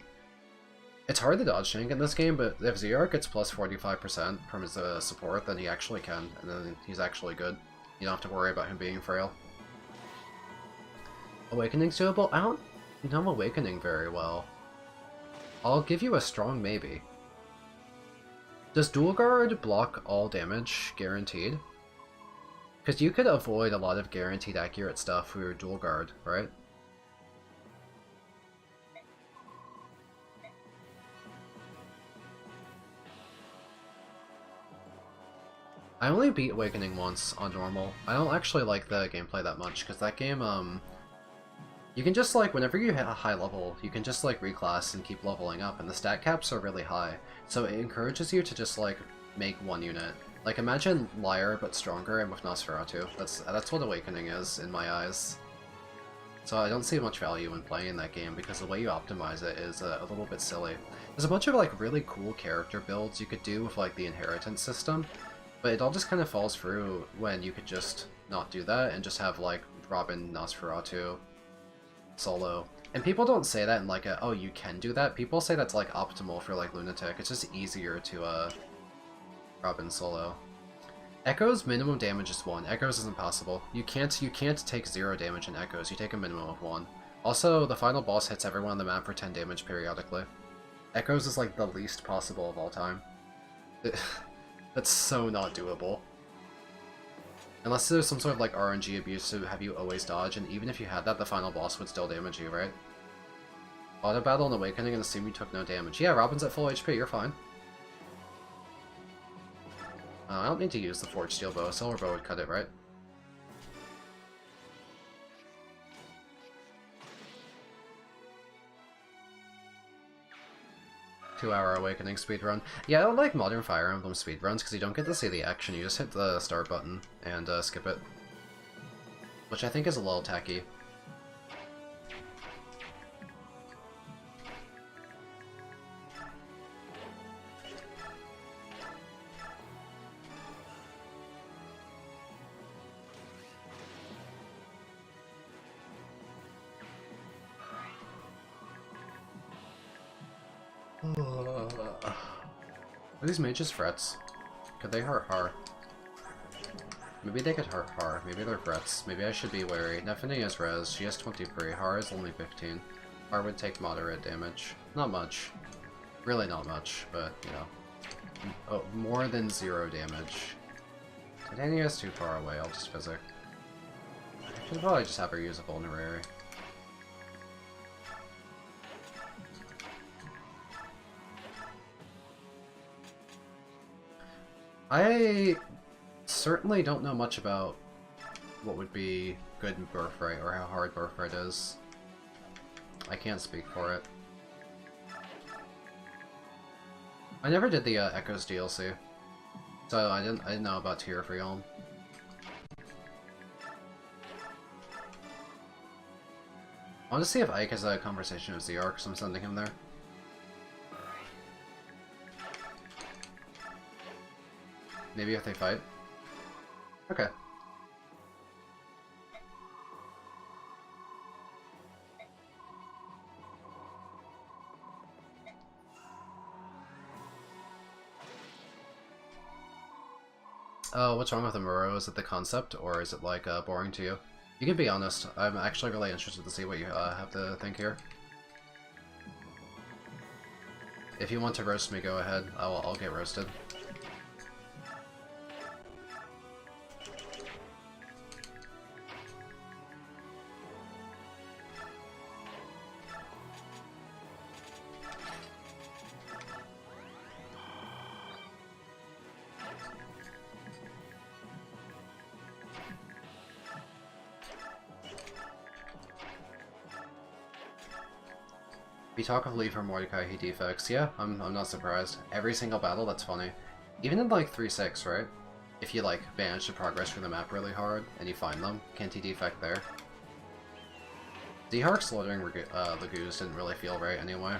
It's hard to dodge tank in this game, but if Zerk gets plus 45% from his support, then he actually can, and then he's actually good. You don't have to worry about him being frail. Awakening's doable? I don't know Awakening very well. I'll give you a strong maybe. Does Dual Guard block all damage, guaranteed? Because you could avoid a lot of guaranteed accurate stuff with your Dual Guard, right? I only beat Awakening once on normal. I don't actually like the gameplay that much, because that game, you can just, like, whenever you hit a high level, you can just, like, reclass and keep leveling up, and the stat caps are really high. So it encourages you to just, like, make one unit. Like, imagine Lyre, but stronger and with Nosferatu. That's what Awakening is, in my eyes. So I don't see much value in playing that game, because the way you optimize it is a little bit silly. There's a bunch of, like, really cool character builds you could do with, like, the inheritance system, but it all just kind of falls through when you could just not do that and just have, like, Robin, Nosferatu, solo. And people don't say that in like a, oh, you can do that. People say that's like optimal for like Lunatic. It's just easier to Robin solo. Echo's minimum damage is 1. Echoes is impossible. You can't take 0 damage in Echoes. You take a minimum of 1. Also, the final boss hits everyone on the map for 10 damage periodically. Echoes is like the least possible of all time. That's so not doable. Unless there's some sort of like RNG abuse to have you always dodge, and even if you had that, the final boss would still damage you, right? Auto battle and Awakening and assume you took no damage. Yeah, Robin's at full HP, you're fine. I don't need to use the Forged Steel Bow. A Silver Bow would cut it, right? Two-hour Awakening speedrun. Yeah, I don't like modern Fire Emblem speedruns because you don't get to see the action. You just hit the start button and skip it. Which I think is a little tacky. Are these mages frets? Could they hurt Har? Maybe they could hurt Har. Maybe they're frets. Maybe I should be wary. Nefene is res. She has 23. Har is only 15. Har would take moderate damage. Not much. Really not much, but, you know. Oh, more than 0 damage. Titania is too far away. I'll just physic. I should probably just have her use a vulnerary. I certainly don't know much about what would be good in Birthright or how hard Birthright is. I can't speak for it. I never did the Echoes DLC, so I didn't know about Tear for Yalm. I want to see if Ike has a conversation with ZR, because I'm sending him there. Maybe if they fight. Okay. Oh, what's wrong with the Muro? Is it the concept, or is it, like, boring to you? You can be honest. I'm actually really interested to see what you have to think here. If you want to roast me, go ahead. I'll get roasted. We talk of Lee for Mordecai, he defects. Yeah, I'm not surprised. Every single battle, that's funny. Even in like 3-6, right? If you like manage to progress through the map really hard and you find them, can't he defect there? D-Hark slaughtering Lagoos didn't really feel right anyway.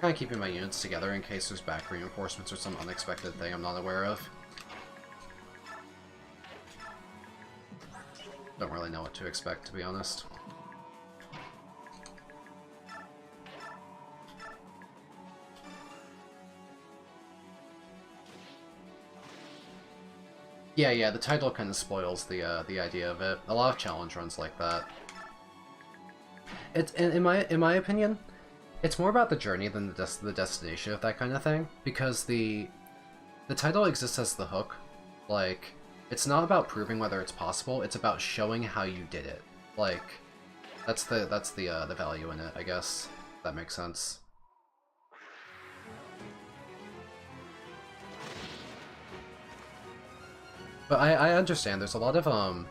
Kinda keeping my units together in case there's back reinforcements or some unexpected thing I'm not aware of. Don't really know what to expect, to be honest. Yeah, the title kind of spoils the idea of it. A lot of challenge runs like that. It's in my opinion, it's more about the journey than the destination of that kind of thing, because the title exists as the hook. Like, it's not about proving whether it's possible, it's about showing how you did it. Like, that's the value in it, I guess. If that makes sense. But I understand, there's a lot of,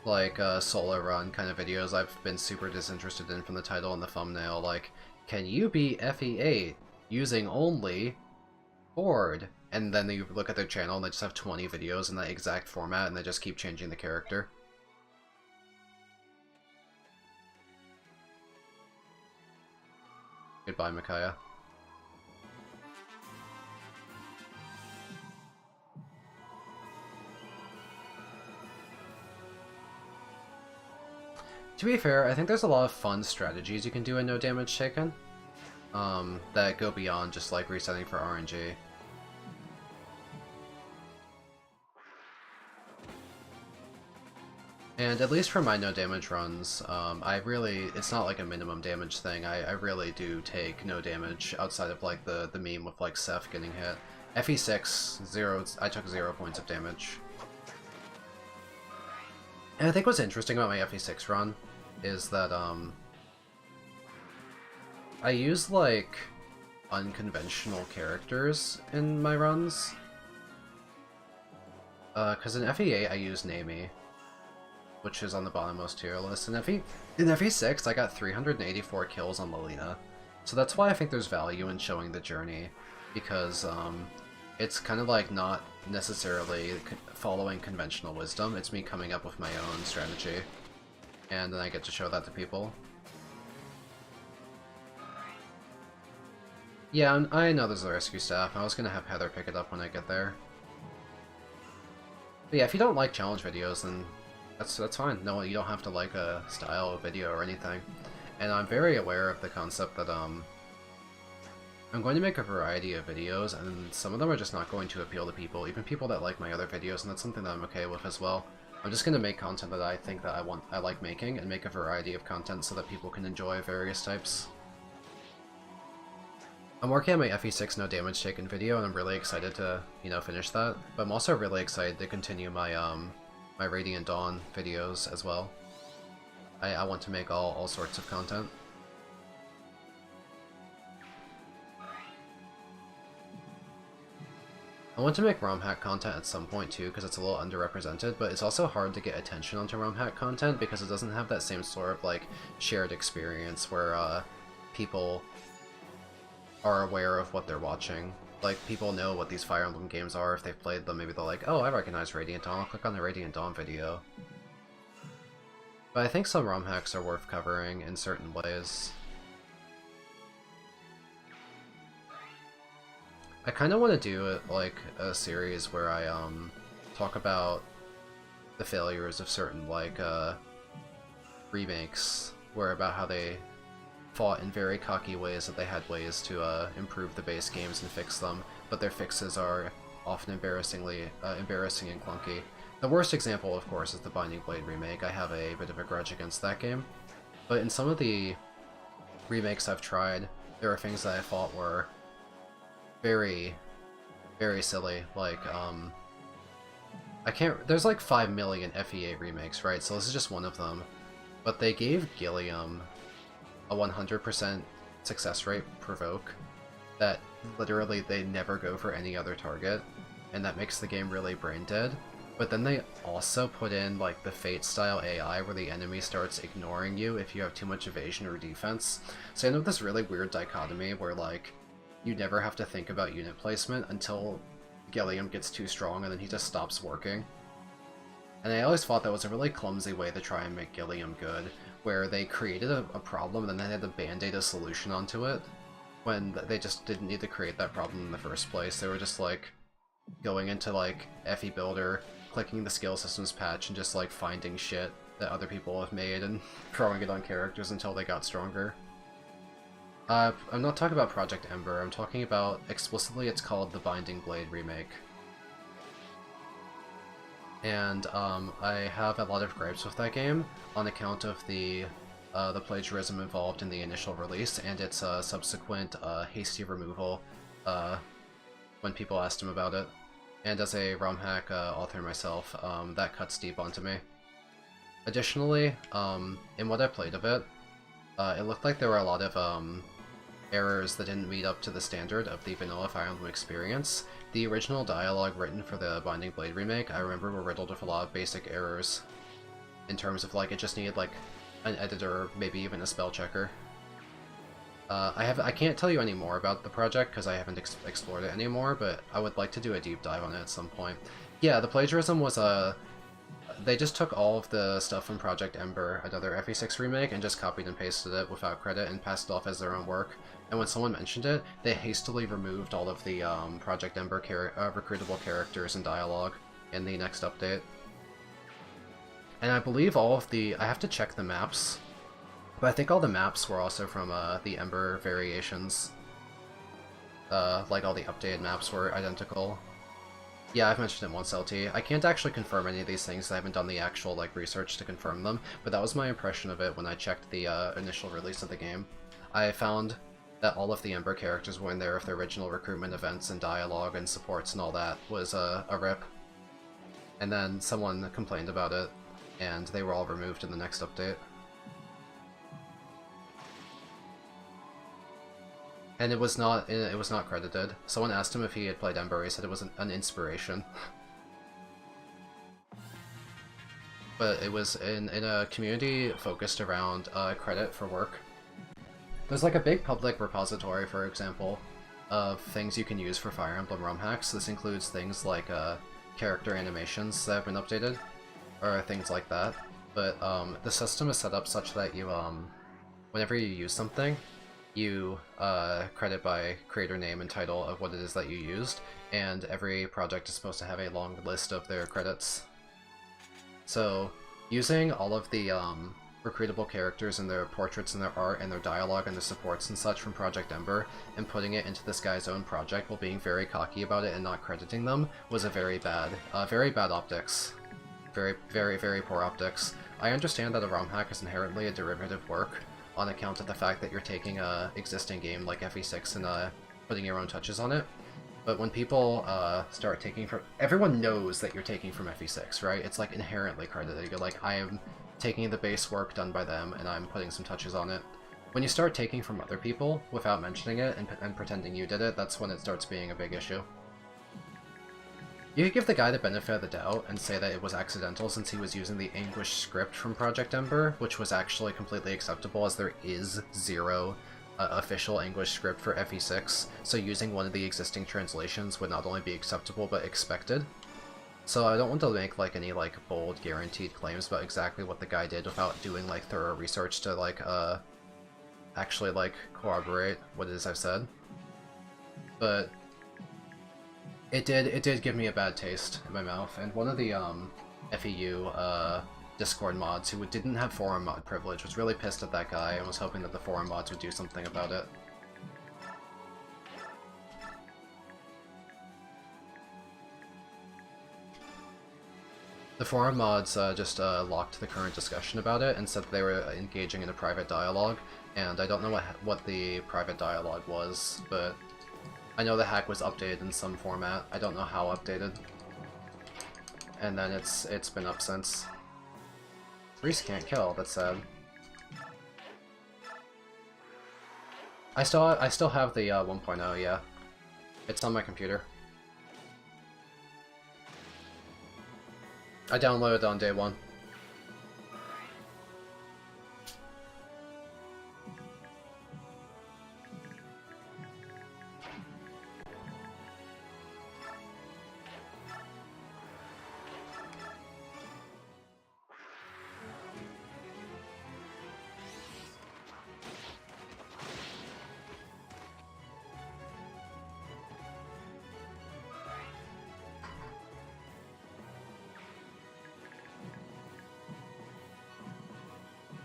like, solo run kind of videos I've been super disinterested in from the title and the thumbnail, like, can you beat FE8 using only Ford? And then you look at their channel and they just have 20 videos in that exact format and they just keep changing the character. Goodbye, Micaiah. To be fair, I think there's a lot of fun strategies you can do in No Damage Taken, that go beyond just like resetting for RNG. And at least for my no damage runs, it's not like a minimum damage thing, I really do take no damage outside of like the meme with like Seth getting hit. FE6, I took 0 points of damage. And I think what's interesting about my FE6 run is that, I use, like, unconventional characters in my runs. Because in FE8 I use Nami, which is on the bottommost tier list. In FE6 I got 384 kills on Lilina. So that's why I think there's value in showing the journey, because, it's kind of like not necessarily following conventional wisdom, it's me coming up with my own strategy. And then I get to show that to people. Yeah, I know there's a rescue staff. I was gonna have Heather pick it up when I get there. But yeah, if you don't like challenge videos, then that's fine. No, you don't have to like a style of video or anything. And I'm very aware of the concept that, I'm going to make a variety of videos, and some of them are just not going to appeal to people, even people that like my other videos, and that's something that I'm okay with as well. I'm just going to make content that I think that I like making, and make a variety of content so that people can enjoy various types. I'm working on my FE6 no damage taken video, and I'm really excited to, finish that, but I'm also really excited to continue my, my Radiant Dawn videos as well. I want to make all sorts of content. I want to make ROM hack content at some point too, because it's a little underrepresented, but it's also hard to get attention onto ROM hack content because it doesn't have that same sort of like shared experience where people are aware of what they're watching. Like, people know what these Fire Emblem games are if they've played them. Maybe they're like, oh, I recognize Radiant Dawn, I'll click on the Radiant Dawn video. But I think some ROM hacks are worth covering in certain ways. I kind of want to do like a series where I talk about the failures of certain like remakes, where about how they fought in very cocky ways that they had ways to improve the base games and fix them, but their fixes are often embarrassing and clunky. The worst example, of course, is the Binding Blade remake. I have a bit of a grudge against that game, but in some of the remakes I've tried, there are things that I thought were very, very silly. Like, there's like 5 million FE8 remakes, right? So this is just one of them. But they gave Gilliam a 100% success rate provoke that literally they never go for any other target, and that makes the game really brain dead. But then they also put in like the Fate-style AI where the enemy starts ignoring you if you have too much evasion or defense. So you end up with this really weird dichotomy where like you never have to think about unit placement until Gilliam gets too strong and then he just stops working. And I always thought that was a really clumsy way to try and make Gilliam good, where they created a problem and then they had to band-aid a solution onto it, when they just didn't need to create that problem in the first place. They were just like going into like FE Builder, clicking the skill systems patch, and just like finding shit that other people have made and throwing it on characters until they got stronger. I'm not talking about Project Ember, I'm talking about, explicitly it's called the Binding Blade remake. And I have a lot of gripes with that game on account of the plagiarism involved in the initial release and its subsequent hasty removal when people asked him about it. And as a ROM hack author myself, that cuts deep onto me. Additionally, in what I played of it, it looked like there were a lot of errors that didn't meet up to the standard of the vanilla Fire Emblem experience. The original dialogue written for the Binding Blade remake, I remember, were riddled with a lot of basic errors, in terms of like it just needed like an editor, maybe even a spell checker. I can't tell you any more about the project because I haven't explored it anymore, but I would like to do a deep dive on it at some point. Yeah, the plagiarism was they just took all of the stuff from Project Ember, another FE6 remake, and just copied and pasted it without credit and passed it off as their own work. And when someone mentioned it, they hastily removed all of the Project Ember recruitable characters and dialogue in the next update. And I believe all of the... I have to check the maps, but I think all the maps were also from the Ember variations. Like all the updated maps were identical. Yeah, I've mentioned it once, LT. I can't actually confirm any of these things, I haven't done the actual like research to confirm them, but that was my impression of it when I checked the initial release of the game. I found that all of the Ember characters were in there with their original recruitment events and dialogue and supports and all that was a rip. And then someone complained about it, and they were all removed in the next update. And it was not credited. Someone asked him if he had played Ember, he said it was an inspiration. But it was in a community focused around credit for work. There's like a big public repository, for example, of things you can use for Fire Emblem ROM hacks. This includes things like character animations that have been updated, or things like that. But the system is set up such that you, whenever you use something, you credit by creator name and title of what it is that you used, and every project is supposed to have a long list of their credits. So, using all of the recruitable characters and their portraits and their art and their dialogue and their supports and such from Project Ember and putting it into this guy's own project while being very cocky about it and not crediting them was a very bad optics. Very, very, very poor optics. I understand that a ROM hack is inherently a derivative work on account of the fact that you're taking a existing game like FE6 and putting your own touches on it. But when people start taking from... Everyone knows that you're taking from FE6, right? It's like inherently credited. You're like, I am taking the base work done by them and I'm putting some touches on it. When you start taking from other people without mentioning it and pretending you did it, that's when it starts being a big issue. You could give the guy the benefit of the doubt and say that it was accidental since he was using the English script from Project Ember, which was actually completely acceptable as there is zero official English script for FE6, so using one of the existing translations would not only be acceptable but expected. So I don't want to make like any like bold guaranteed claims about exactly what the guy did without doing like thorough research to like actually like corroborate what it is I've said. But it did give me a bad taste in my mouth, and one of the FEU Discord mods who didn't have forum mod privilege was really pissed at that guy and was hoping that the forum mods would do something about it. The forum mods just locked the current discussion about it and said that they were engaging in a private dialogue, and I don't know what the private dialogue was, but I know the hack was updated in some format. I don't know how updated. And then it's been up since. Reese can't kill, that's sad. I still have the 1.0, yeah. It's on my computer. I downloaded it on day one.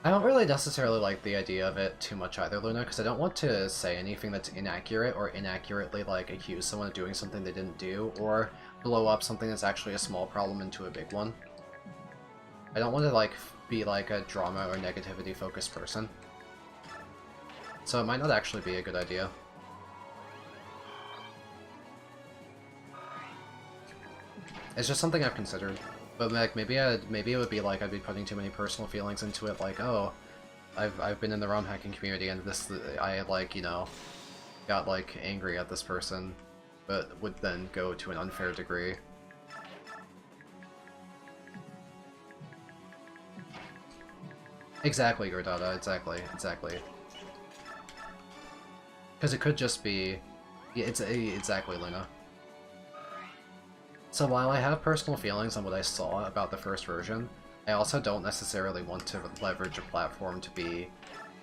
I don't really necessarily like the idea of it too much either, Luna, because I don't want to say anything that's inaccurate or inaccurately, like, accuse someone of doing something they didn't do, or blow up something that's actually a small problem into a big one. I don't want to, like, be, like, a drama or negativity-focused person. So it might not actually be a good idea. It's just something I've considered. But like maybe it would be like I'd be putting too many personal feelings into it, like, oh, I've been in the ROM hacking community and I like, you know, got like angry at this person, but would then go to an unfair degree. Exactly, Gordata, exactly. Because it could just be, yeah, exactly, Luna. So while I have personal feelings on what I saw about the first version, I also don't necessarily want to leverage a platform to be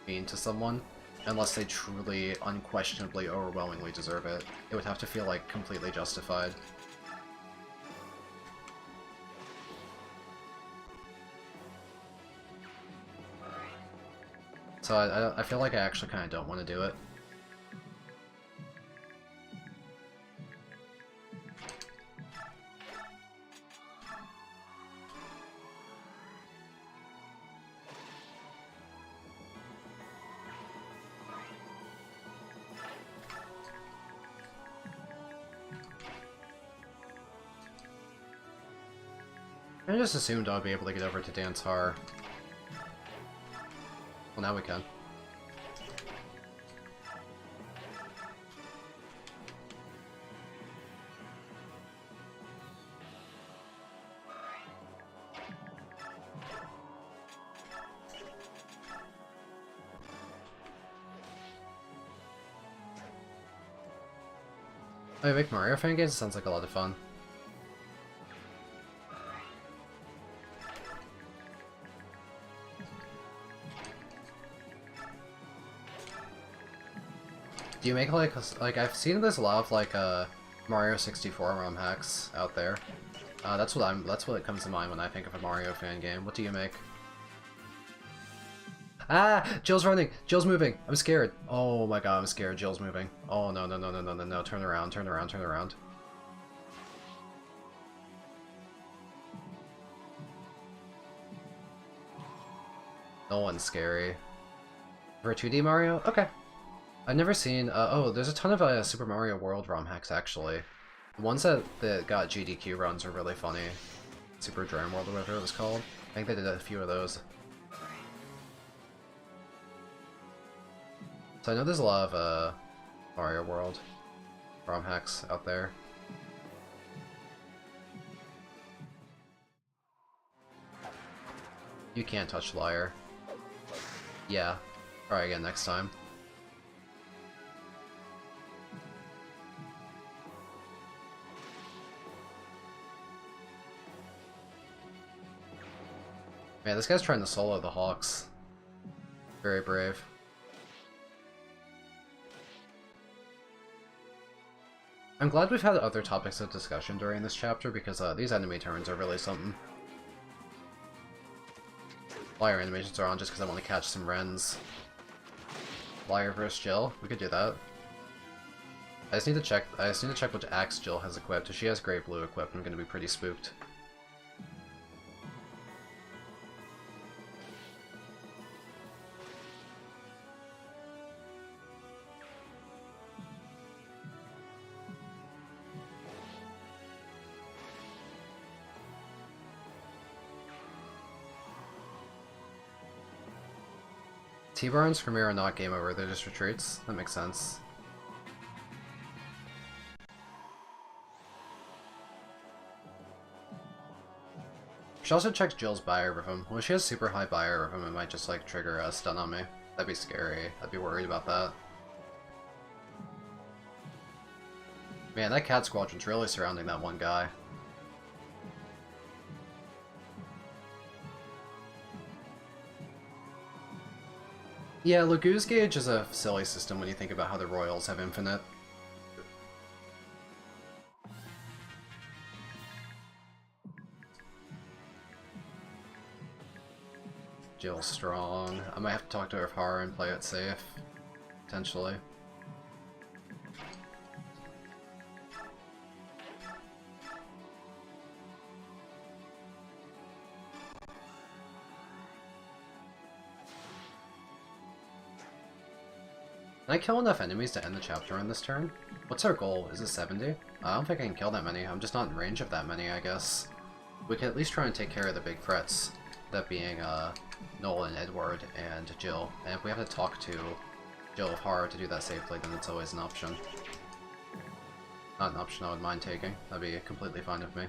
mean to someone, unless they truly, unquestionably, overwhelmingly deserve it. It would have to feel, like, completely justified. So I feel like I actually kind of don't want to do it. I just assumed I'd be able to get over to Dance Har. Well, now we can. Oh, you make Mario fan games? It sounds like a lot of fun. Do you make like I've seen there's a lot of like Mario 64 ROM hacks out there. That's what comes to mind when I think of a Mario fan game. What do you make? Ah! Jill's running! Jill's moving! I'm scared! Oh my god, I'm scared. Jill's moving. Oh no. Turn around. No one's scary. For a 2D Mario? Okay. I've never seen, oh, there's a ton of Super Mario World ROM hacks, actually. The ones that got GDQ runs are really funny. Super Dream World or whatever it was called. I think they did a few of those. So I know there's a lot of, Mario World ROM hacks out there. You can't touch Liar. Yeah. Try again next time. Man, this guy's trying to solo the Hawks. Very brave. I'm glad we've had other topics of discussion during this chapter, because these enemy turns are really something. Flyer animations are on just because I want to catch some Rens. Flyer versus Jill, we could do that. I just need to check which axe Jill has equipped. If she has Great Blue equipped, I'm gonna be pretty spooked. T-Bar and Skirmir are not game over, they're just retreats. That makes sense. She also checks Jill's Buyer with him. When she has super high Buyer with him, it might just like trigger a stun on me. That'd be scary. I'd be worried about that. Man, that cat squadron's really surrounding that one guy. Yeah, Lagu's Gauge is a silly system when you think about how the Royals have infinite. Jill's strong. I might have to talk to her Hara and play it safe. Potentially. Can I kill enough enemies to end the chapter on this turn? What's our goal? Is it 70? I don't think I can kill that many. I'm just not in range of that many, I guess. We can at least try and take care of the big threats. That being, Nolan, Edward, and Jill. And if we have to talk to Jill of Hara to do that safely, then it's always an option. Not an option I would mind taking. That'd be completely fine with me.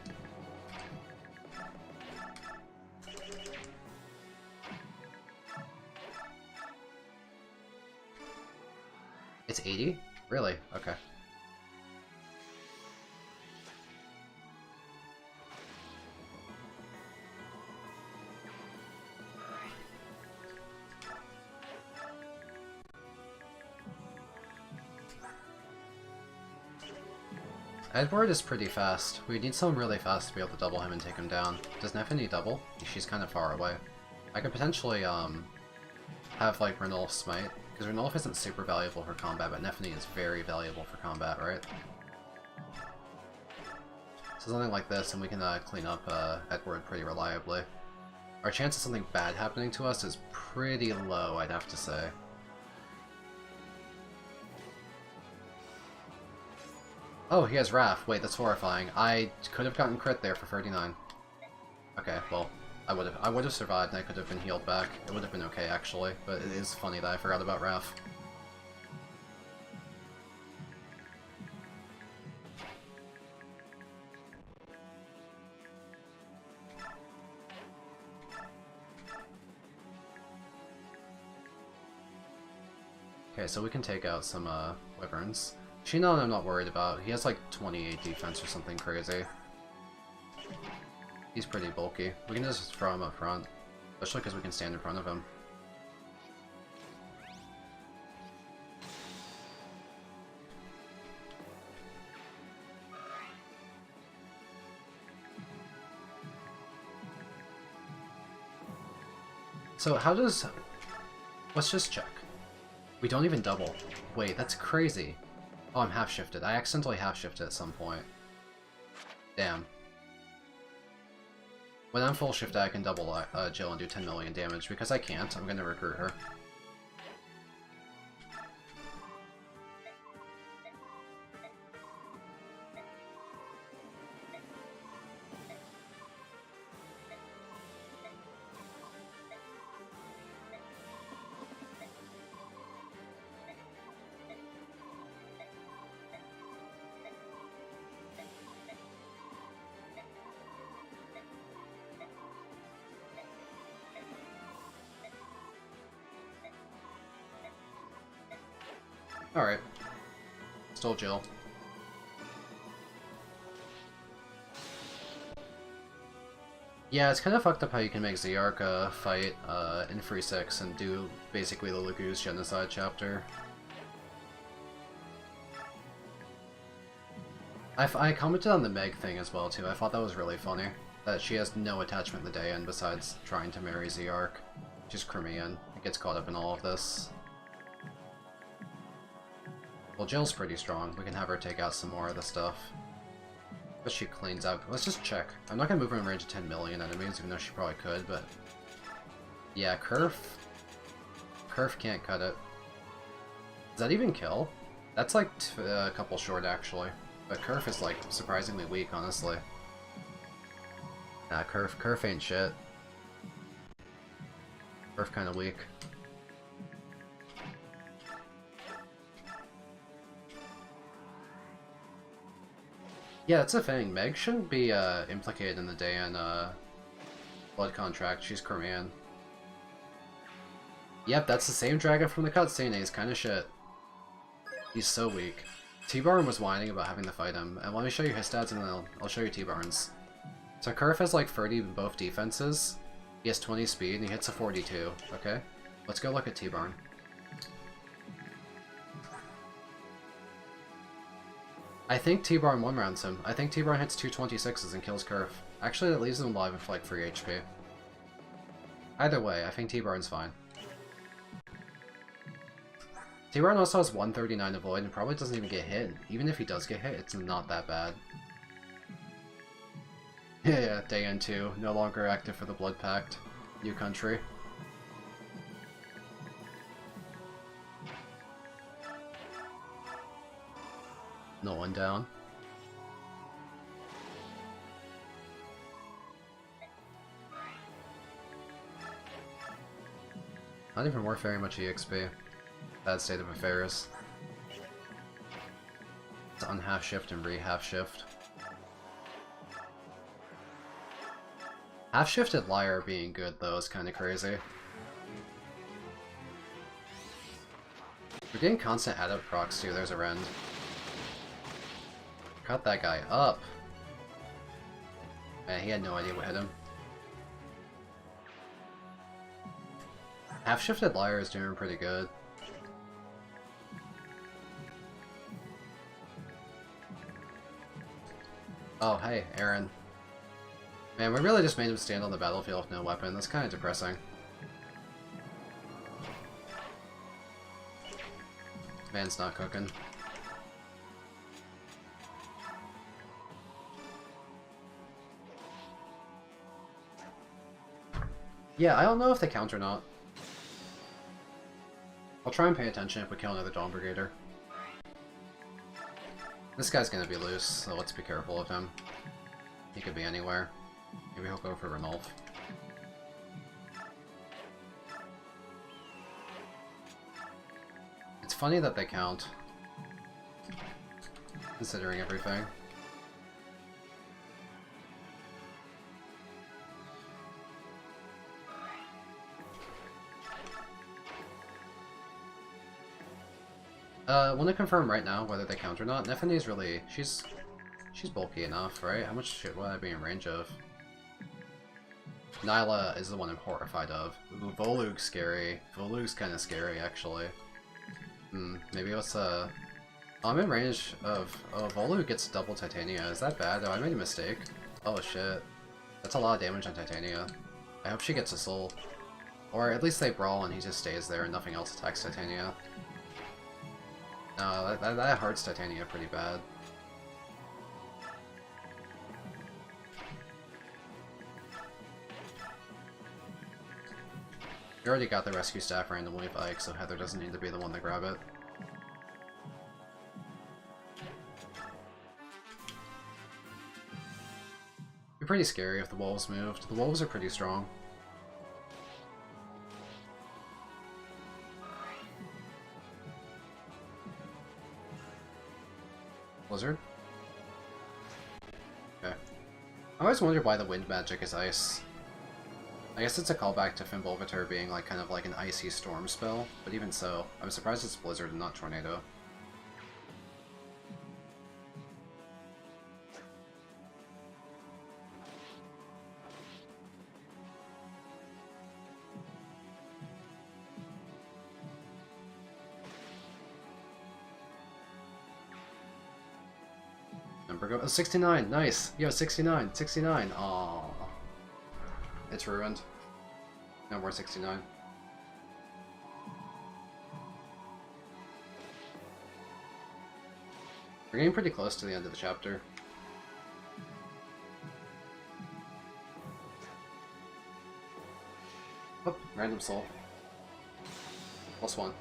It's 80? Really? Okay. Edward is pretty fast. We need someone really fast to be able to double him and take him down. Does Neffany double? She's kind of far away. I could potentially, have, like, Ranulf smite. Because Ranulf isn't super valuable for combat, but Neffany is very valuable for combat, right? So something like this, and we can, clean up, Edward pretty reliably. Our chance of something bad happening to us is pretty low, I'd have to say. Oh, he has Wrath. Wait, that's horrifying. I could have gotten crit there for 39. Okay, well, I would have survived and I could have been healed back. It would have been okay, actually, but it is funny that I forgot about Wrath. Okay, so we can take out some, Wyverns. Shinon I'm not worried about. He has like 28 defense or something crazy. He's pretty bulky. We can just throw him up front. Especially because we can stand in front of him. So how does... Let's just check. We don't even double. Wait, that's crazy. Oh, I'm half-shifted. I accidentally half-shifted at some point. Damn. When I'm full-shifted, I can double Jill and do 10 million damage. Because I can't, I'm gonna recruit her. Alright. Stole Jill. Yeah, it's kind of fucked up how you can make Zeark fight in Free 6 and do basically the Lagoose Genocide chapter. I commented on the Meg thing as well, too. I thought that was really funny. That she has no attachment to Dayan besides trying to marry Zeark. She's Crimean. It gets caught up in all of this. Well, Jill's pretty strong. We can have her take out some more of the stuff. But she cleans up. Let's just check. I'm not gonna move her in range of 10 million enemies, even though she probably could, but... Yeah, Kerf can't cut it. Does that even kill? That's like a couple short, actually. But Kerf is, like, surprisingly weak, honestly. Nah, Kerf ain't shit. Kerf kinda weak. Yeah, that's the thing. Meg shouldn't be implicated in the Dayan blood contract. She's Crimean. Yep, that's the same dragon from the cutscene. He's kind of shit. He's so weak. T-Barn was whining about having to fight him, and let me show you his stats and then I'll show you T-Barn's. So Kerf has like 30 in both defenses. He has 20 speed and he hits a 42. Okay, let's go look at T-Barn. I think T-Barn one-rounds him. I think T-Barn hits 226s and kills Kerf. Actually, that leaves him alive with like 3 HP. Either way, I think T-Barn's fine. T-Barn also has 139 avoid and probably doesn't even get hit. Even if he does get hit, it's not that bad. Yeah, Dayan 2, no longer active for the Blood Pact. New country. No one down. Not even worth very much EXP. Bad state of affairs. It's unhalf shift and re-half shift. Half-shifted Liar being good, though, is kind of crazy. We're getting constant add-up procs, too. There's a Rend. Cut that guy up. Man, he had no idea what hit him. Half-shifted Liar is doing pretty good. Oh, hey, Aaron. Man, we really just made him stand on the battlefield with no weapon. That's kind of depressing. Man's not cooking. Yeah, I don't know if they count or not. I'll try and pay attention if we kill another Dawn Brigader. This guy's gonna be loose, so let's be careful of him. He could be anywhere. Maybe he'll go for Ranulf. It's funny that they count, considering everything. I want to confirm right now whether they count or not. Nephene's really... She's bulky enough, right? How much shit would I be in range of? Nyla is the one I'm horrified of. Ooh, Volug's scary. Volug's kind of scary, actually. Maybe let's, I'm in range of... Oh, Volug gets double Titania. Is that bad? Oh, I made a mistake. Oh, shit. That's a lot of damage on Titania. I hope she gets a soul. Or at least they brawl and he just stays there and nothing else attacks Titania. No, that hurts Titania pretty bad. You already got the rescue staff randomly with Ike, so Heather doesn't need to be the one to grab it. It'd be pretty scary if the wolves moved. The wolves are pretty strong. Blizzard? Okay. I always wondered why the wind magic is ice. I guess it's a callback to Fimbulveter being like kind of like an icy storm spell, but even so, I'm surprised it's Blizzard and not Tornado. number go? Oh, 69! Nice! Yo, 69! 69! Aww. It's ruined. No more 69. We're getting pretty close to the end of the chapter. Oh, random soul. +1.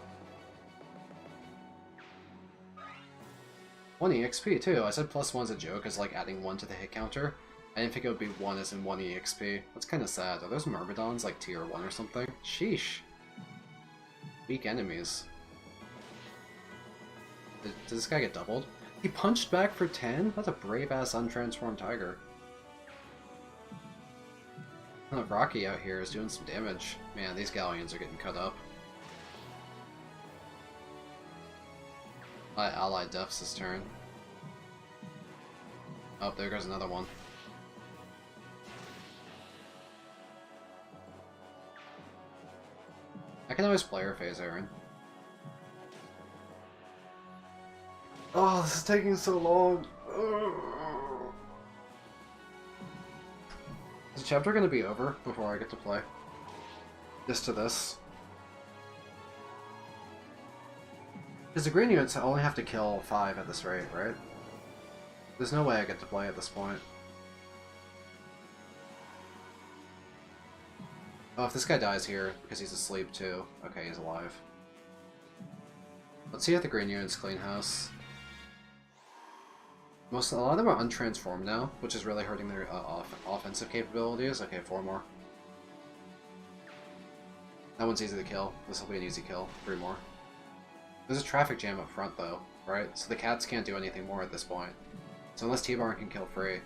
1 EXP too. I said +1's a joke as like adding 1 to the hit counter. I didn't think it would be 1 as in 1 EXP. That's kind of sad. Are those Myrmidons like tier 1 or something? Sheesh. Weak enemies. Does this guy get doubled? He punched back for 10? That's a brave-ass untransformed tiger. Oh, Rocky out here is doing some damage. Man, these galleons are getting cut up. My ally defs his turn. Oh, there goes another one. I can always player phase Aaron. Oh, this is taking so long. Is the chapter gonna be over before I get to play? Just to this. Because the green units only have to kill 5 at this rate, right? There's no way I get to play at this point. Oh, if this guy dies here, because he's asleep too. Okay, he's alive. Let's see if the green units clean house. A lot of them are untransformed now, which is really hurting their offensive capabilities. Okay, 4 more. That one's easy to kill. This will be an easy kill. 3 more. There's a traffic jam up front though, right? So the cats can't do anything more at this point. So unless T-Bar can kill free.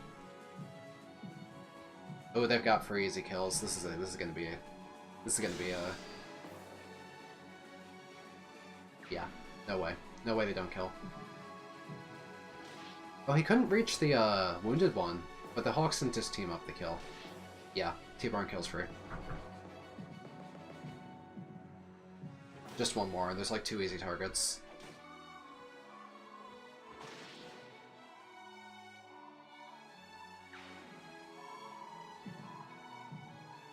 Oh, they've got free easy kills. This is gonna be a yeah. No way. No way they don't kill. Oh, he couldn't reach the wounded one, but the Hawks didn't just team up the kill. Yeah, T-Barn kills free. Just 1 more. There's like 2 easy targets.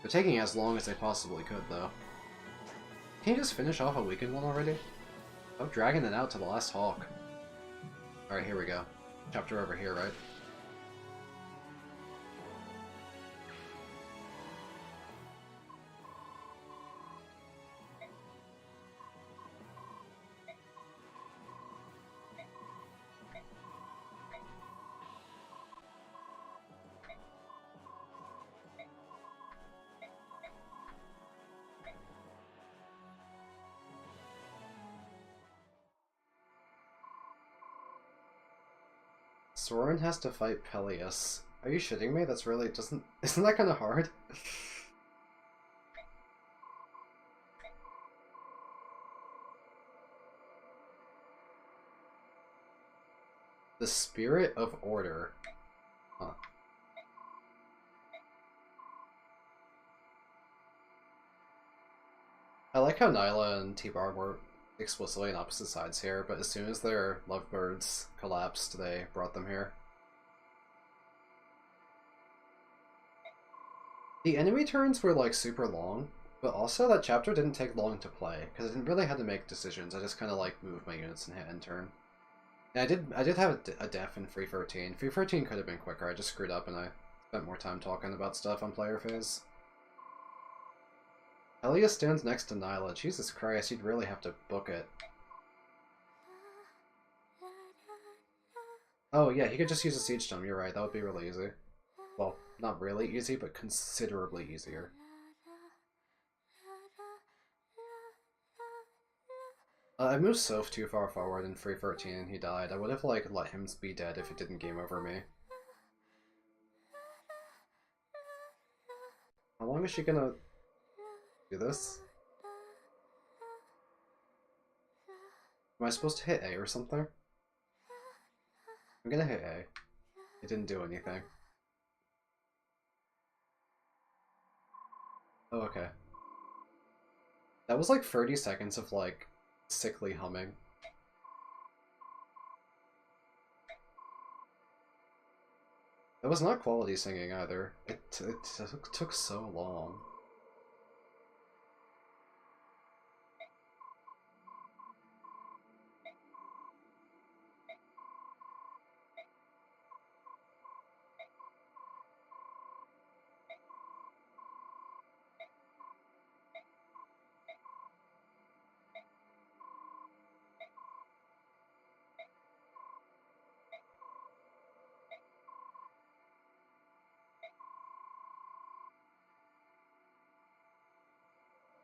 They're taking as long as they possibly could, though. Can you just finish off a weakened one already? I'm dragging it out to the last Hawk. Alright, here we go. Chapter over here, right? Soren has to fight Peleus. Are you shitting me? That's really isn't that kind of hard? The Spirit of Order. Huh. I like how Nyla and T-Bar were explicitly on opposite sides here, but as soon as their lovebirds collapsed, they brought them here. The enemy turns were like super long, but also that chapter didn't take long to play, because I didn't really have to make decisions. I just kind of like moved my units and hit end turn. And I did have a def in Free 13. Free 13 could have been quicker, I just screwed up and I spent more time talking about stuff on player phase. Elias stands next to Nyla. Jesus Christ, you'd really have to book it. Oh yeah, he could just use a Siege Tome, you're right, that would be really easy. Well, not really easy, but considerably easier. I moved Soph too far forward in Free 13 and he died. I would have like let him be dead if it didn't game over me. How long is she gonna do this? Am I supposed to hit A or something? I'm gonna hit A. It didn't do anything. Oh, okay. That was like 30 seconds of like sickly humming. It was not quality singing either. It took so long.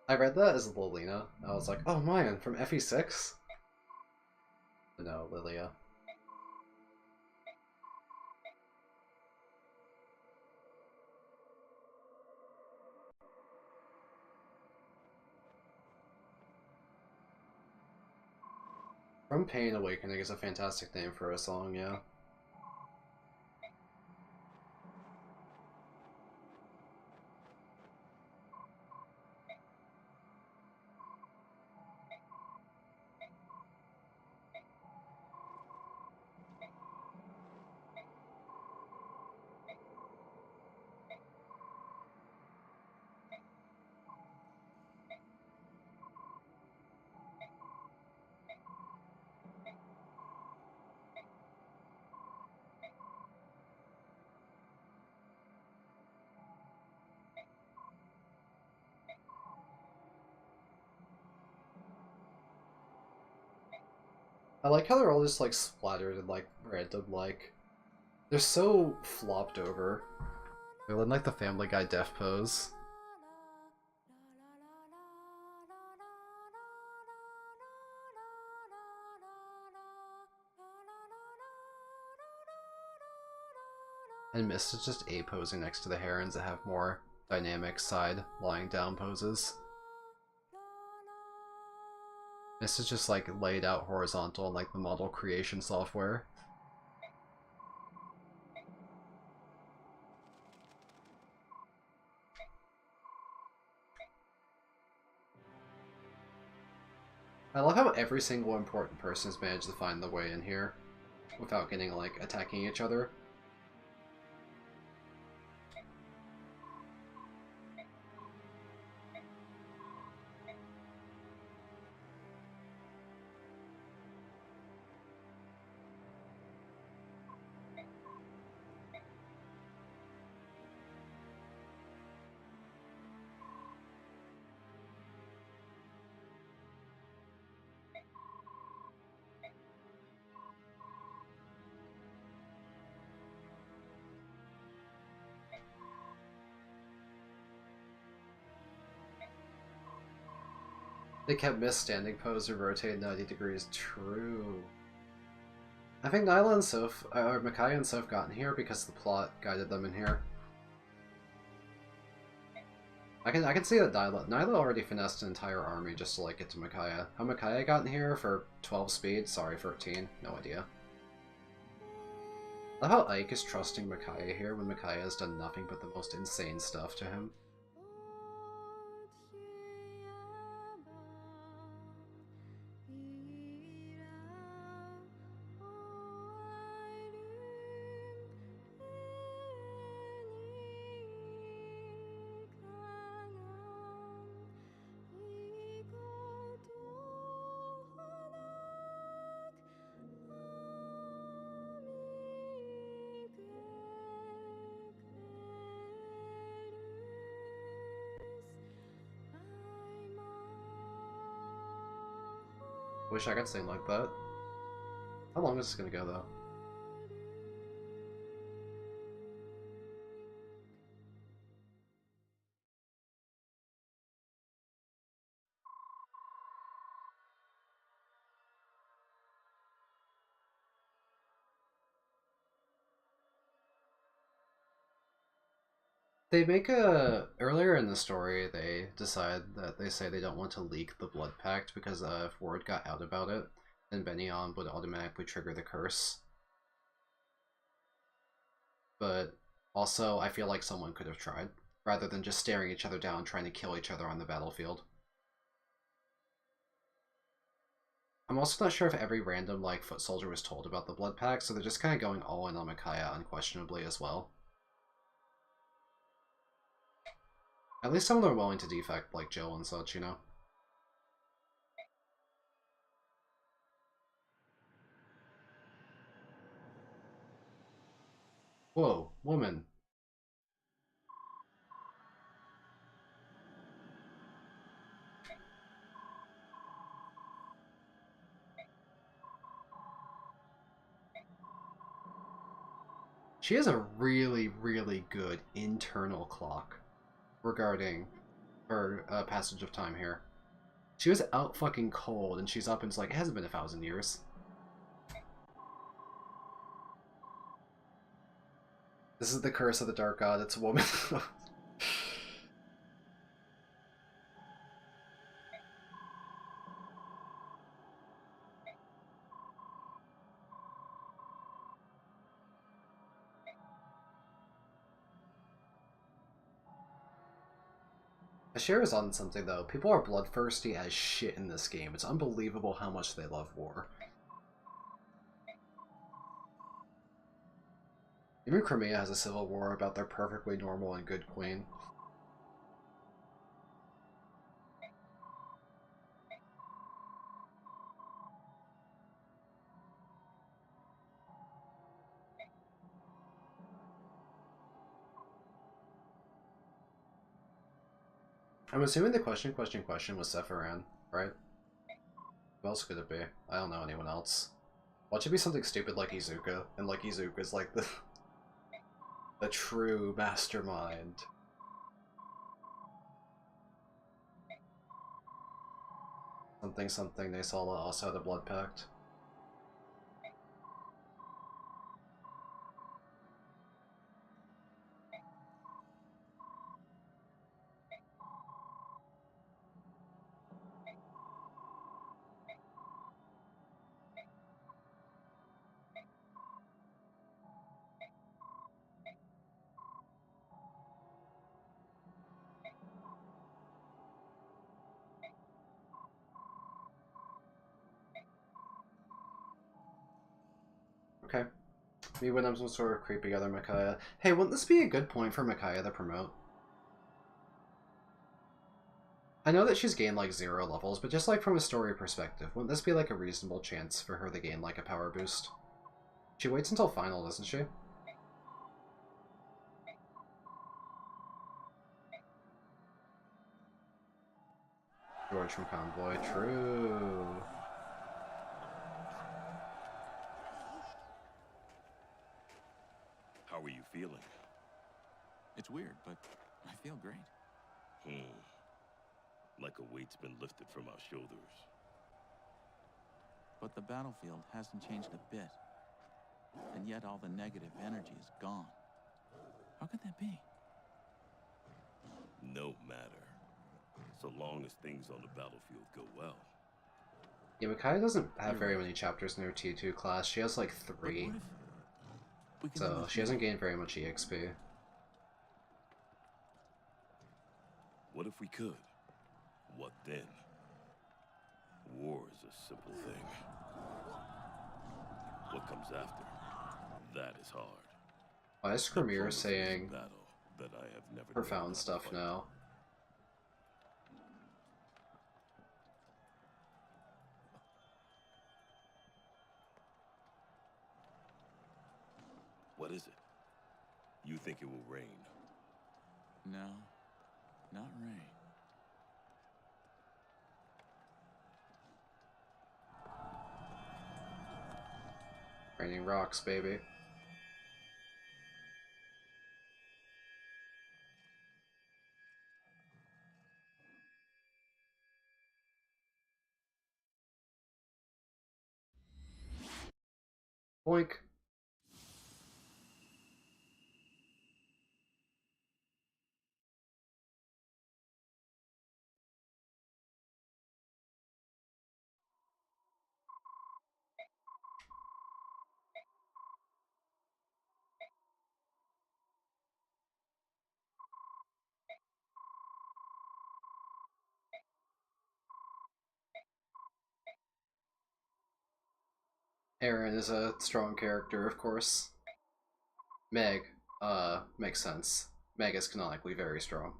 I read that as Lilina. I was like, oh man, from FE6? No, Lilia. From Pain Awakening is a fantastic name for a song, yeah. I like how they're all just like splattered and like random, like they're so flopped over. They're in like the Family Guy death pose. And Mist is just A posing next to the herons that have more dynamic side lying down poses. This is just like laid out horizontal in like the model creation software. I love how every single important person has managed to find the way in here without getting like attacking each other. They kept Mist standing pose and rotated 90 degrees. True. I think Nyla and Soph, or Micaiah and Soph got in here because the plot guided them in here. I can see that Nyla already finessed an entire army just to like get to Micaiah. How Micaiah got in here for 12 speed? Sorry, 13. No idea. I love how Ike is trusting Micaiah here when Micaiah has done nothing but the most insane stuff to him. Wish I could sing like that. How long is this gonna go, though? They make a... Earlier in the story, they decide that they say they don't want to leak the Blood Pact because if word got out about it, then Benyon would automatically trigger the curse. But also, I feel like someone could have tried, rather than just staring each other down trying to kill each other on the battlefield. I'm also not sure if every random, like, foot soldier was told about the Blood Pact, so they're just kind of going all in on Micaiah unquestionably as well. At least some of them are willing to defect, like Jill and such, you know? Whoa, woman. She has a really, really good internal clock regarding her passage of time here. She was out fucking cold, and she's up and it's like, it hasn't been 1,000 years. This is the curse of the Dark God, it's a woman. Ashir is on something though. People are bloodthirsty as shit in this game. It's unbelievable how much they love war. Even Crimea has a civil war about their perfectly normal and good queen. I'm assuming the question was Sephiran, right? Who else could it be? I don't know anyone else. Watch it be something stupid like Izuka, and like Izuka's like the true mastermind. Something something they saw also had a blood pact. Okay. Me when I'm some sort of creepy other Micaiah. Hey, wouldn't this be a good point for Micaiah to promote? I know that she's gained like 0 levels, but just like from a story perspective, wouldn't this be like a reasonable chance for her to gain like a power boost? She waits until final, doesn't she? George from Convoy, true. How are you feeling? It's weird, but I feel great. Like a weight's been lifted from our shoulders. But the battlefield hasn't changed a bit. And yet all the negative energy is gone. How could that be? No matter. So long as things on the battlefield go well. Yeah, Micaiah doesn't have You're very right. many chapters in her T2 class. She has like But 3, what if we can so always she meet? hasn't gained very much EXP. What if we could? What then? War is a simple thing. What comes after? That is hard. Why is Skrimir Diplomacy is a saying battle that I have never known profound how to stuff fight. now? What is it? You think it will rain? No, not rain. Raining rocks, baby. Boink. Aaron is a strong character, of course. Meg, makes sense. Meg is canonically very strong.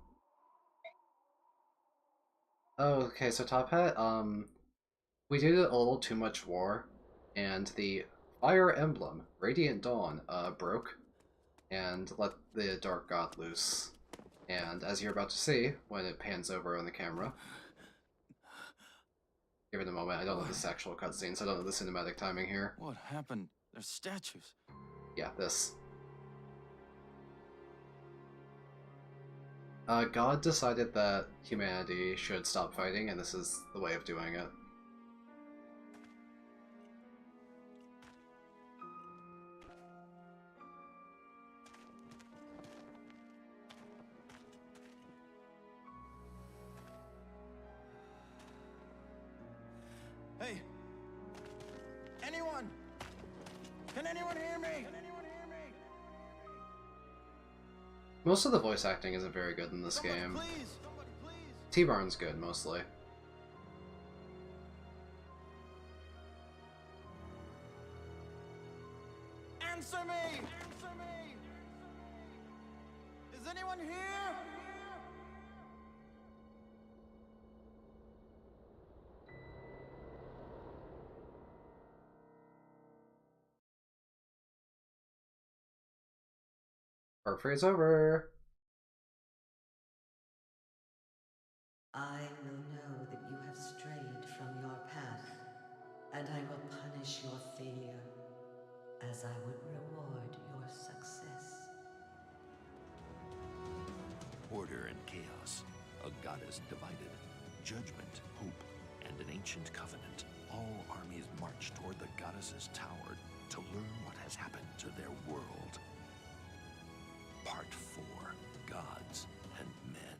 Oh, okay, so Top Hat, we did a little too much war, and the Fire Emblem, Radiant Dawn, broke, and let the Dark God loose. And as you're about to see, when it pans over on the camera, give it a moment, I don't know What? this actual cutscene, so I don't know the cinematic timing here. What happened? There's statues. Yeah, this. God decided that humanity should stop fighting, and this is the way of doing it. Hey! Anyone? Can anyone hear me? Can anyone hear me? Most of the voice acting isn't very good in this Somebody game. please! Somebody please! T-Barn's good, mostly. Answer me! Answer me! Is anyone here? Paraphrase over! I will know that you have strayed from your path, and I will punish your failure as I would reward your success. Order and chaos, a goddess divided, judgment, hope, and an ancient covenant. All armies march toward the goddess's tower to learn what has happened to their world. Part 4, Gods and Men.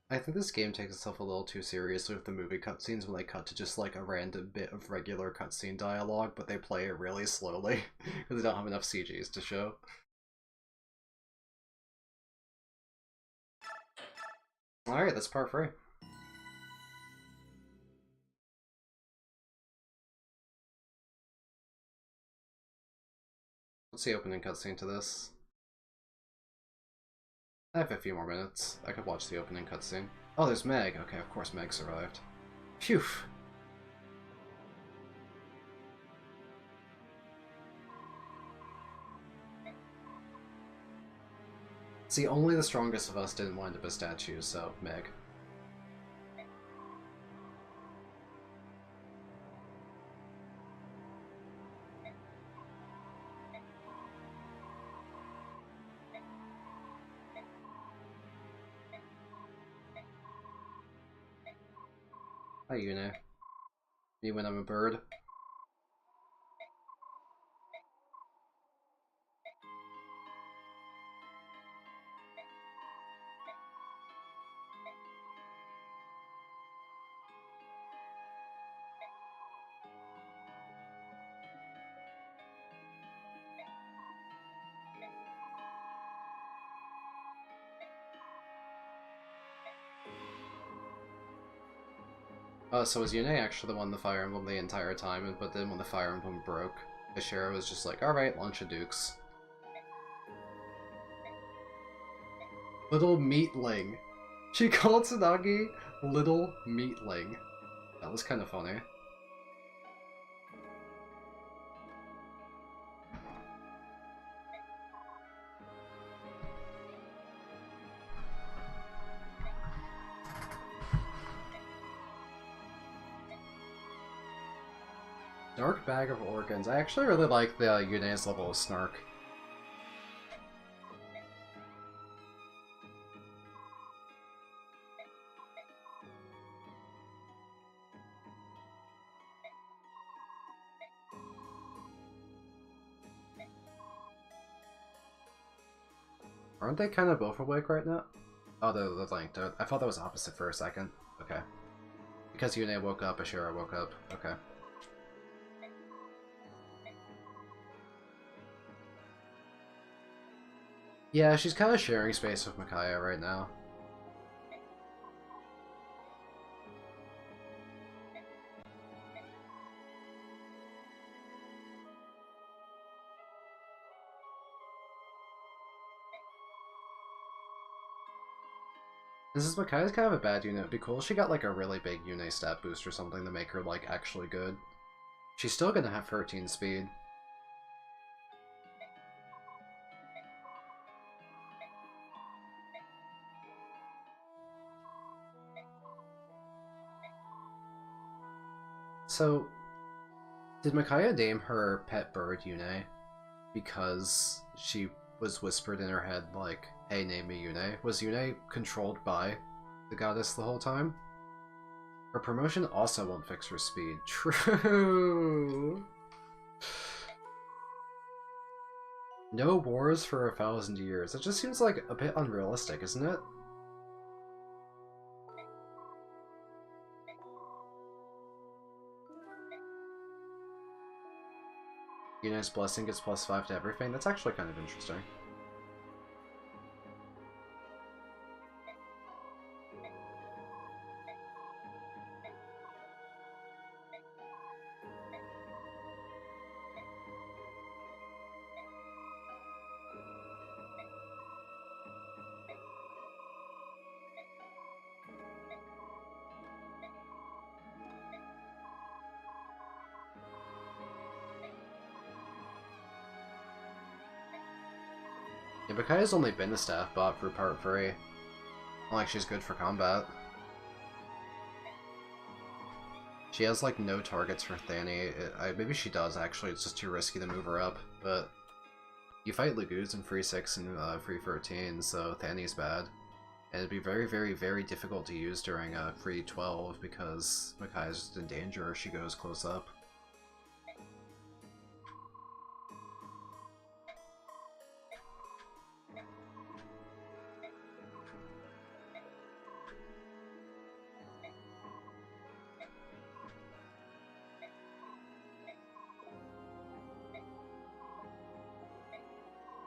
I think this game takes itself a little too seriously with the movie cutscenes when they cut to just like a random bit of regular cutscene dialogue, but they play it really slowly because they don't have enough CGs to show. Alright, that's part 3. What's the opening cutscene to this? I have a few more minutes. I could watch the opening cutscene. Oh, there's Meg. Okay, of course Meg survived. Phew. See, only the strongest of us didn't wind up as statues, so Meg. Hi, Yune. Me when I'm a bird. So was Yune actually the one the Fire Emblem the entire time, but then when the Fire Emblem broke, Ashera was just like, alright, launch a Dukes. Little Meatling. She called Tsunagi Little Meatling. That was kind of funny. Dark Bag of Organs. I actually really like the Yune's level of snark. Aren't they kind of both awake right now? Oh, they're linked. I thought that was opposite for a second. Okay. Because Yune woke up, Ashera woke up. Okay. Yeah, she's kind of sharing space with Micaiah right now. This is Makai's kind of a bad unit. It'd be cool if she got like a really big Yune stat boost or something to make her like actually good. She's still gonna have 13 speed. So, did Micaiah name her pet bird Yune because she was whispered in her head like, hey, name me Yune? Was Yune controlled by the goddess the whole time? Her promotion also won't fix her speed. True! No wars for 1,000 years. It just seems like a bit unrealistic, isn't it? Yune's blessing gets +5 to everything. That's actually kind of interesting. Yeah, Micaiah's only been a staff bot for part 3. Not like she's good for combat. She has like no targets for Thani. Maybe she does actually, it's just too risky to move her up, but you fight Laguz in free 6 and free 13, so Thani's bad. And it'd be very, very, very difficult to use during free 12 because Micaiah's just in danger if she goes close up.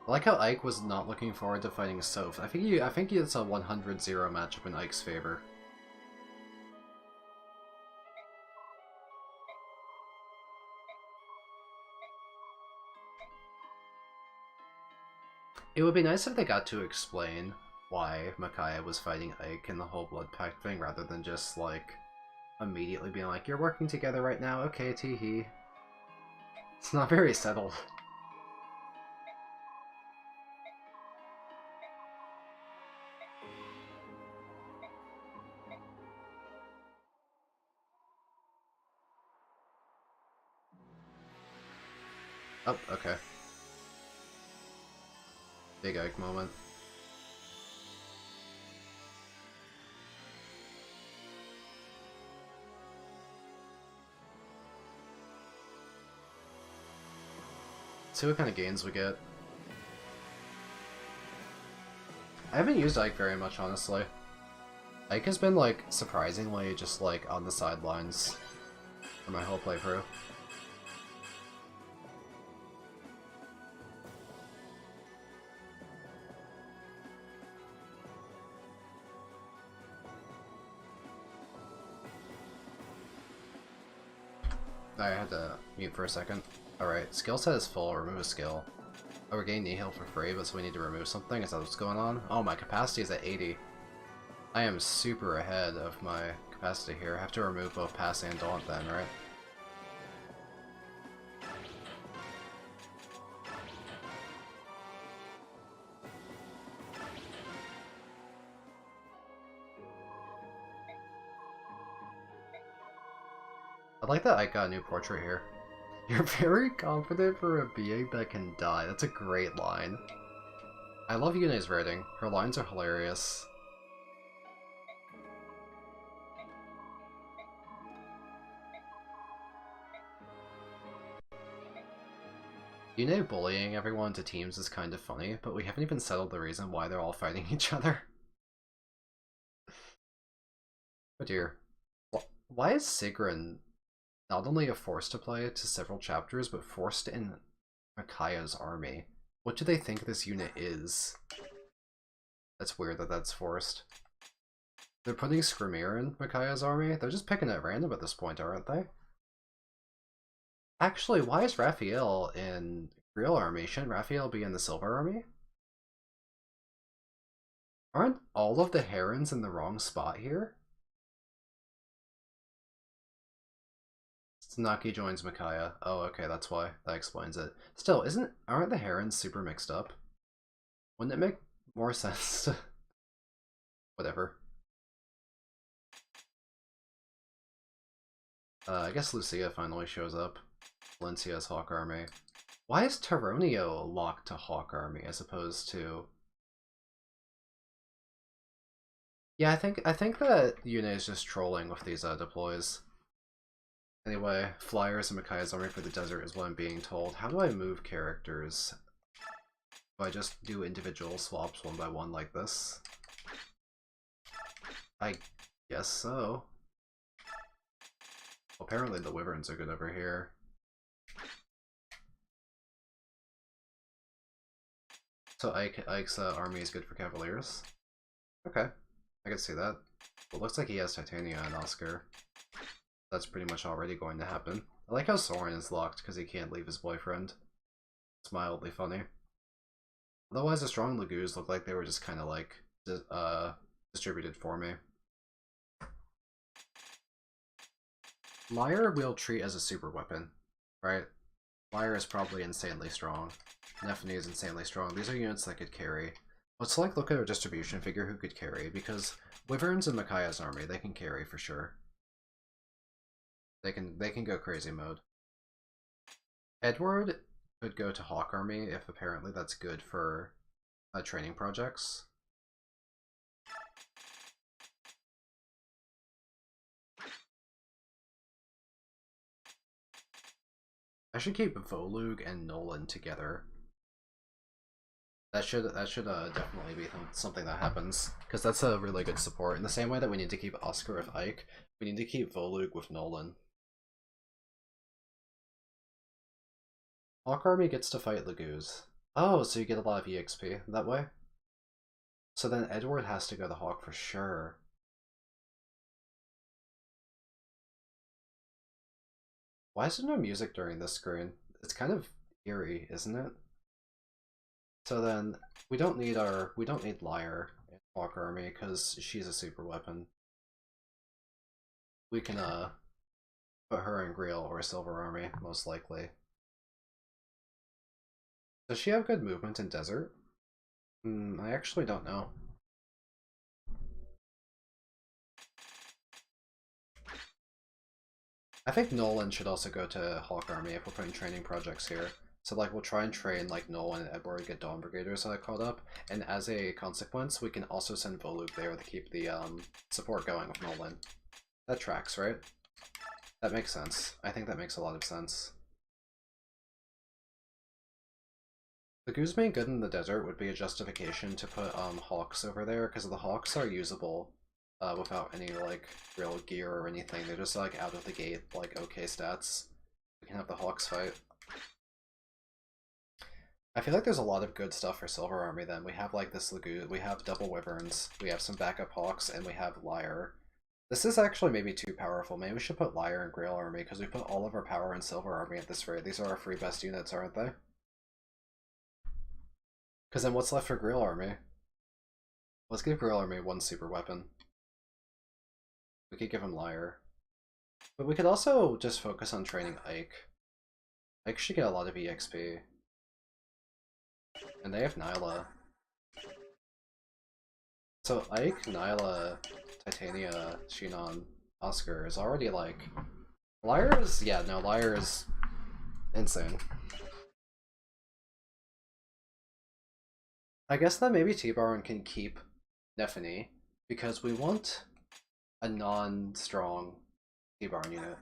I like how Ike was not looking forward to fighting Soph. I think it's a 100-0 matchup in Ike's favor. It would be nice if they got to explain why Micaiah was fighting Ike in the whole Blood Pact thing, rather than just, like, immediately being like, you're working together right now, okay, teehee. It's not very settled. Oh, okay. Big Ike moment. See what kind of gains we get. I haven't used Ike very much, honestly. Ike has been, like, surprisingly just, like, on the sidelines for my whole playthrough. I had to mute for a second. Alright, skill set is full, remove a skill. Oh, we're getting knee heal for free, but so we need to remove something? Is that what's going on? Oh, my capacity is at 80. I am super ahead of my capacity here. I have to remove both Pass and Daunt then, right? I like that I got a new portrait here. You're very confident for a being that can die. That's a great line. I love Yune's writing. Her lines are hilarious. Yune bullying everyone into teams is kind of funny, but we haven't even settled the reason why they're all fighting each other. Oh dear. Why is Sigrun not only a force to play to several chapters, but forced in Micaiah's army? What do they think this unit is? That's weird that that's forced. They're putting Skrimir in Micaiah's army? They're just picking at random at this point, aren't they? Actually, why is Raphael in real army? Shouldn't Raphael be in the silver army? Aren't all of the herons in the wrong spot here? Tsunaki joins Micaiah. Oh, okay, that's why. That explains it. Still, aren't the herons super mixed up? Wouldn't it make more sense to... Whatever. I guess Lucia finally shows up. Valencia's Hawk Army. Why is Taronio locked to Hawk Army as opposed to... Yeah, I think that Yune is just trolling with these deploys. Anyway, Flyers and Micaiah's Army for the desert is what I'm being told. How do I move characters? Do I just do individual swaps one by one like this? I guess so. Apparently the Wyverns are good over here. So Ike's army is good for Cavaliers? Okay, I can see that. It looks like he has Titania and Oscar. That's pretty much already going to happen. I like how Soren is locked because he can't leave his boyfriend. It's mildly funny. Otherwise, the strong Lagoos look like they were just kind of like distributed for me. Lyre we'll treat as a super weapon, right? Lyre is probably insanely strong. Nephany is insanely strong. These are units that could carry. Let's like look at our distribution figure who could carry, because Wyverns and Micaiah's army, they can carry for sure. They can go crazy mode. Edward could go to Hawk Army if apparently that's good for training projects. I should keep Volug and Nolan together. That should definitely be something that happens, because that's a really good support. In the same way that we need to keep Oscar with Ike, we need to keep Volug with Nolan. Hawk Army gets to fight Lagoos. Oh, so you get a lot of EXP that way? So then Edward has to go to Hawk for sure. Why is there no music during this screen? It's kind of eerie, isn't it? So then we don't need Lyre in Hawk Army because she's a super weapon. We can put her in Griel or Silver Army, most likely. Does she have good movement in Desert? I actually don't know. I think Nolan should also go to Hawk Army if we're putting training projects here. So like we'll try and train like Nolan and Edward, get Dawn Brigaders that I caught up, and as a consequence we can also send Volug there to keep the support going with Nolan. That tracks, right? That makes sense. I think that makes a lot of sense. The Goose being good in the desert would be a justification to put Hawks over there, because the Hawks are usable without any like real gear or anything. They're just like out of the gate, like okay stats. We can have the Hawks fight. I feel like there's a lot of good stuff for Silver Army then. We have like this Lagoon, we have double Wyverns, we have some backup Hawks, and we have Lyre. This is actually maybe too powerful. Maybe we should put Lyre in Grail Army, because we put all of our power in Silver Army at this rate. These are our three best units, aren't they? Because then what's left for Grail Army? Let's give Grail Army one super weapon. We could give him Lyre. But we could also just focus on training Ike. Ike should get a lot of EXP. And they have Nyla. So Ike, Nyla, Titania, Shinon, Oscar is already like... Lyre is... yeah, no, Lyre is insane. I guess that maybe T-Baron can keep Nephany, because we want a non-strong T-Baron unit.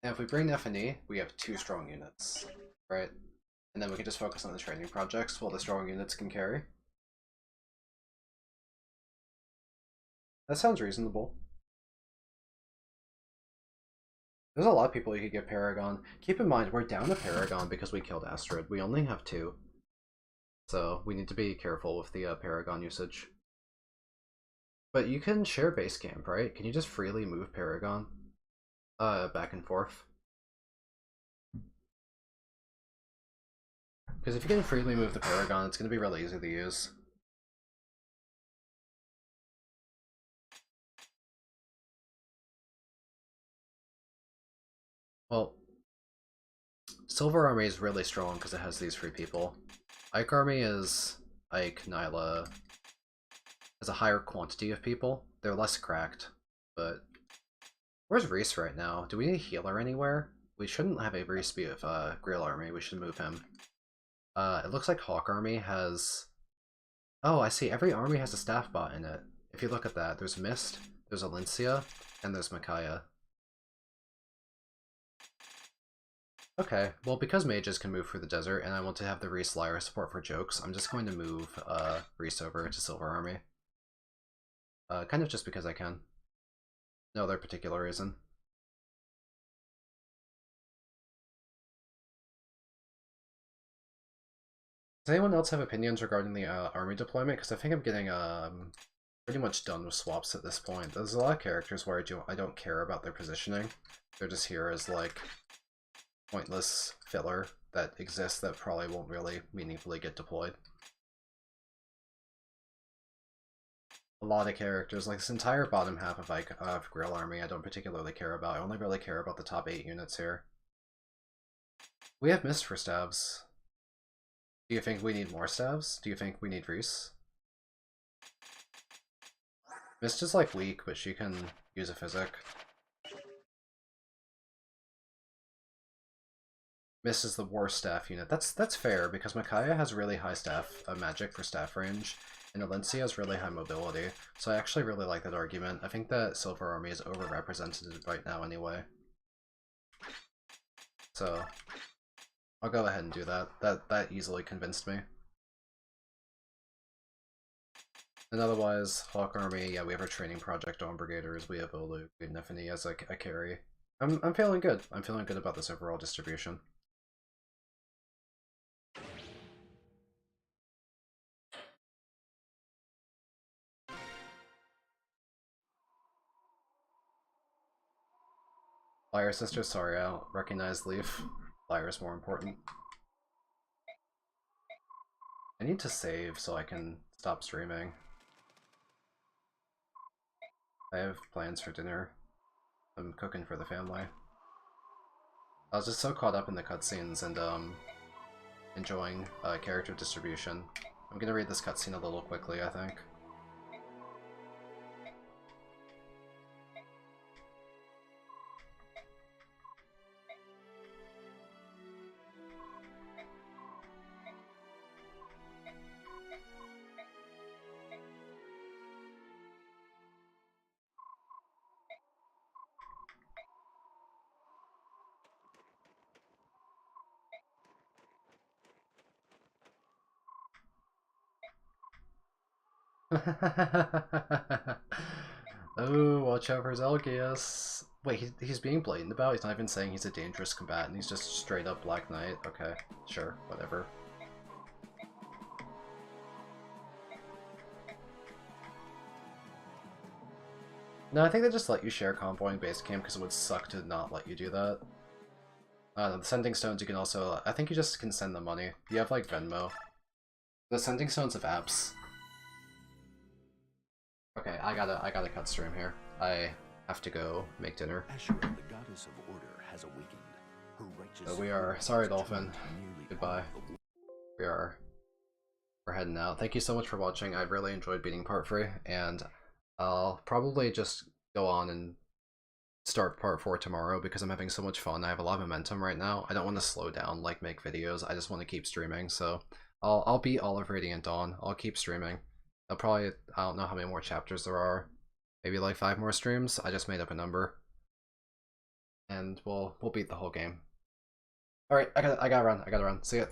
And if we bring Nephany, we have two strong units, right? And then we can just focus on the training projects while the strong units can carry. That sounds reasonable. There's a lot of people you could get Paragon. Keep in mind, we're down to Paragon because we killed Astrid. We only have 2. So we need to be careful with the Paragon usage. But you can share base camp, right? Can you just freely move Paragon back and forth? Because if you can freely move the Paragon, it's going to be really easy to use. Well, Silver Army is really strong because it has these 3 people. Ike Army is Ike, Nyla, has a higher quantity of people. They're less cracked, but... Where's Reese right now? Do we need a healer anywhere? We shouldn't have a Reese be with Grail Army, we should move him. It looks like Hawk Army has... Oh, I see, every army has a staff bot in it. If you look at that, there's Mist, there's Alencia, and there's Micaiah. Okay, well because mages can move through the desert, and I want to have the Reese Lyra support for jokes, I'm just going to move Reese over to Silver Army. Kind of just because I can. No other particular reason. Does anyone else have opinions regarding the army deployment? Because I think I'm getting pretty much done with swaps at this point. There's a lot of characters where I don't care about their positioning. They're just here as like pointless filler that exists that probably won't really meaningfully get deployed. A lot of characters, like this entire bottom half of Grail Army, I don't particularly care about. I only really care about the top 8 units here. We have Mist for stabs. Do you think we need more stabs? Do you think we need Reese? Mist is like weak, but she can use a physic. Mist is the worst staff unit. That's fair, because Micaiah has really high staff magic for staff range, and Alencia has really high mobility, so I actually really like that argument. I think that Silver Army is overrepresented right now anyway. So, I'll go ahead and do that. That easily convinced me. And otherwise, Hawk Army, yeah, we have our training project on Brigaders, we have Olu, we have Neffany as a carry. I'm feeling good. I'm feeling good about this overall distribution. Lyra sister, sorry, I don't recognize Leaf. Lyra's more important. I need to save so I can stop streaming. I have plans for dinner. I'm cooking for the family. I was just so caught up in the cutscenes and enjoying character distribution. I'm gonna read this cutscene a little quickly, I think. Oh, watch out for Zelgius. Wait, he's being blatant about it? He's not even saying he's a dangerous combatant, he's just straight up Black Knight. Okay, sure, whatever. No, I think they just let you share convoy in base camp because it would suck to not let you do that. The sending stones you can also... I think you just can send them money. You have like Venmo. The sending stones have apps. Okay, I gotta cut stream here. I have to go make dinner. Ashura, the goddess of order, has awakened. Her righteous So we are... Sorry, Dolphin. Goodbye. We're heading out. Thank you so much for watching. I've really enjoyed beating part 3, and I'll probably just go on and start part 4 tomorrow because I'm having so much fun. I have a lot of momentum right now. I don't want to slow down, like make videos. I just want to keep streaming, so I'll beat all of Radiant Dawn. I'll keep streaming. I'll probably, I don't know how many more chapters there are. Maybe like 5 more streams. I just made up a number. And we'll beat the whole game. Alright, I gotta run. See ya.